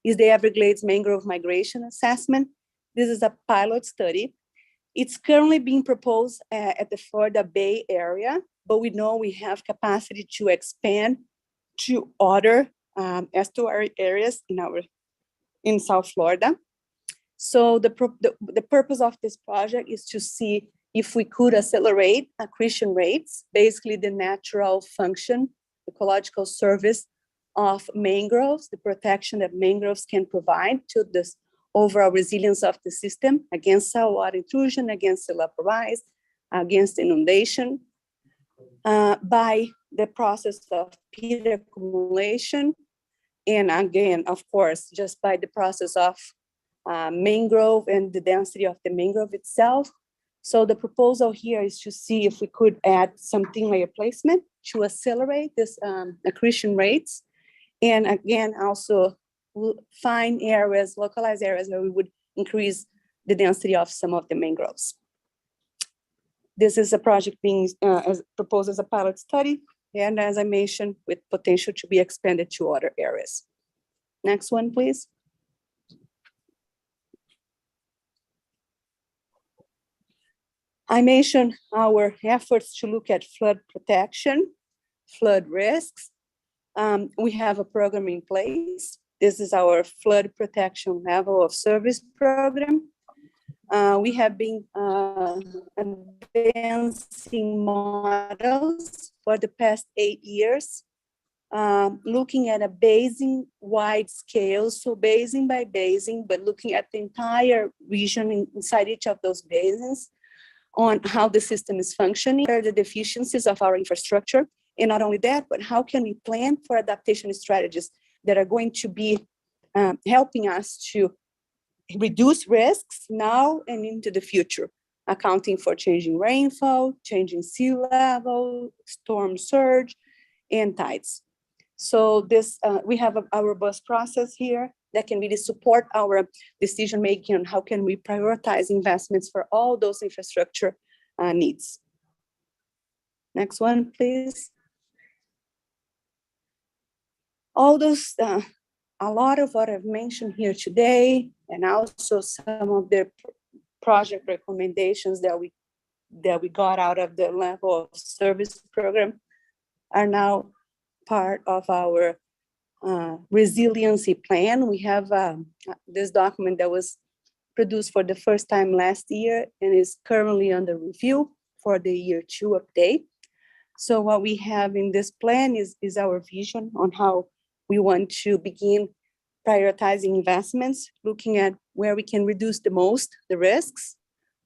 is the Everglades Mangrove Migration Assessment. This is a pilot study. It's currently being proposed at the Florida Bay area, but we know we have capacity to expand to other estuary areas in South Florida. So the purpose of this project is to see if we could accelerate accretion rates, basically the natural function, ecological service of mangroves, the protection that mangroves can provide to this overall resilience of the system against saltwater intrusion, against sea level rise, against inundation, by the process of peat accumulation, and again, of course, just by the process of mangrove and the density of the mangrove itself. So the proposal here is to see if we could add something like a placement to accelerate this accretion rates. And again, also find areas, localized areas where we would increase the density of some of the mangroves. This is a project being proposed as a pilot study. And as I mentioned, with potential to be expanded to other areas. Next one, please. I mentioned our efforts to look at flood protection, flood risks. We have a program in place. This is our flood protection level of service program. We have been advancing models for the past 8 years, looking at a basin-wide scale, so basin by basin, but looking at the entire region inside each of those basins on how the system is functioning, the deficiencies of our infrastructure, and not only that, but how can we plan for adaptation strategies that are going to be helping us to reduce risks now and into the future. accounting for changing rainfall, changing sea level, storm surge, and tides. So this, we have a robust process here that can really support our decision-making on how can we prioritize investments for all those infrastructure needs. Next one, please. All those, a lot of what I've mentioned here today, and also some of the project recommendations that we got out of the level of service program are now part of our resiliency plan. We have this document that was produced for the first time last year and is currently under review for the year 2 update. So what we have in this plan is our vision on how we want to begin prioritizing investments, looking at where we can reduce the most the risks,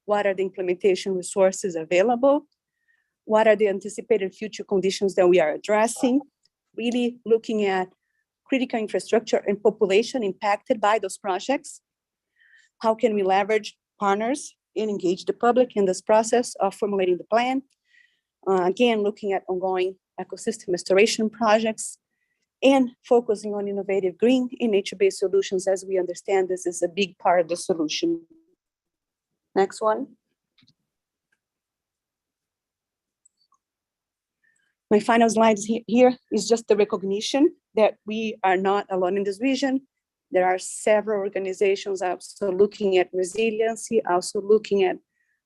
what are the implementation resources available, what are the anticipated future conditions that we are addressing, really looking at critical infrastructure and population impacted by those projects. How can we leverage partners and engage the public in this process of formulating the plan? Again, looking at ongoing ecosystem restoration projects and focusing on innovative green and nature-based solutions, as we understand this is a big part of the solution. Next one. My final slides here is just the recognition that we are not alone in this vision. There are several organizations also looking at resiliency, also looking at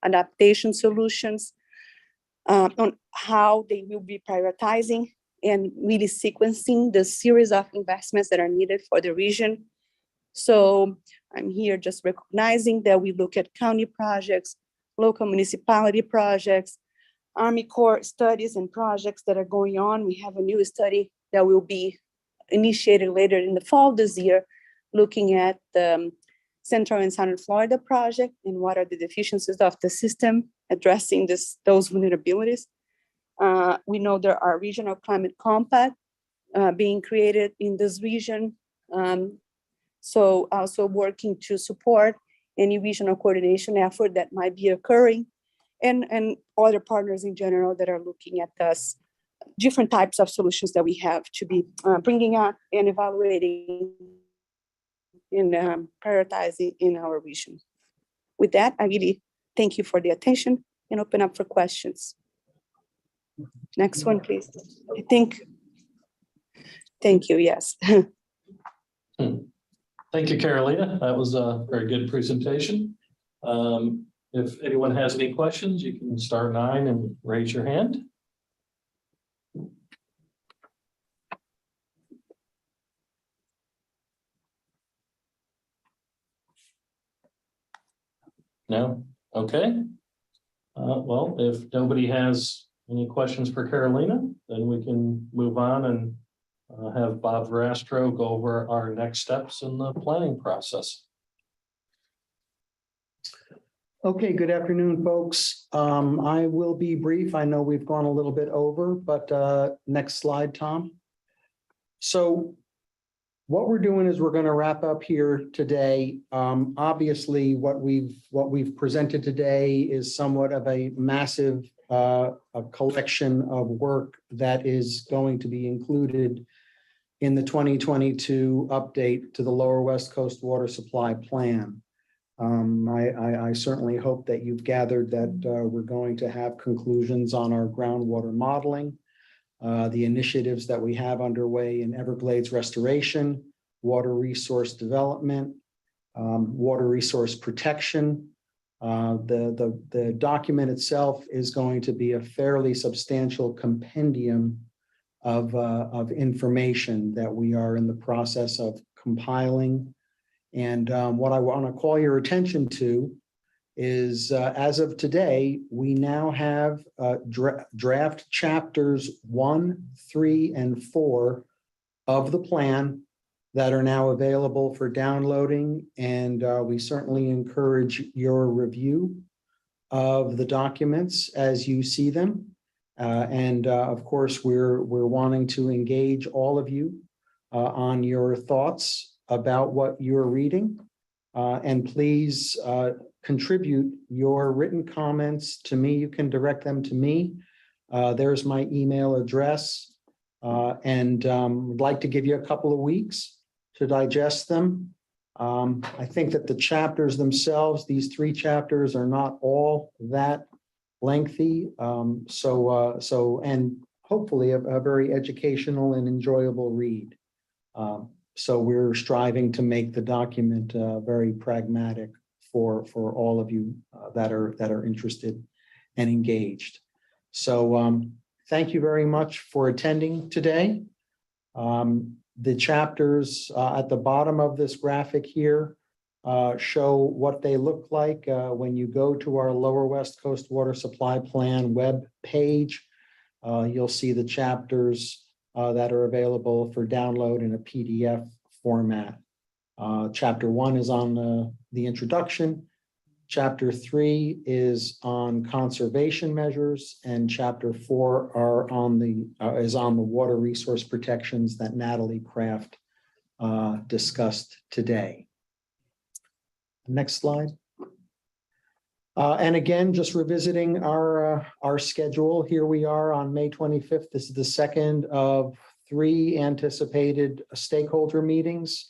adaptation solutions, on how they will be prioritizing and really sequencing the series of investments that are needed for the region. So I'm here just recognizing that we look at county projects, local municipality projects, Army Corps studies and projects that are going on. We have a new study that will be initiated later in the fall this year, looking at the Central and Southern Florida project and what are the deficiencies of the system, addressing those vulnerabilities. We know there are regional climate compact being created in this region. So also working to support any regional coordination effort that might be occurring, and other partners in general that are looking at this, different types of solutions that we have to be bringing up and evaluating and prioritizing in our region. With that, I really thank you for the attention and open up for questions. Next one, please. I think, thank you, yes. Thank you, Carolina. That was a very good presentation. If anyone has any questions, you can star 9 and raise your hand. No? Okay. Well, if nobody has any questions for Carolina, then we can move on and have Bob Verastro go over our next steps in the planning process. Okay, good afternoon, folks. I will be brief. I know we've gone a little bit over, but next slide, Tom. So what we're doing is we're going to wrap up here today. Obviously, what we've presented today is somewhat of a massive a collection of work that is going to be included in the 2022 update to the Lower West Coast Water Supply Plan. I certainly hope that you've gathered that we're going to have conclusions on our groundwater modeling, the initiatives that we have underway in Everglades restoration, water resource development, water resource protection. The document itself is going to be a fairly substantial compendium of information that we are in the process of compiling. And what I want to call your attention to is, as of today, we now have draft chapters 1, 3, and 4 of the plan that are now available for downloading. And we certainly encourage your review of the documents as you see them. Of course, we're wanting to engage all of you on your thoughts about what you're reading. And please contribute your written comments to me. You can direct them to me. There's my email address. And would like to give you a couple of weeks to digest them. I think that the chapters themselves, these 3 chapters, are not all that lengthy. And hopefully a very educational and enjoyable read. So we're striving to make the document very pragmatic for all of you that are interested and engaged. So thank you very much for attending today. The chapters at the bottom of this graphic here show what they look like when you go to our Lower West Coast Water Supply Plan web page. You'll see the chapters that are available for download in a PDF format. Chapter 1 is on the introduction. Chapter 3 is on conservation measures, and Chapter 4 is on the water resource protections that Natalie Kraft discussed today. Next slide. And again, just revisiting our schedule. Here we are on May 25th. This is the second of 3 anticipated stakeholder meetings.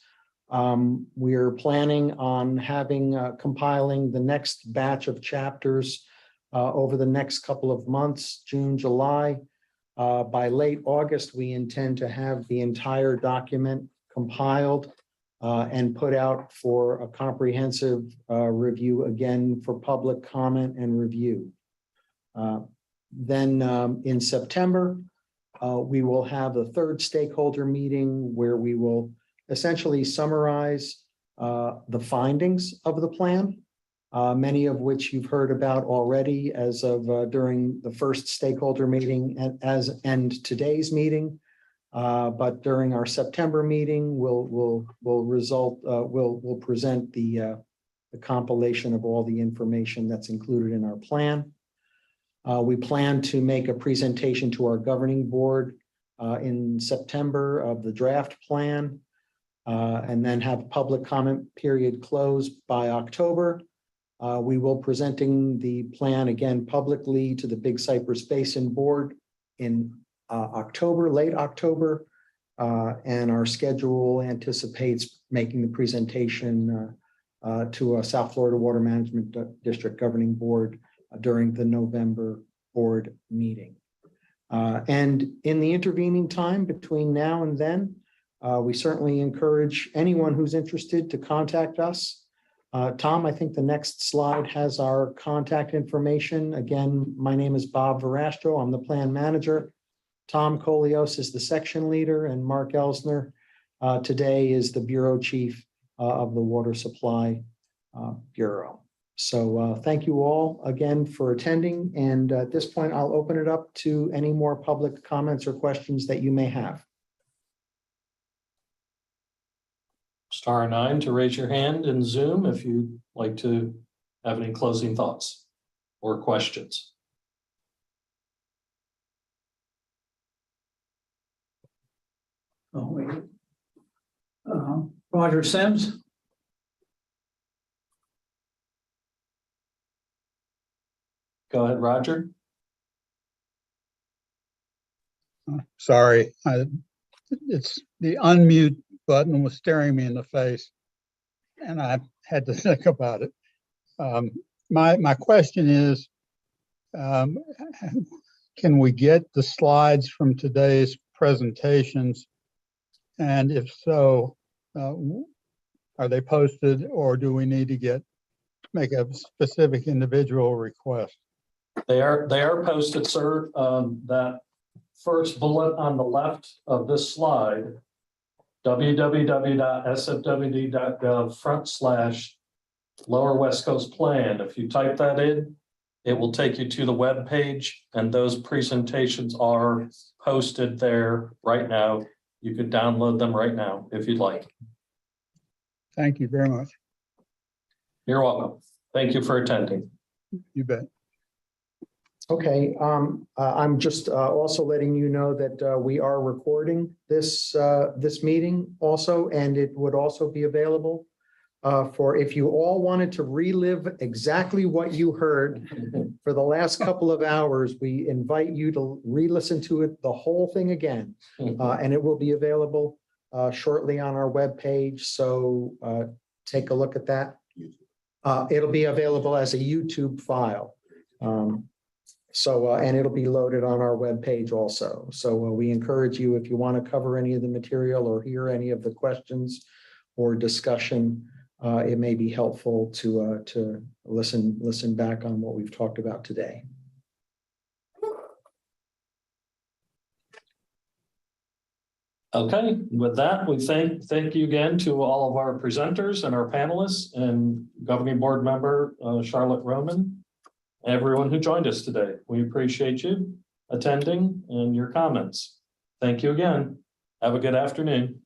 We're planning on compiling the next batch of chapters over the next couple of months, June, July. By late August, we intend to have the entire document compiled and put out for a comprehensive review, again, for public comment and review. Then in September, we will have the 3rd stakeholder meeting where we will essentially summarize the findings of the plan, many of which you've heard about already as of during the first stakeholder meeting and today's meeting. But during our September meeting, we'll present the compilation of all the information that's included in our plan. We plan to make a presentation to our governing board in September of the draft plan. And then have public comment period closed by October. We will presenting the plan again publicly to the Big Cypress Basin Board in October, late October. And our schedule anticipates making the presentation to a South Florida Water Management District Governing Board during the November board meeting. And in the intervening time between now and then, we certainly encourage anyone who's interested to contact us. Tom, I think the next slide has our contact information. Again, my name is Bob Verastro. I'm the plan manager. Tom Kolios is the section leader, and Mark Elsner today is the bureau chief of the Water Supply Bureau. So thank you all again for attending. And at this point, I'll open it up to any more public comments or questions that you may have. Star 9 to raise your hand in Zoom if you'd like to have any closing thoughts or questions. Oh, wait. Roger Sims. Go ahead, Roger. Sorry, it's the unmute button was staring me in the face, and I had to think about it. My question is, can we get the slides from today's presentations? And if so, are they posted, or do we need to make a specific individual request? They are posted, sir. That first bullet on the left of this slide, www.sfwd.gov/Lower West Coast Plan. If you type that in, it will take you to the web page, and those presentations are posted there right now. You could download them right now if you'd like. Thank you very much. You're welcome. Thank you for attending. You bet. Okay, I'm just also letting you know that we are recording this meeting also, and it would also be available for if you all wanted to relive exactly what you heard for the last couple of hours, we invite you to re-listen to it, the whole thing again. And it will be available shortly on our webpage. So take a look at that. It'll be available as a YouTube file. And it'll be loaded on our webpage also. So we encourage you, if you want to cover any of the material or hear any of the questions or discussion, it may be helpful to listen back on what we've talked about today. Okay, with that, we thank you again to all of our presenters and our panelists and governing board member Charlotte Roman, everyone who joined us today. We appreciate you attending and your comments. Thank you again. Have a good afternoon.